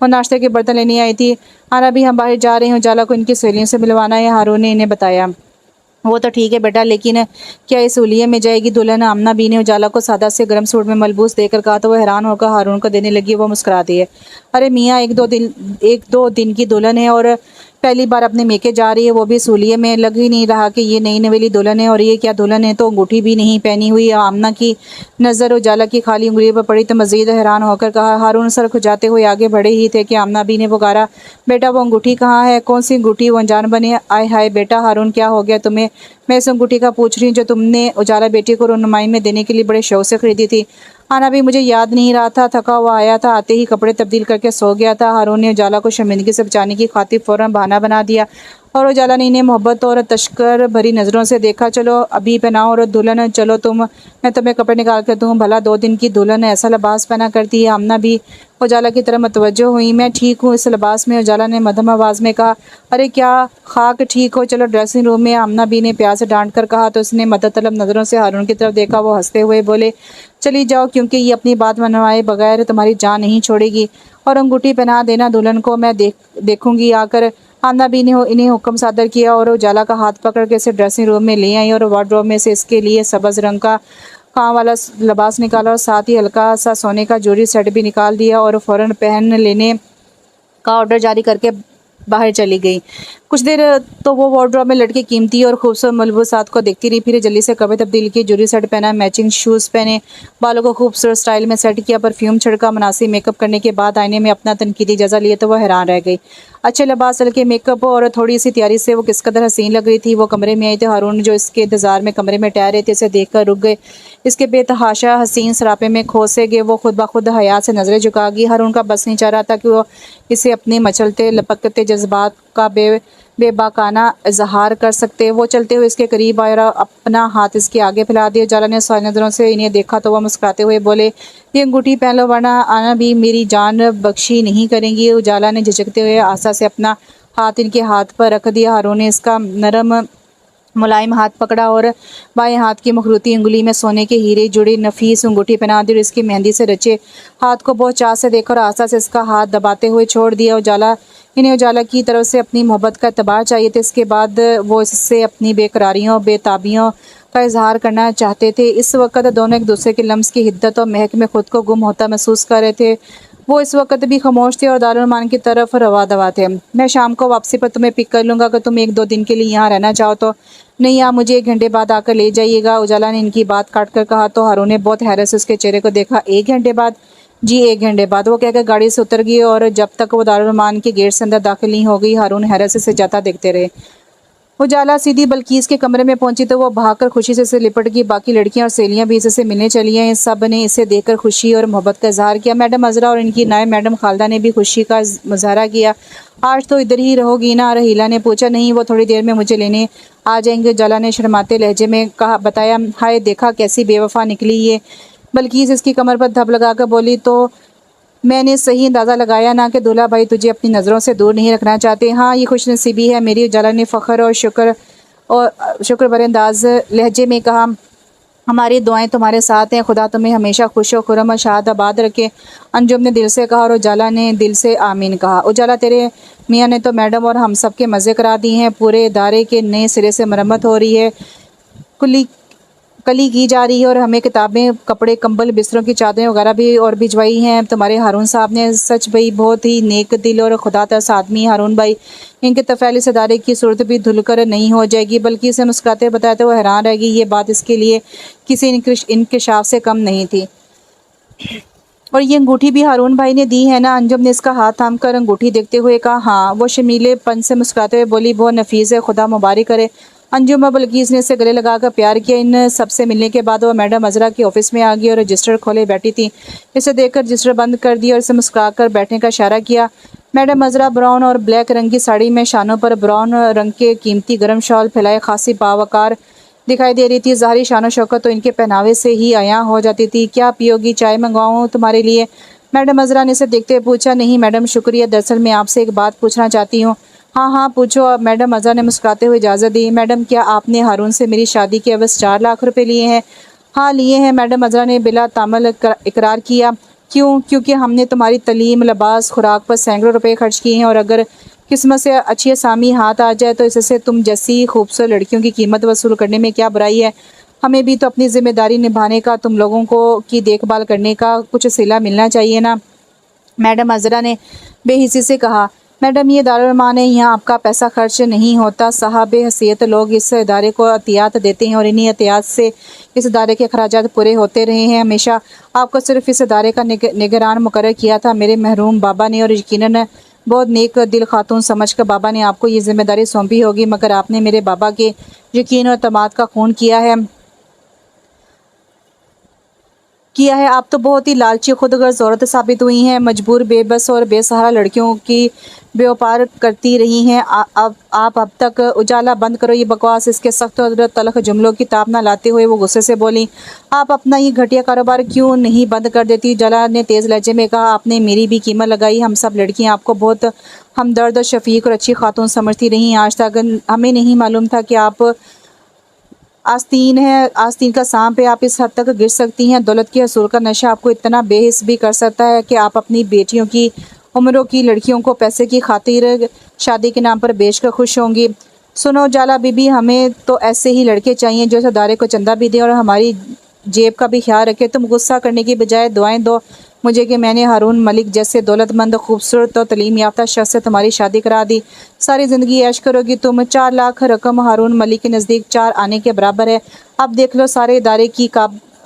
वो नाश्ते के बर्तन लेने आई थी। आना भी हम बाहर जा रहे हैं, उजाला को इनकी सहेलियों से मिलवाना है, हारून ने इन्हें बताया। वो तो ठीक है बेटा, लेकिन क्या इस हुलिये में जाएगी दुल्हन? आमना बी ने उजाला को सादा से गर्म सूट में मलबूस देकर कहा तो वो हैरान होकर हारून को देने लगी। वो मुस्कुराती है, अरे मियाँ, एक दो दिन की दुल्हन है और पहली बार अपने मेके जा रही है, वो भी सूलिये में। लग ही नहीं रहा कि ये नई नवेली दुल्हन है। और ये क्या दुल्हन है, तो अंगूठी भी नहीं पहनी हुई। आमना की नज़र उजाला की खाली उंगली पर पड़ी तो मजीद हैरान होकर कहा। हारून सर खुजाते हुए आगे बढ़े ही थे कि आमना बी ने पुकारा, बेटा वो अंगूठी कहाँ है? कौन सी अंगूठी? वो अनजान बने। आय हाय बेटा हारून, क्या हो गया तुम्हें? मैं इस अंगूठी का पूछ रही हूँ जो तुमने उजाला बेटी को रुनमाई में देने के लिए बड़े शौक से खरीदी थी। आना भी मुझे याद नहीं रहा था, थका हुआ आया था, आते ही कपड़े तब्दील करके सो गया था। हारून ने उजाला को शर्मिंदगी से बचाने की खातिर फौरन बहाना बना दिया और उजाला ने इन्हें मोहब्बत और तश्कर भरी नज़रों से देखा। चलो अभी पहनाओ और दुल्हन, चलो मैं तुम्हें कपड़े निकाल कर दूँ। भला 2 दिन की दुल्हन ऐसा लिबास पहना करती है? आमना भी उजाला की तरफ मतवज्जो हुई। मैं ठीक हूँ इस लिबास में, उजाला ने मध्यम आवाज़ में कहा। अरे क्या खाक ठीक हो, चलो ड्रेसिंग रूम में, आमना बी ने प्यार से डांट कर कहा तो उसने मदद तलब नज़रों से हारून की तरफ देखा। वो हंसते हुए बोले, चली जाओ, क्योंकि ये अपनी बात मनवाए बगैर तुम्हारी जान नहीं छोड़ेगी। और अंगूठी पहना देना दुल्हन को, मैं देखूंगी आकर। आमना बी ने इन्हें हुक्म सादर किया और उजाला का हाथ पकड़ के इसे ड्रेसिंग रूम में ले आई और वार्डरोब में से इसके लिए सब्ज़ रंग का काम वाला लिबास निकाला और साथ ही हल्का सा सोने का ज्वेलरी सेट भी निकाल दिया और फ़ौरन पहन लेने का ऑर्डर जारी करके बाहर चली गई। कुछ देर तो वो वार्डरोब में लटके कीमती और खूबसूरत मलबूसात को देखती रही। फिर जल्दी से कपड़े तब्दील किए, ज्वेलरी सेट पहना, मैचिंग शूज़ पहने, बालों को खूबसूरत स्टाइल में सेट किया, परफ्यूम छिड़का। मुनासिब मेकअप करने के बाद आईने में अपना तनकीदी जायजा लिया तो वह हैरान रह गई। अच्छे लिबास, हल्के मेकअप और थोड़ी सी तैयारी से वो किस कदर हसीन लग रही थी। वो कमरे में आई तो हारून जो इसके इंतजार में कमरे में ठहरे थे इसे देखकर रुक गए। इसके बेतहाशा हसीन सरापे में खोसे गए। वो खुद ब खुद हया से नजरें झुका गई। हारून का बस नहीं चाह रहा था कि वो इसे अपने मचलते लपकते जज्बात का बेबाकाना इजहार कर सकते। वो चलते हुए इसके करीब आए और अपना हाथ इसके आगे फैला दिया। उजाला ने सारी नज़रों से इन्हें देखा तो वह मुस्कुराते हुए बोले, ये अंगूठी पहन लो वरना आना भी मेरी जान बख्शी नहीं करेंगी। उजाला ने झिझकते हुए आशा से अपना हाथ इनके हाथ पर रख दिया। हारून ने इसका नरम मुलायम हाथ पकड़ा और बाएं हाथ की मखरूती उंगली में सोने के हीरे जुड़ी नफीस अंगूठी पहना दी और इसकी मेहंदी से रचे हाथ को बहुत चाह से देखा और आशा से इसका हाथ दबाते हुए छोड़ दिया। इन्हें उजाला की तरफ से अपनी मोहब्बत का एतबार चाहिए था। इसके बाद वो इससे अपनी बेकरारियों बेताबियों का इजहार करना चाहते थे। इस वक्त दोनों एक दूसरे के लम्स की हिद्दत और महक में खुद को गुम होता महसूस कर रहे थे। वो इस वक्त भी खामोश थे और दारुल की तरफ रवा दवा थे। मैं शाम को वापसी पर तुम्हें पिक कर लूँगा, अगर तुम 1-2 दिन के लिए यहाँ रहना चाहो तो। नहीं, आप मुझे 1 घंटे बाद आकर ले जाइएगा, उजाला ने इनकी बात काट कर कहा तो हारून ने बहुत हैरत से उसके चेहरे को देखा। 1 घंटे बाद? जी 1 घंटे बाद, वो कहकर गाड़ी से उतर गई और जब तक वो दारुल के गेट से अंदर दाखिल नहीं हो गई हारून हैरत से जाता देखते रहे। उजाला सीधी बल्कीस के कमरे में पहुंची तो वो भागकर खुशी से लिपट गई। बाकी लड़कियां और सहेलियां भी इससे मिलने चली हैं। सब ने इसे देखकर खुशी और मोहब्बत का इजहार किया। मैडम अजरा और इनकी नायब मैडम खालदा ने भी खुशी का मुजाहरा किया। आज तो इधर ही रहोगी ना? रहीला ने पूछा। नहीं, वो थोड़ी देर में मुझे लेने आ जाएंगे, उजाला ने शर्माते लहजे में बताया। हाय देखा कैसी बेवफा निकली ये। बल्कीस इसकी कमर पर धब लगाकर बोली, तो मैंने सही अंदाज़ा लगाया ना कि दूल्हा भाई तुझे अपनी नज़रों से दूर नहीं रखना चाहते? हाँ, ये खुशनसीबी है मेरी, उजाला ने फ़ख्र और शुक्र भरे अंदाज लहजे में कहा। हमारी दुआएं तुम्हारे साथ हैं, खुदा तुम्हें हमेशा खुश व खुरम और शाद आबाद रखे, अंजुम ने दिल से कहा और उजाला ने दिल से आमीन कहा। उजाला तेरे मियाँ ने तो मैडम और हम सब के मज़े करा दिए हैं। पूरे इदारे के नए सिरे से मरम्मत हो रही है, कली की जा रही है और हमें किताबें, कपड़े, कंबल, बिस्तरों की चादरें वगैरह भी और भिजवाई हैं तुम्हारे हारून साहब ने। सच भाई बहुत ही नेक दिल और खुदा तरस आदमी हारून भाई। इनके तफैल इस अदारे की सूरत भी धुलकर नहीं हो जाएगी। बल्कि इसे मुस्कुराते बताया तो वो हैरान रह गई। ये बात इसके लिए किसी इंकशाफ से कम नहीं थी। और ये अंगूठी भी हारून भाई ने दी है ना? अंजुम ने इसका हाथ थाम कर अंगूठी देखते हुए कहा। हाँ, वो शर्मीलेपन से मुस्कुराते हुए बोली, बहुत नफीस है, खुदा मुबारक करे। अंजुम और बल्कीस ने इसे गले लगाकर प्यार किया। इन सबसे मिलने के बाद वह मैडम अजरा के ऑफिस में आ गई और रजिस्टर खोले बैठी थी। इसे देखकर रजिस्टर बंद कर दिया और इसे मुस्कुराकर बैठने का इशारा किया। मैडम अजरा ब्राउन और ब्लैक रंग की साड़ी में शानों पर ब्राउन रंग के कीमती गर्म शॉल फैलाए खासी बावकार दिखाई दे रही थी। ज़ाहिरी शान शौकत तो इनके पहनावे से ही अया हो जाती थी। क्या पियोगी, चाय मंगवाऊँ तुम्हारे लिए? मैडम अजरा ने इसे देखते हुए पूछा। नहीं मैडम शुक्रिया, दरअसल मैं आपसे एक बात पूछना चाहती हूँ। हाँ हाँ पूछो। अब मैडम अजरा ने मुस्कुराते हुए इजाज़त दी। मैडम क्या आपने हारून से मेरी शादी के एवज़ 4 लाख रुपए लिए हैं? हाँ लिए हैं, मैडम अजरा ने बिला तामल इकरार किया। क्यों? क्योंकि हमने तुम्हारी तलीम, लिबास, खुराक पर सैकड़ों रुपए खर्च किए हैं और अगर किस्मत से अच्छी असामी हाथ आ जाए तो इससे तुम जैसी खूबसूरत लड़कियों की कीमत वसूल करने में क्या बुराई है? हमें भी तो अपनी जिम्मेदारी निभाने का, तुम लोगों को की देखभाल करने का कुछ सिला मिलना चाहिए ना। मैडम अजरा ने बेहिसी से कहा। मैडम ये दारुल-मान है, यहाँ आपका पैसा खर्च नहीं होता। साहब हैसियत लोग इस इदारे को अतियात देते हैं और इन्हीं अतियात से इस इदारे के अखराजात पूरे होते रहे हैं। हमेशा आपको सिर्फ इस इदारे का निगरान मुकर्रर किया था मेरे मरहूम बाबा ने, और यकीनन बहुत नेक दिल खातून समझकर बाबा ने आपको ये जिम्मेदारी सौंपी होगी, मगर आपने मेरे बाबा के यकीन और तमाद का खून किया है। आप तो बहुत ही लालची, खुदगर्ज औरत साबित हुई हैं। मजबूर, बेबस और बेसहारा लड़कियों की व्यापार करती रही हैं। अब तक उजाला बंद करो ये बकवास। इसके सख्त और तलख जुमलों की ताप न लाते हुए वो गुस्से से बोली। आप अपना ये घटिया कारोबार क्यों नहीं बंद कर देती? उजाला ने तेज़ लहजे में कहा। आपने मेरी भी कीमत लगाई। हम सब लड़कियां आपको बहुत हमदर्द और शफीक और अच्छी खातून समझती रही। आज तक हमें नहीं मालूम था कि आप आस्तीन का सांप है। आप इस हद तक गिर सकती हैं। दौलत के हसूल का नशा आपको इतना बेहिस भी कर सकता है कि आप अपनी बेटियों की उम्रों की लड़कियों को पैसे की खातिर शादी के नाम पर बेचकर खुश होंगी। सुनो जाला बीबी, हमें तो ऐसे ही लड़के चाहिए जो इस अदारे को चंदा भी दें और हमारी जेब का भी ख्याल रखे। तुम गुस्सा करने की बजाय दुआएं दो मुझे कि मैंने हारून मलिक जैसे दौलतमंद, खूबसूरत और तलीम याफ्ता शख्स से तुम्हारी शादी करा दी। सारी ज़िंदगी ऐश करोगी तुम। 4 लाख रकम हारून मलिक के नज़दीक 4 आने के बराबर है। अब देख लो, सारे इदारे की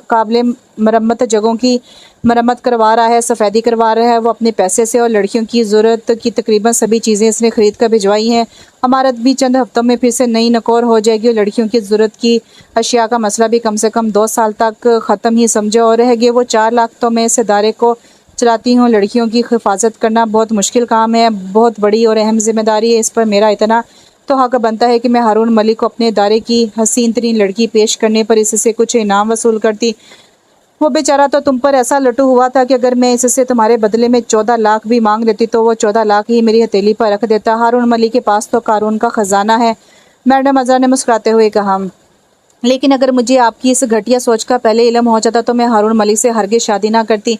काबिले मरम्मत जगहों की मरम्मत करवा रहा है, सफ़ेदी करवा रहा है वो अपने पैसे से, और लड़कियों की ज़रूरत की तकरीबन सभी चीज़ें इसने ख़रीद कर भिजवाई हैं। अमारत भी चंद हफ्तों में फिर से नई नकोर हो जाएगी और लड़कियों की ज़रूरत की अशिया का मसला भी कम से कम 2 साल तक ख़त्म ही समझो और रह गए वो 4 लाख। तो मैं इस इदारे को चलाती हूँ। लड़कियों की हिफाजत करना बहुत मुश्किल काम है, बहुत बड़ी और अहम जिम्मेदारी है। इस पर मेरा इतना तो हक बनता है कि मैं हारून मलिक को अपने इदारे की हसीन तरीन लड़की पेश करने पर इससे कुछ इनाम वसूल करती। वो बेचारा तो तुम पर ऐसा लटू हुआ था कि अगर मैं इससे तुम्हारे बदले में 14 लाख भी मांग लेती तो वो 14 लाख ही मेरी हथेली पर रख देता। हारून मलिक के पास तो कारून का खजाना है। मैडम अजरा ने मुस्कुराते हुए कहा। लेकिन अगर मुझे आपकी इस घटिया सोच का पहले इल्म हो जाता तो मैं हारून मलिक से हरगिज़ शादी ना करती।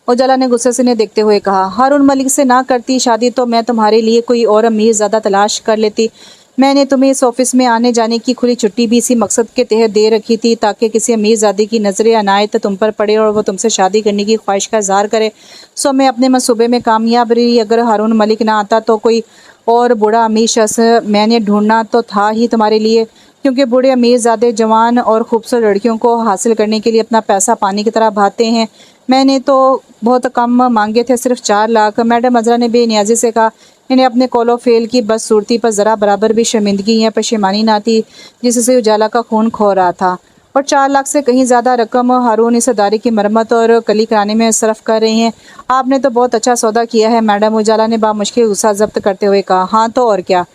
उजाला ने गुस्से से देखते हुए कहा। हारून मलिक से ना करती शादी तो मैं तुम्हारे लिए कोई और अमीर ज़्यादा तलाश कर लेती। मैंने तुम्हें इस ऑफिस में आने जाने की खुली छुट्टी भी इसी मकसद के तहत दे रखी थी ताकि किसी अमीरजादी की नज़र अनायत तुम पर पड़े और वो तुमसे शादी करने की ख्वाहिश का इज़हार करे। सो मैं अपने मंसूबे में कामयाब रही। अगर हारून मलिक ना आता तो कोई और बूढ़ा अमीर शख्स मैंने ढूंढना तो था ही तुम्हारे लिए, क्योंकि बूढ़े अमीरजादे जवान और खूबसूरत लड़कियों को हासिल करने के लिए अपना पैसा पानी की तरह बहाते हैं। मैंने तो बहुत कम मांगे थे, सिर्फ 4 लाख। मैडम अजरा ने बेनियाजी से कहा। इन्हें अपने कॉलो फेल की बदसूरती पर ज़रा बराबर भी शर्मिंदगी या पशेमानी ना थी जिससे उजाला का खून खो रहा था। और 4 लाख से कहीं ज़्यादा रकम हारून इस अदारे की मरम्मत और कली कराने में सरफ कर रहे हैं। आपने तो बहुत अच्छा सौदा किया है मैडम, उजाला ने बामुश्किल गुस्सा जब्त करते हुए कहा। हाँ तो और क्या।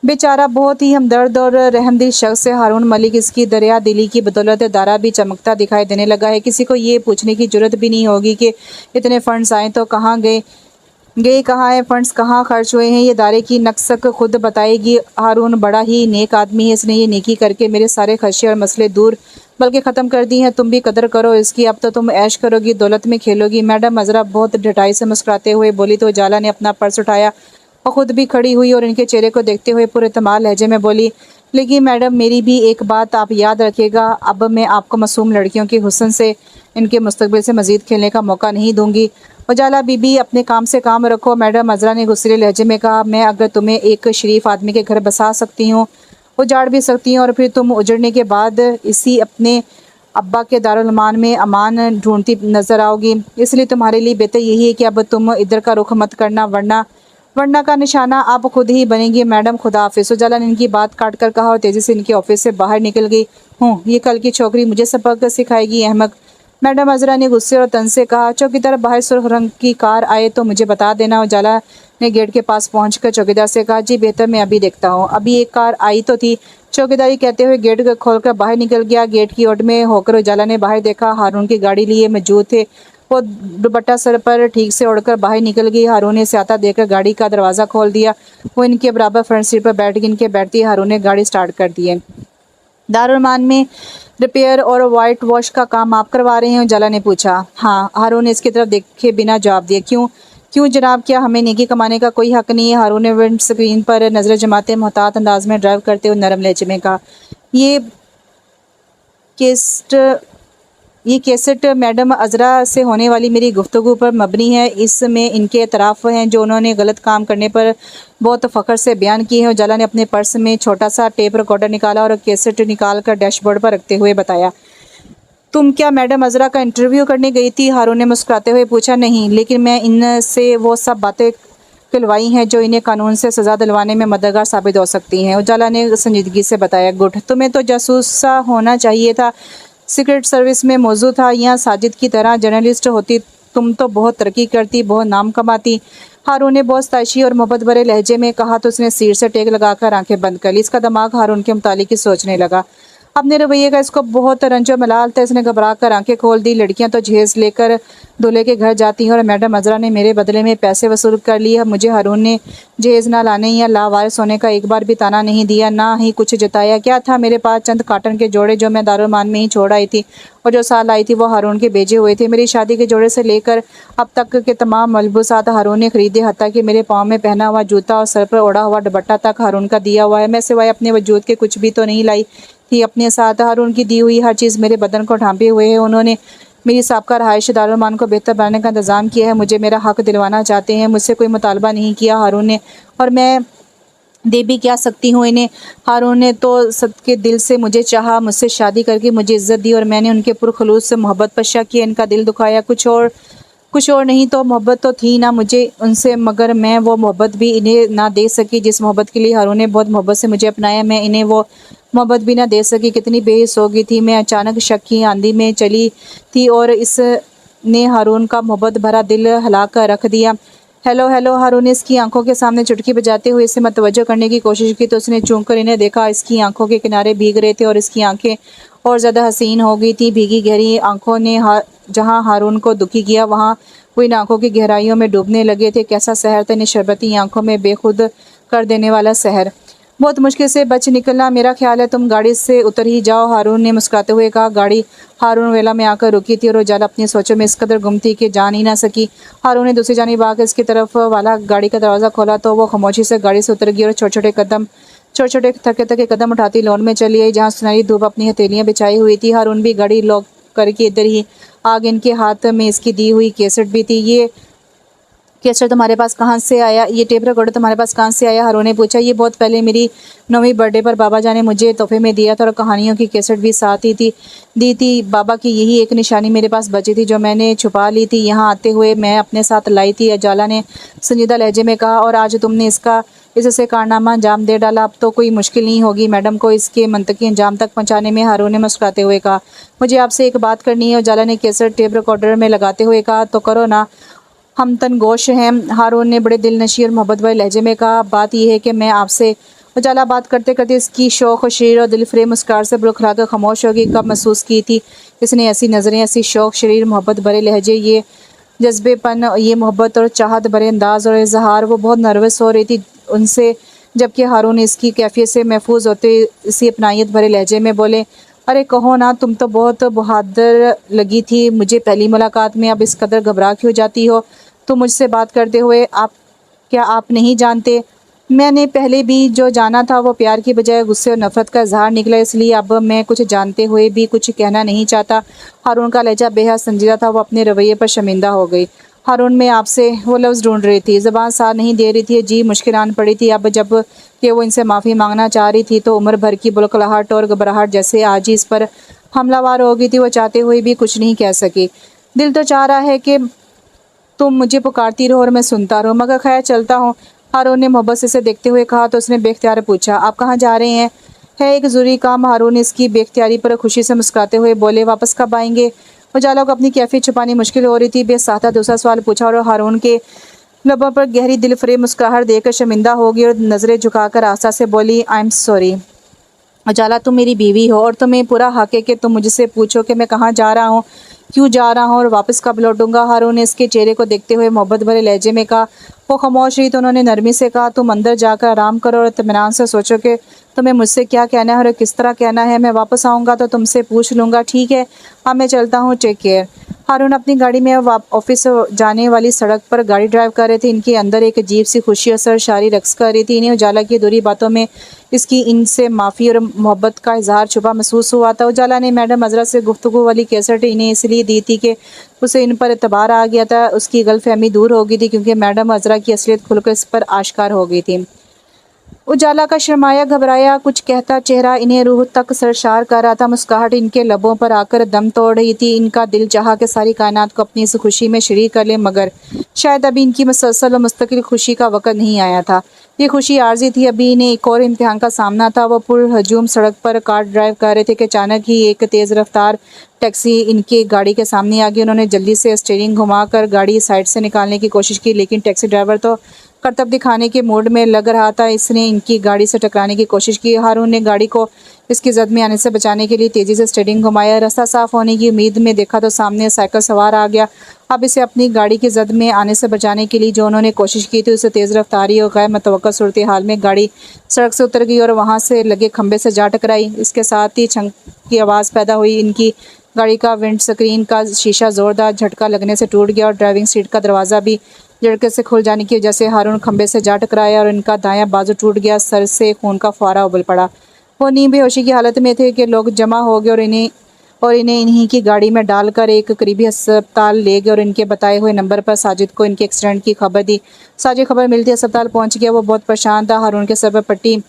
बेचारा बहुत ही हमदर्द और रहमदिल शख्स है हारून मलिक। इसकी दरिया दिली की बदौलत दारा भी चमकता दिखाई देने लगा है। किसी को ये पूछने की जरूरत भी नहीं होगी कि इतने फंड्स आए तो कहाँ गए कहाँ है, फंड्स कहाँ खर्च हुए हैं। ये दारे की नक्सक खुद बताएगी। हारून बड़ा ही नेक आदमी है। इसने ये नेकी करके मेरे सारे खर्चे और मसले दूर बल्कि ख़त्म कर दी हैं। तुम भी कदर करो इसकी। अब तो तुम ऐश करोगी, दौलत में खेलोगी। मैडम अजरा बहुत ढटाई से मुस्कुराते हुए बोली तो उजाला ने अपना पर्स उठाया और ख़ुद भी खड़ी हुई और इनके चेहरे को देखते हुए पूरे तमाम लहजे में बोली। लेकिन मैडम मेरी भी एक बात आप याद रखिएगा, अब मैं आपको मासूम लड़कियों के हुस्न से, इनके मुस्तकबिल से मज़ीद खेलने का मौका नहीं दूंगी। उजाला बीबी अपने काम से काम रखो, मैडम अजरा ने गुस्से लहजे में कहा। मैं अगर तुम्हें एक शरीफ आदमी के घर बसा सकती हूँ, उजाड़ भी सकती हूँ और फिर तुम उजड़ने के बाद इसी अपने अब्बा के दारुल-अमान में अमान ढूंढती नज़र आओगी। इसलिए तुम्हारे लिए बेहतर यही है कि अब तुम इधर का रुख मत करना, वरना वरना का निशाना आप खुद ही बनेंगी मैडम, खुदा हाफिज़। उजाला ने इनकी बात काट कर कहा और तेज़ी से इनके ऑफिस से बाहर निकल गई। ये कल की छोकरी मुझे सबक सिखाएगी, अहमक। मैडम अजरा ने गुस्से और तन से कहा। चौकीदार बाहर सुर्ख रंग की कार आए तो मुझे बता देना। उजाला ने गेट के पास पहुंचकर चौकीदार से कहा, जी बेहतर, मैं अभी देखता हूँ। अभी एक कार आई तो थी, चौकीदारी कहते हुए गेट खोलकर बाहर निकल गया। गेट की ओर में होकर उजाला ने बाहर देखा, हारून की गाड़ी लिए मौजूद थे। वो दुपट्टा सर पर ठीक से ओढ़कर बाहर निकल गई। हारून ने इसे आता देखकर गाड़ी का दरवाज़ा खोल दिया। वो इनके बराबर फ्रंट सीट पर बैठ गई। इनके बैठती हारून ने गाड़ी स्टार्ट कर दी है। दारुमान में रिपेयर और वाइट वॉश का काम आप करवा रहे हैं? उजाला ने पूछा। हाँ, हारून ने इसकी तरफ देखे बिना जवाब दिया। क्यों? क्यों जनाब, क्या हमें नेकी कमाने का कोई हक नहीं है? हारून ने विंड स्क्रीन पर नजरें जमाते मोहतात अंदाज में ड्राइव करते हुए नरम लहजे में कहा। ये केस्ट ये कैसेट मैडम अजरा से होने वाली मेरी गुफ्तगू पर मबनी है। इसमें इनके एतराफ़ हैं जो उन्होंने गलत काम करने पर बहुत फ़ख्र से बयान किए हैं। उजाला ने अपने पर्स में छोटा सा टेप रिकॉर्डर निकाला और कैसेट निकाल कर डैशबोर्ड पर रखते हुए बताया। तुम क्या मैडम अजरा का इंटरव्यू करने गई थी? हारून ने मुस्कुराते हुए पूछा। नहीं, लेकिन मैं इनसे वो सब बातें खुलवाई हैं जो इन्हें कानून से सज़ा दिलवाने में मददगार साबित हो सकती हैं। उजाला ने संजीदगी से बताया। गुड, तुम्हें तो जासूस सा होना चाहिए था, सीक्रेट सर्विस में मौजूद था, यहाँ साजिद की तरह जर्नलिस्ट होती तुम तो बहुत तरक्की करती, बहुत नाम कमाती। हारून ने बहुत ताशी और मोहब्बत भरे लहजे में कहा तो उसने सिर से टेक लगाकर आंखें बंद कर ली। इसका दिमाग हारून के मुतालिक ही सोचने लगा। अपने रवैये का इसको बहुत रंजो मलाल था। इसने घबरा कर आंखें खोल दी। लड़कियां तो जहेज लेकर दूल्हे के घर जाती हैं और मैडम अजरा ने मेरे बदले में पैसे वसूल कर लिए। मुझे हारून ने जहेज ना लाने या लावारिस होने का एक बार भी ताना नहीं दिया, ना ही कुछ जताया। क्या था मेरे पास? चंद काटन के जोड़े जो मैं दारुमान में ही छोड़ आई थी, और जो साल आई थी वो हारून के भेजे हुए थे। मेरी शादी के जोड़े से लेकर अब तक के तमाम मलबूसात हारून ने खरीदे, हत्ता कि मेरे पाँव में पहना हुआ जूता और सर पर ओढ़ा हुआ दुपट्टा तक हारून का दिया हुआ है। मैं सिवाय अपने वजूद के कुछ भी तो नहीं लाई थी अपने साथ। हारून की दी हुई हर चीज़ मेरे बदन को ढांपे हुए है। उन्होंने मेरी साबका रहायश दारुमान को बेहतर बनाने का इंतज़ाम किया है। मुझे मेरा हक दिलवाना चाहते हैं। मुझसे कोई मुतालबा नहीं किया हारून ने, और मैं दे भी क्या सकती हूँ इन्हें। हारून ने तो सबके दिल से मुझे चाहा, मुझसे शादी करके मुझे इज्जत दी और मैंने उनके पुरखलूस से मोहब्बत पर शक किया, इनका दिल दुखाया। कुछ और नहीं तो मोहब्बत तो थी ना मुझे उनसे, मगर मैं वो मोहब्बत भी इन्हें ना दे सकी जिस मोहब्बत के लिए हारून ने बहुत मोहब्बत से मुझे अपनाया। मैं इन्हें वो मोहब्बत भी ना दे सकी। कितनी बेहिस हो गई थी मैं। अचानक शक की आंधी में चली थी और इसने हारून का मोहब्बत भरा दिल हिला कर रख दिया। हेलो हेलो, हारून ने इसकी आंखों के सामने चुटकी बजाते हुए इसे मतवज्जो करने की कोशिश की तो उसने चूक कर इन्हें देखा। इसकी आंखों के किनारे भीग रहे थे और इसकी आंखें और ज़्यादा हसीन हो गई थी। भीगी गहरी आंखों ने जहाँ हारून को दुखी किया वहाँ वो इन आंखों की गहराइयों में डूबने लगे थे। कैसा सहर था इन शरबती आंखों में बेखुद कर देने वाला सहर। बहुत मुश्किल से बच निकलना। मेरा ख्याल है तुम गाड़ी से उतर ही जाओ, हारून ने मुस्कुराते हुए कहा। गाड़ी हारून वेला में आकर रुकी थी और उजाला अपनी सोचों में इस कदर गुम थी कि जान ही ना सकी। हारून ने दूसरी जानिब आकर इसकी तरफ वाला गाड़ी का दरवाज़ा खोला तो वो खामोशी से गाड़ी से उतर गई और छोटे छोटे थके थके कदम उठाती लॉन में चली आई जहाँ सुनहरी धूप अपनी हथेलियाँ बिछाई हुई थी। हारून भी गाड़ी लॉक करके इधर ही आ गए। इनके हाथ में इसकी दी हुई कैसेट भी थी। ये कैसेट तुम्हारे पास कहाँ से आया? ये टेप रिकॉर्डर तुम्हारे पास कहाँ से आया? हारून ने पूछा। ये बहुत पहले मेरी 9वीं बर्थडे पर बाबा जान ने मुझे तोहफे में दिया था और कहानियों की कैसेट भी साथ ही दी थी। बाबा की यही एक निशानी मेरे पास बची थी जो मैंने छुपा ली थी। यहाँ आते हुए मैं अपने साथ लाई थी, उजाला ने संजीदा लहजे में कहा। और आज तुमने इससे कारनामा अंजाम दे डाला। अब तो कोई मुश्किल नहीं होगी मैडम को इसके मंतकी अंजाम तक पहुँचाने में, हारून ने मुस्कुराते हुए कहा। मुझे आपसे एक बात करनी है, उजाला ने कैसेट टेप रिकॉर्डर में लगाते हुए कहा। तो करो ना, हम तनगोश हैं, हारून ने बड़े दिलनशी और मोहब्बत भरे लहजे में कहा। बात यह है कि मैं आपसे। उजाला बात करते करते इसकी शौक और शरीर और दिलफरेब मुस्कान से बुरखला कर खामोश होगी। कब महसूस की थी इसने ऐसी नज़रें, ऐसी शौक शरीर, मोहब्बत भरे लहजे, ये जज्बेपन, ये मोहब्बत और चाहत भरे अंदाज और इजहार। वो बहुत नर्वस हो रही थी उनसे, जबकि हारून इसकी कैफियत से महफूज होते इसी अपनायत भरे लहजे में बोले। अरे कहो ना, तुम तो बहुत बहादुर लगी थी मुझे पहली मुलाकात में, अब इस कदर घबरा क्यों जाती हो तुम मुझसे बात करते हुए? क्या आप नहीं जानते? मैंने पहले भी जो जाना था वो प्यार की बजाय गुस्से और नफरत का इजहार निकला, इसलिए अब मैं कुछ जानते हुए भी कुछ कहना नहीं चाहता। हारून का लहजा बेहद संजीदा था। वो अपने रवैये पर शर्मिंदा हो गई। हारून में आपसे वो लफ्ज़ ढूंढ रही थी, ज़बान साथ नहीं दे रही थी, जी मुश्किल आन पड़ी थी। अब जब कि वो इनसे माफ़ी मांगना चाह रही थी तो उम्र भर की बुलखलाहट और घबराहट जैसे आज ही इस पर हमलावार हो गई थी। वो चाहते हुए भी कुछ नहीं कह सकी। दिल तो चाह रहा है कि तुम मुझे पुकारती रहो और मैं सुनता रहूँ, मगर खैर चलता हूँ। हारून ने मोहब्बत से इसे देखते हुए कहा तो उसने बेख्तियार पूछा, आप कहाँ जा रहे हैं? है एक ज़रूरी काम। हारून ने इसकी बेख्तियारी पर खुशी से मुस्कुराते हुए बोले, वापस कब आएंगे? उजाला को अपनी कैफियत छुपानी मुश्किल हो रही थी। बेसाख्ता दूसरा सवाल पूछा और हारून के लबों पर गहरी दिलफरेब मुस्कुराहट देखकर शर्मिंदा हो गई और नज़रें झुकाकर आस्था से बोली, आई एम सॉरी उजाला, तुम मेरी बीवी हो और तुम्हें पूरा हक है कि तुम मुझसे पूछो कि मैं कहाँ जा रहा हूँ, क्यों जा रहा हूँ और वापस कब लौटूंगा। हारून ने इसके चेहरे को देखते हुए मोहब्बत भरे लहजे में कहा। वो खामोश रही तो उन्होंने नरमी से कहा, तुम अंदर जाकर आराम करो और इत्मीनान से सोचो कि तुम्हें मुझसे क्या कहना है और किस तरह कहना है। मैं वापस आऊँगा तो तुमसे पूछ लूँगा, ठीक है? हाँ, मैं चलता हूँ, टेक केयर। हारून अपनी गाड़ी में ऑफिस जाने वाली सड़क पर गाड़ी ड्राइव कर रहे थे। इनके अंदर एक अजीब सी खुशी और सरशारी रक्स कर रही थी। इन्हें उजाला की अधूरी बातों में इसकी इनसे माफ़ी और मोहब्बत का इजहार छुपा महसूस हुआ था। उजाला ने मैडम अजरा से गुफ्तगू वाली कैसेट इन्हें इसलिए दी थी कि उसे इन पर एतबार आ गया था। उसकी गलतफहमी दूर हो गई थी क्योंकि मैडम अजरा की असलियत खुलकर इस पर आश्कार हो गई थी। उजाला का शर्माया घबराया कुछ कहता चेहरा इन्हें रूह तक सरशार कर रहा था। मुस्कुराहट इनके लबों पर आकर दम तोड़ रही थी। इनका दिल चाहा कि सारी कायनात को अपनी इस खुशी में शरीक कर ले, मगर शायद अभी इनकी मुसलसल और मुस्तकिल खुशी का वक़्त नहीं आया था। ये खुशी आर्जी थी। अभी इन्हें एक और इम्तिहान का सामना था। वो पुरहजूम सड़क पर कार ड्राइव कर रहे थे कि अचानक ही एक तेज़ रफ्तार टैक्सी इनकी गाड़ी के सामने आ गई। उन्होंने जल्दी से स्टीयरिंग घुमाकर गाड़ी साइड से निकालने की कोशिश की, लेकिन टैक्सी ड्राइवर तो करतब दिखाने के मूड में लग रहा था। इसने इनकी गाड़ी से टकराने की कोशिश की। हारून ने गाड़ी को इसकी जद में आने से बचाने के लिए तेज़ी से स्टीयरिंग घुमाया। रास्ता साफ होने की उम्मीद में देखा तो सामने साइकिल सवार आ गया। अब इसे अपनी गाड़ी की जद में आने से बचाने के लिए जो उन्होंने कोशिश की थी, उसे तेज़ रफ्तारी और गैर मुतवक्का सूरत हाल में गाड़ी सड़क से उतर गई और वहाँ से लगे खंबे से जा टकराई। इसके साथ ही छंक की आवाज़ पैदा हुई। इनकी गाड़ी का विंड स्क्रीन का शीशा ज़ोरदार झटका लगने से टूट गया और ड्राइविंग सीट का दरवाज़ा भी झटके से खुल जाने की वजह से हारून खंबे से जा टकराया और इनका दायां बाजू टूट गया। सर से खून का फुहारा उबल पड़ा। वो नींद बेहोशी की हालत में थे कि लोग जमा हो गए और इन्हें इन्हीं की गाड़ी में डालकर एक करीबी अस्पताल ले गए और इनके बताए हुए नंबर पर साजिद को इनके एक्सीडेंट की खबर दी। साजिद खबर मिलती अस्पताल पहुंच गया। वो बहुत परेशान था। हारून के सर पर पट्टी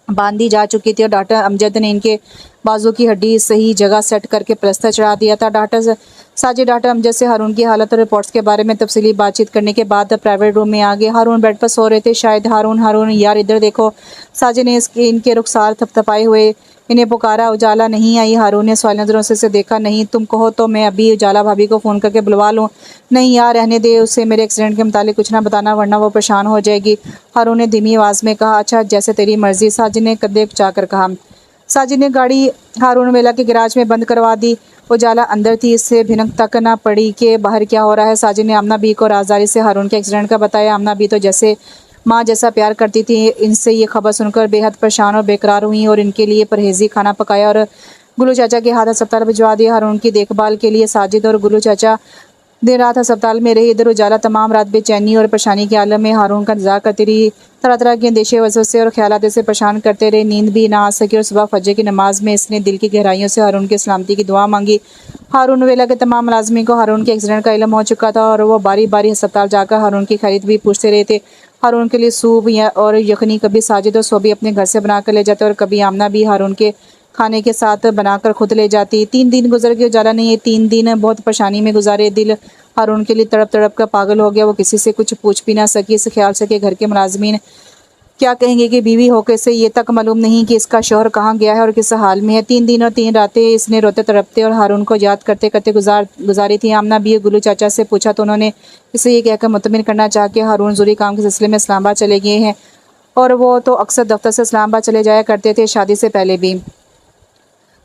बांधी जा चुकी थी और डॉक्टर अमजद ने इनके बाजू की हड्डी सही जगह सेट करके प्लास्टर चढ़ा दिया था। डॉक्टर अमजद से हारून की हालत और रिपोर्ट्स के बारे में तफसीली बातचीत करने के बाद प्राइवेट रूम में आ गए। हारून बेड पर सो रहे थे। शायद हारून यार इधर देखो। साजिद ने इनके रुखसार थपथपाए हुए इन्हें पुकारा। उजाला नहीं आई। हारून ने सवाल नजरों से इसे देखा। नहीं, तुम कहो तो मैं अभी उजाला भाभी को फ़ोन करके बुलवा लूँ। नहीं यार, रहने दे, उसे मेरे एक्सीडेंट के मुतालिक कुछ ना बताना वरना वो परेशान हो जाएगी। हारून ने धीमी आवाज़ में कहा, अच्छा जैसे तेरी मर्जी। साजिद ने कदे उचाकर कहा। साजिद ने गाड़ी हारून वेला के गैराज में बंद करवा दी। उजाला अंदर थी। इससे भिनक तक ना पड़ी कि बाहर क्या हो रहा है। साजिद ने आमना बी को राजदारी से हारून के एक्सीडेंट का बताया। आमना बी तो जैसे माँ जैसा प्यार करती थी। इनसे ये खबर सुनकर बेहद परेशान और बेकरार हुई और इनके लिए परहेजी खाना पकाया और गुलू चाचा के हाथ अस्पताल भिजवा दिया। हारून की देखभाल के लिए साजिद और गुलू चाचा दिन रात अस्पताल में रही। इधर उजाला तमाम रात बेचैनी और परेशानी के आलम में हारून का इंतजार करती रही। तरह तरह के अंदेशे वसवसे और ख्यालात से परेशान करते रहे। नींद भी ना आ सकी और सुबह फजर की नमाज में इसने दिल की गहराइयों से हारून की सलामती की दुआ मांगी। हारून वेला के तमाम मुलाजमी को हारून के एक्सीडेंट का इल्म हो चुका था और वो बारी बारी अस्पताल जाकर हारून की खैरियत भी पूछते रहे थे। हारून के लिए सूप और यखनी कभी साजिद और सोबी अपने घर से बना कर ले जाते और कभी आमना भी हारून के खाने के साथ बनाकर खुद ले जाती। 3 दिन गुजर गए। उजाला ने ये 3 दिन बहुत परेशानी में गुजारे। दिल हारून के लिए तड़प तड़प कर पागल हो गया। वो किसी से कुछ पूछ भी ना सकी। इस ख्याल से कि घर के मुलाजमीन क्या कहेंगे कि बीवी होकर से ये तक मालूम नहीं कि इसका शौहर कहाँ गया है और किस हाल में है। 3 दिन और 3 रातें इसने रोते तड़पते और हारून को याद करते करते गुजारी थी। आमना भी गुलू चाचा से पूछा तो उन्होंने इसे ये कहकर मुतमिन करना चाह के हारून ज़रूरी काम के सिलसिले में इस्लामाबाद चले गए हैं और वो तो अक्सर दफ्तर से इस्लामाबाद चले जाया करते थे, शादी से पहले भी।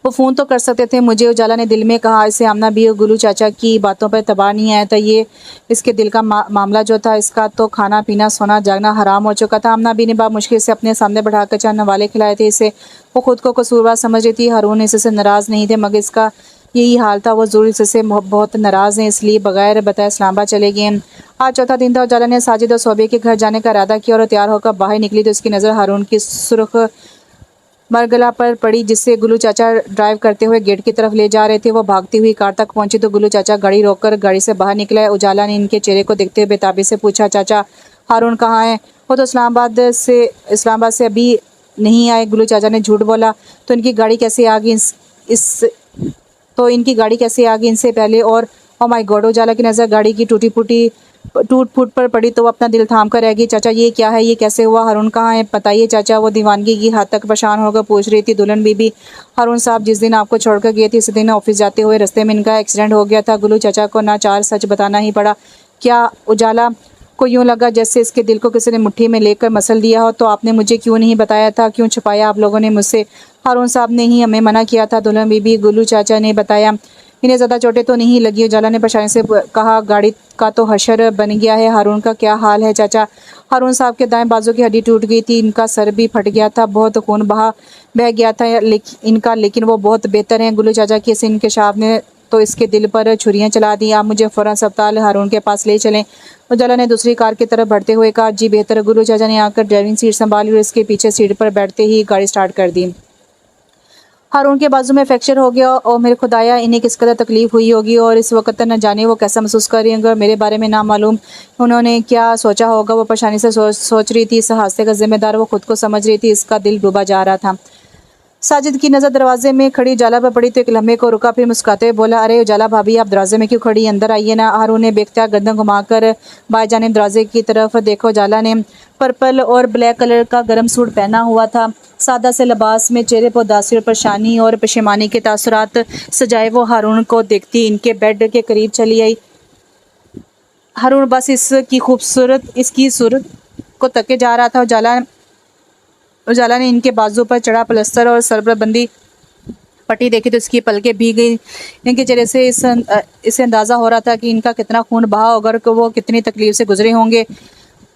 वो फ़ोन तो कर सकते थे मुझे। उजाला ने दिल में कहा। इसे आमना भी और गुलू चाचा की बातों पर तबाह नहीं आया था। ये इसके दिल का मामला जो था, इसका तो खाना पीना सोना जागना हराम हो चुका था। आमना भी ने बा मुश्किल से अपने सामने बैठाकर चंद नवाले खिलाए थे इसे। वो खुद को कसूरवार समझ रही थी। हारून इससे नाराज़ नहीं थे, मगर इसका यही हाल था। वो ज़रूर इससे बहुत नाराज़ हैं, इसलिए बगैर बताए इस्लामाबाद चले गए। आज चौथा दिन था। उजाला ने साजिद और सोबे के घर जाने का इरादा किया और तैयार होकर बाहर निकली तो उसकी नज़र हारून की सुर्ख मरगला पर पड़ी, जिससे गुलू चाचा ड्राइव करते हुए गेट की तरफ ले जा रहे थे। वो भागती हुई कार तक पहुंची तो गुलू चाचा गाड़ी रोककर गाड़ी से बाहर निकले। उजाला ने इनके चेहरे को देखते हुए बेताबी से पूछा, चाचा हारून कहाँ है? वो तो इस्लामाबाद से अभी नहीं आए। गुलू चाचा ने झूठ बोला। तो इनकी गाड़ी कैसे आ गई इनसे पहले? और ओ माय गॉड! उजाला की नज़र गाड़ी की टूटी फूटी टूट फूट पर पड़ी तो वो अपना दिल थाम कर रह गई। चाचा ये क्या है, ये कैसे हुआ, हारून कहाँ है, बताइए चाचा। वो दीवानगी की हद तक परेशान होकर पूछ रही थी। दुल्हन बीबी, हारून साहब जिस दिन आपको छोड़कर गए थे, इस दिन ऑफिस जाते हुए रास्ते में इनका एक्सीडेंट हो गया था। गुल्लू चाचा को ना चार सच बताना ही पड़ा। क्या उजाला को यूं लगा जैसे इसके दिल को किसी ने मुट्ठी में लेकर मसल दिया हो। तो आपने मुझे क्यों नहीं बताया था, क्यों छुपाया आप लोगों ने मुझसे? हारून साहब ने ही हमें मना किया था। दुल्हन बीबी, गुल्लू चाचा ने बताया। इन्हें ज़्यादा चोटें तो नहीं लगी? उजाला ने परेशानी से कहा। गाड़ी का तो हशर बन गया है। हारून का क्या हाल है चाचा? हारून साहब के दाएं बाजू की हड्डी टूट गई थी, इनका सर भी फट गया था, बहुत खून बह गया था लेकिन वो बहुत बेहतर हैं। गुल्लू चाचा की इस इंकशाफ ने तो इसके दिल पर छुरियां चला दी। आप मुझे फ़ौरन अस्पताल हारून के पास ले चलें। उजाला ने दूसरी कार की तरफ बढ़ते हुए कहा। जी बेहतर। गुल्लू चाचा ने आकर ड्राइविंग सीट संभाली और इसके पीछे सीट पर बैठते ही गाड़ी स्टार्ट कर दी। हारून के बाजू में फ्रैक्चर हो गया और मेरे खुदाया इन्हें किस कदर तकलीफ हुई होगी और इस वक्त न जाने वो कैसा महसूस कर रही होंगे। मेरे बारे में ना मालूम उन्होंने क्या सोचा होगा। वो परेशानी से सोच रही थी। इस हादसे का जिम्मेदार वो खुद को समझ रही थी। इसका दिल डूबा जा रहा था। साजिद की नज़र दरवाजे में खड़ी उजाला पर पड़ी तो एक लम्हे को रुका, फिर मुस्कुराते हुए बोला, अरे उजाला भाभी, आप दरवाजे में क्यों खड़ी, अंदर आइए ना। हारून ने बेख्तियार गर्दन घुमाकर बाएं जानिब दरवाजे की तरफ देखा। उजाला ने पर्पल और ब्लैक कलर का गर्म सूट पहना हुआ था। सादा से लिबास में चेहरे पर उदासी और परेशानी और पशेमानी के तासुरात सजाए वो हारून को देखती इनके बेड के करीब चली आई। हारून बस इसकी सूरत को तके जा रहा था। उजाला ने इनके बाजू पर चढ़ा प्लस्तर और सरबरबंदी पट्टी देखी तो इसकी पलकें भीग गई। इनके चेहरे से इसे अंदाज़ा हो रहा था कि इनका कितना खून बहा होगा और वो कितनी तकलीफ से गुजरे होंगे।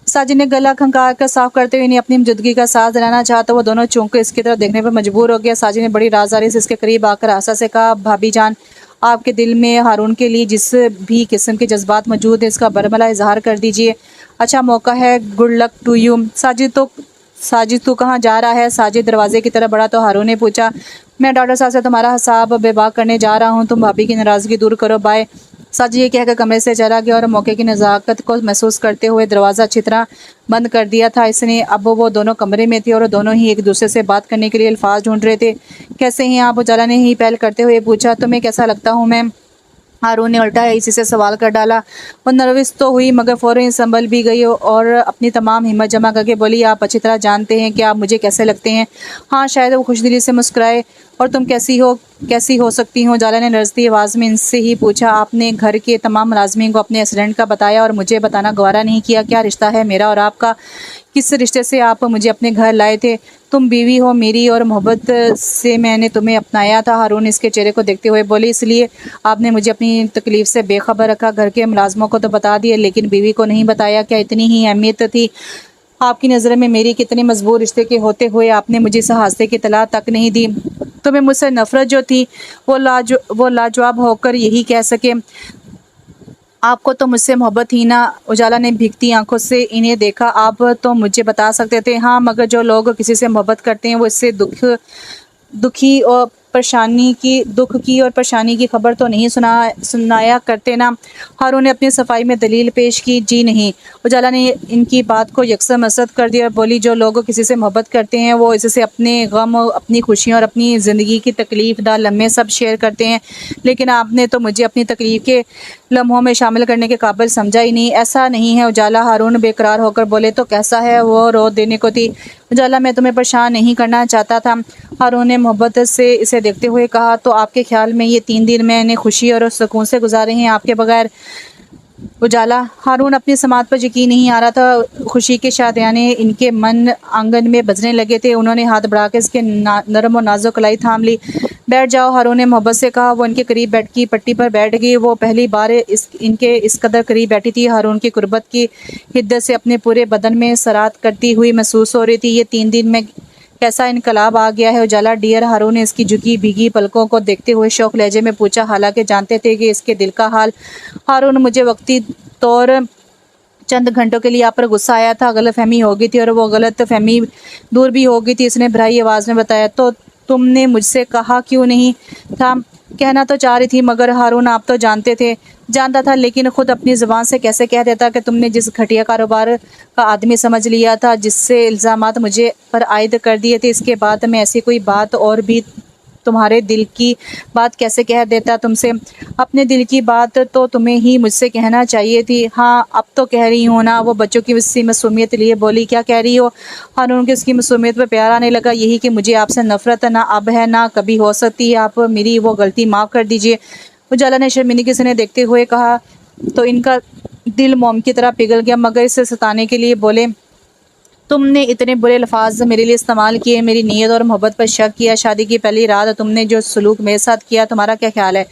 साजिद ने गला खंगार कर साफ करते हुए इन्हें अपनी मौजूदगी का साथ दिलाना चाहता वो दोनों चौंक कर इसकी तरफ देखने पर मजबूर हो गया। साजिद ने बड़ी राजदारी से इसके करीब आकर आशा से कहा, भाभी जान, आपके दिल में हारून के लिए जिस भी किस्म के जज्बात मौजूद है इसका बरमला इजहार कर दीजिए। अच्छा मौका है, good luck to you. Sajid तू कहाँ जा रहा है? साजिद दरवाजे की तरफ बढ़ा तो हारून ने पूछा, मैं डॉक्टर साहब से तुम्हारा हिसाब बेबाक करने जा रहा हूँ, तुम भाभी की नाराज़गी दूर करो, बाय। साजिद ये कहकर कमरे से चला गया और मौके की नज़ाकत को महसूस करते हुए दरवाज़ा अच्छी तरह बंद कर दिया था इसने। अब वो दोनों कमरे में थे और दोनों ही एक दूसरे से बात करने के लिए अल्फाज ढूंढ रहे थे। कैसे हैं आप? उजाला ने ही पहल करते हुए पूछा। तुम्हें कैसा लगता हूँ मैं? हारून ने उल्टा इसी से सवाल कर डाला। वो नर्वस तो हुई मगर फ़ौरन संभल भी गई और अपनी तमाम हिम्मत जमा करके बोली, आप अच्छी तरह जानते हैं कि आप मुझे कैसे लगते हैं। हाँ शायद। वो खुशदिली से मुस्कुराए। और तुम कैसी हो सकती हो? उजाला ने लरजती आवाज़ में इनसे ही पूछा। आपने घर के तमाम मुलाजमीन को अपने एक्सीडेंट का बताया और मुझे बताना गवारा नहीं किया। क्या रिश्ता है मेरा और आपका? किस रिश्ते से आप मुझे अपने घर लाए थे? तुम बीवी हो मेरी और मोहब्बत से मैंने तुम्हें अपनाया था। हारून इसके चेहरे को देखते हुए बोली, इसलिए आपने मुझे अपनी तकलीफ से बेखबर रखा। घर के मुलाजमों को तो बता दिया लेकिन बीवी को नहीं बताया। क्या इतनी ही अहमियत थी आपकी नज़र में मेरी? कितने मजबूर रिश्ते के होते हुए आपने मुझे इस हादसे की इत्तला तक नहीं दी। तुम्हें मुझसे नफरत जो थी वो लाजवाब होकर यही कह सके। आपको तो मुझसे मोहब्बत ही ना। उजाला ने भीगती आंखों से इन्हें देखा। आप तो मुझे बता सकते थे। हाँ मगर जो लोग किसी से मोहब्बत करते हैं वो इससे दुख की और परेशानी की खबर तो नहीं सुनाया करते ना। हारून ने अपनी सफाई में दलील पेश की। जी नहीं। उजाला ने इनकी बात को यकसर मसद कर दिया और बोली, जो लोग किसी से मोहब्बत करते हैं वो इससे अपने गम, अपनी खुशियाँ और अपनी ज़िंदगी की तकलीफ दा लम्हे सब शेयर करते हैं। लेकिन आपने तो मुझे अपनी तकलीफ के लम्हों में शामिल करने के काबिल समझा ही नहीं। ऐसा नहीं है उजाला। हारून बेकरार होकर बोले, तो कैसा है? वो रो देने को थी। उजाला, मैं तुम्हें परेशान नहीं करना चाहता था। हारून ने मोहब्बत से इसे देखते हुए कहा, तो आपके ख्याल में ये 3 दिन मैंने खुशी और सुकून से गुजारे हैं आपके बगैर? उजाला, हारून अपनी समात पर यकीन नहीं आ रहा था। खुशी के शादियाने इनके मन आंगन में बजने लगे थे। उन्होंने हाथ बढ़ाकर इसके नरम और नाजुक कलाई थाम ली। बैठ जाओ, हारून ने मोहब्बत से कहा। वो इनके करीब बेड की पट्टी पर बैठ गई। वो पहली बार इनके इस कदर करीब बैठी थी। हारून की कुर्बत की हिद्दत से अपने पूरे बदन में सरात करती हुई महसूस हो रही थी। ये 3 दिन में कैसा इनकलाब आ गया है उजाला डियर? हारून ने इसकी झुकी भीगी पलकों को देखते हुए शौक लहजे में पूछा, हालांकि जानते थे कि इसके दिल का हाल। हारून, मुझे वक्ती तौर चंद घंटों के लिए आप पर गुस्सा आया था, गलतफहमी हो गई थी और वो गलतफहमी दूर भी हो गई थी, इसने भराई आवाज़ में बताया। तो तुमने मुझसे कहा क्यों नहीं था? कहना तो चाह रही थी मगर हारून आप तो जानता था लेकिन खुद अपनी ज़ुबान से कैसे कह देता कि तुमने जिस घटिया कारोबार का आदमी समझ लिया था, जिससे इल्ज़ामात मुझे पर आयद कर दिए थे, इसके बाद मैं ऐसी कोई बात और भी तुम्हारे दिल की बात कैसे कह देता तुमसे। अपने दिल की बात तो तुम्हें ही मुझसे कहना चाहिए थी। हाँ अब तो कह रही हूँ ना। वो बच्चों की उसकी मासूमियत लिए बोली। क्या कह रही हो? हारून की उसकी मासूमियत पर प्यार आने लगा। यही कि मुझे आपसे नफरत ना अब है ना कभी हो सकती है। आप मेरी वो गलती माफ़ कर दीजिए। उजाला ने शर्मिंदगी से देखते हुए कहा। तो इनका दिल मोम की तरह पिघल गया, मगर इसे सताने के लिए बोले, तुमने इतने बुरे अल्फाज मेरे लिए इस्तेमाल किए, मेरी नीयत और मोहब्बत पर शक किया। शादी की पहली रात तुमने जो सलूक मेरे साथ किया, तुम्हारा क्या ख्याल है?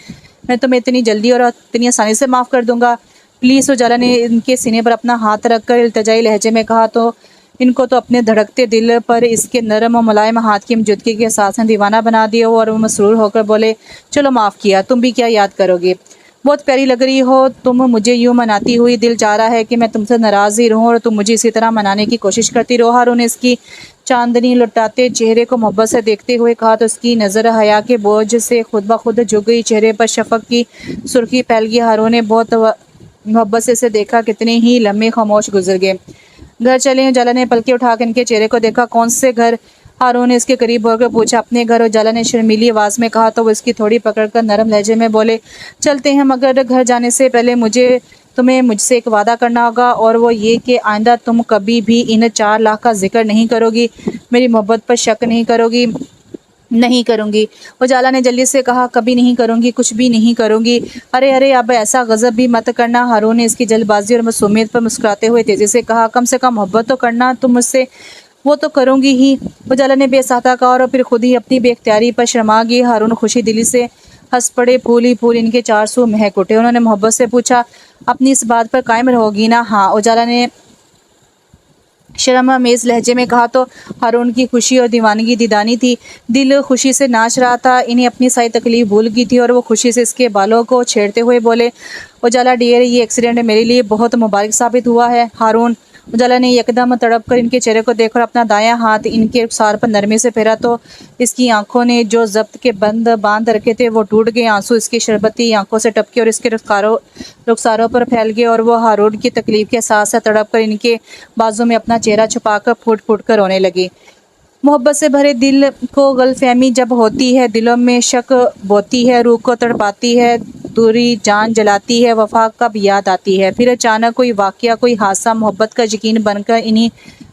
मैं तुम्हें इतनी जल्दी और इतनी आसानी से माफ़ कर दूंगा? प्लीज़। उजाला ने इनके सीने पर अपना हाथ रखकर इल्तिजाई लहजे में कहा। तो इनको तो अपने धड़कते दिल पर इसके नरम और मुलायम हाथ की मौजूदगी के एहसास ने दीवाना बना दिया और वो मसरूर होकर बोले, चलो माफ़ किया, तुम भी क्या याद करोगे? बहुत प्यारी लग रही हो तुम मुझे यूँ मनाती हुई। दिल चाह रहा है कि मैं तुमसे नाराज़ ही रहूँ और तुम मुझे इसी तरह मनाने की कोशिश करती रहो। हारून ने इसकी चांदनी लुटाते चेहरे को मोहब्बत से देखते हुए कहा। तो उसकी नज़र हया के बोझ से खुद ब खुद झुक गई। चेहरे पर शफक की सुर्खी फैल गई। हारून ने बहुत मोहब्बत से इसे देखा। कितने ही लम्हे खामोश गुजर गए। घर चले। उजाला ने पलके उठाकर इनके चेहरे को देखा। कौन से घर? हारून ने इसके करीब होकर पूछा। अपने घर। उजाला ने शर्मीली आवाज़ में कहा। तो वो इसकी थोड़ी पकड़कर नरम लहजे में बोले, चलते हैं, मगर घर जाने से पहले तुम्हें मुझसे एक वादा करना होगा, और वो ये कि आइंदा तुम कभी भी इन 4 लाख का जिक्र नहीं करोगी, मेरी मोहब्बत पर शक नहीं करोगी। नहीं करूँगी। उजाला ने जल्दी से कहा। कभी नहीं करूँगी, कुछ भी नहीं करूँगी। अरे अरे अब ऐसा गज़ब भी मत करना। हारून ने इसकी जल्दबाजी और मासूमियत पर मुस्कुराते हुए तेज़ी से कहा। कम से कम मोहब्बत तो करना तुम मुझसे। वो तो करूँगी ही। उजाला ने बेसाख्ता कहा और फिर खुद ही अपनी बेख्तियारी पर शर्मा गई। हारून खुशी दिली से हंस पड़े। फूल ही फूल इनके 4 सू महक उठे। उन्होंने मोहब्बत से पूछा, अपनी इस बात पर कायम रहोगी ना? हाँ। उजाला ने शर्म-आमेज लहजे में कहा। तो हारून की खुशी और दीवानगी दीदानी थी। दिल खुशी से नाच रहा था। इन्हें अपनी सारी तकलीफ भूल गई थी और वो खुशी से इसके बालों को छेड़ते हुए बोले, उजाला डियर, ये एक्सीडेंट मेरे लिए बहुत मुबारक साबित हुआ है। हारून। उजाला ने यकदम तड़प कर इनके चेहरे को देखकर अपना दायां हाथ इनके रुखसार पर नरमी से फेरा। तो इसकी आंखों ने जो जब्त के बंद बांध रखे थे वो टूट गए। आंसू इसकी शरबती आंखों से टपके और इसके रुखसारों पर फैल गए, और वो हारून की तकलीफ के एहसास से तड़प कर इनके बाजू में अपना चेहरा छुपाकर फूट फूट कर रोने लगी। मोहब्बत से भरे दिल को गलतफहमी जब होती है, दिलों में शक बोती है, रूह को तड़पाती है, दूरी जान जलाती है, वफा कब याद आती है। फिर अचानक कोई वाकया, कोई हादसा मोहब्बत का यकीन बनकर इन्हीं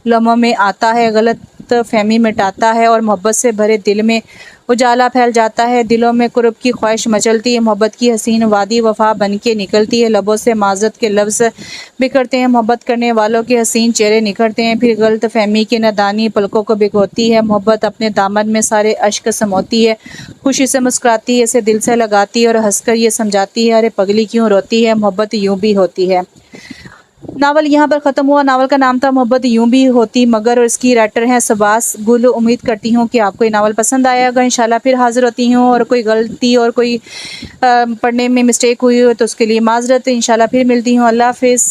लम्हों में आता है, गलत फहमी मिटाता है और मोहब्बत से भरे दिल में उजाला फैल जाता है। दिलों में कुर्ब की ख्वाहिश मचलती है। मोहब्बत की हसीन वादी वफा बन के निकलती है। लबों से माजरत के लफ्ज़ बिखरते हैं। मोहब्बत करने वालों के हसीन चेहरे निखरते हैं। फिर गलत फहमी की नादानी पलकों को भिगोती है। मोहब्बत अपने दामन में सारे अश्क समोती है। खुशी से मुस्कुराती है, इसे दिल से लगाती है और हंसकर ये समझाती है, अरे पगली क्यों रोती है, मोहब्बत यूं भी होती है। नावल यहाँ पर ख़त्म हुआ। नावल का नाम था मोहब्बत यूं भी होती मगर, और इसकी राइटर हैं शबास गुल। उम्मीद करती हूँ कि आपको ये नावल पसंद आएगा। इंशाल्लाह फिर हाज़िर होती हूँ, और कोई गलती और कोई पढ़ने में मिस्टेक हुई हो तो उसके लिए माजरत। इंशाल्लाह फिर मिलती हूँ। अल्लाह हाफ़िज़।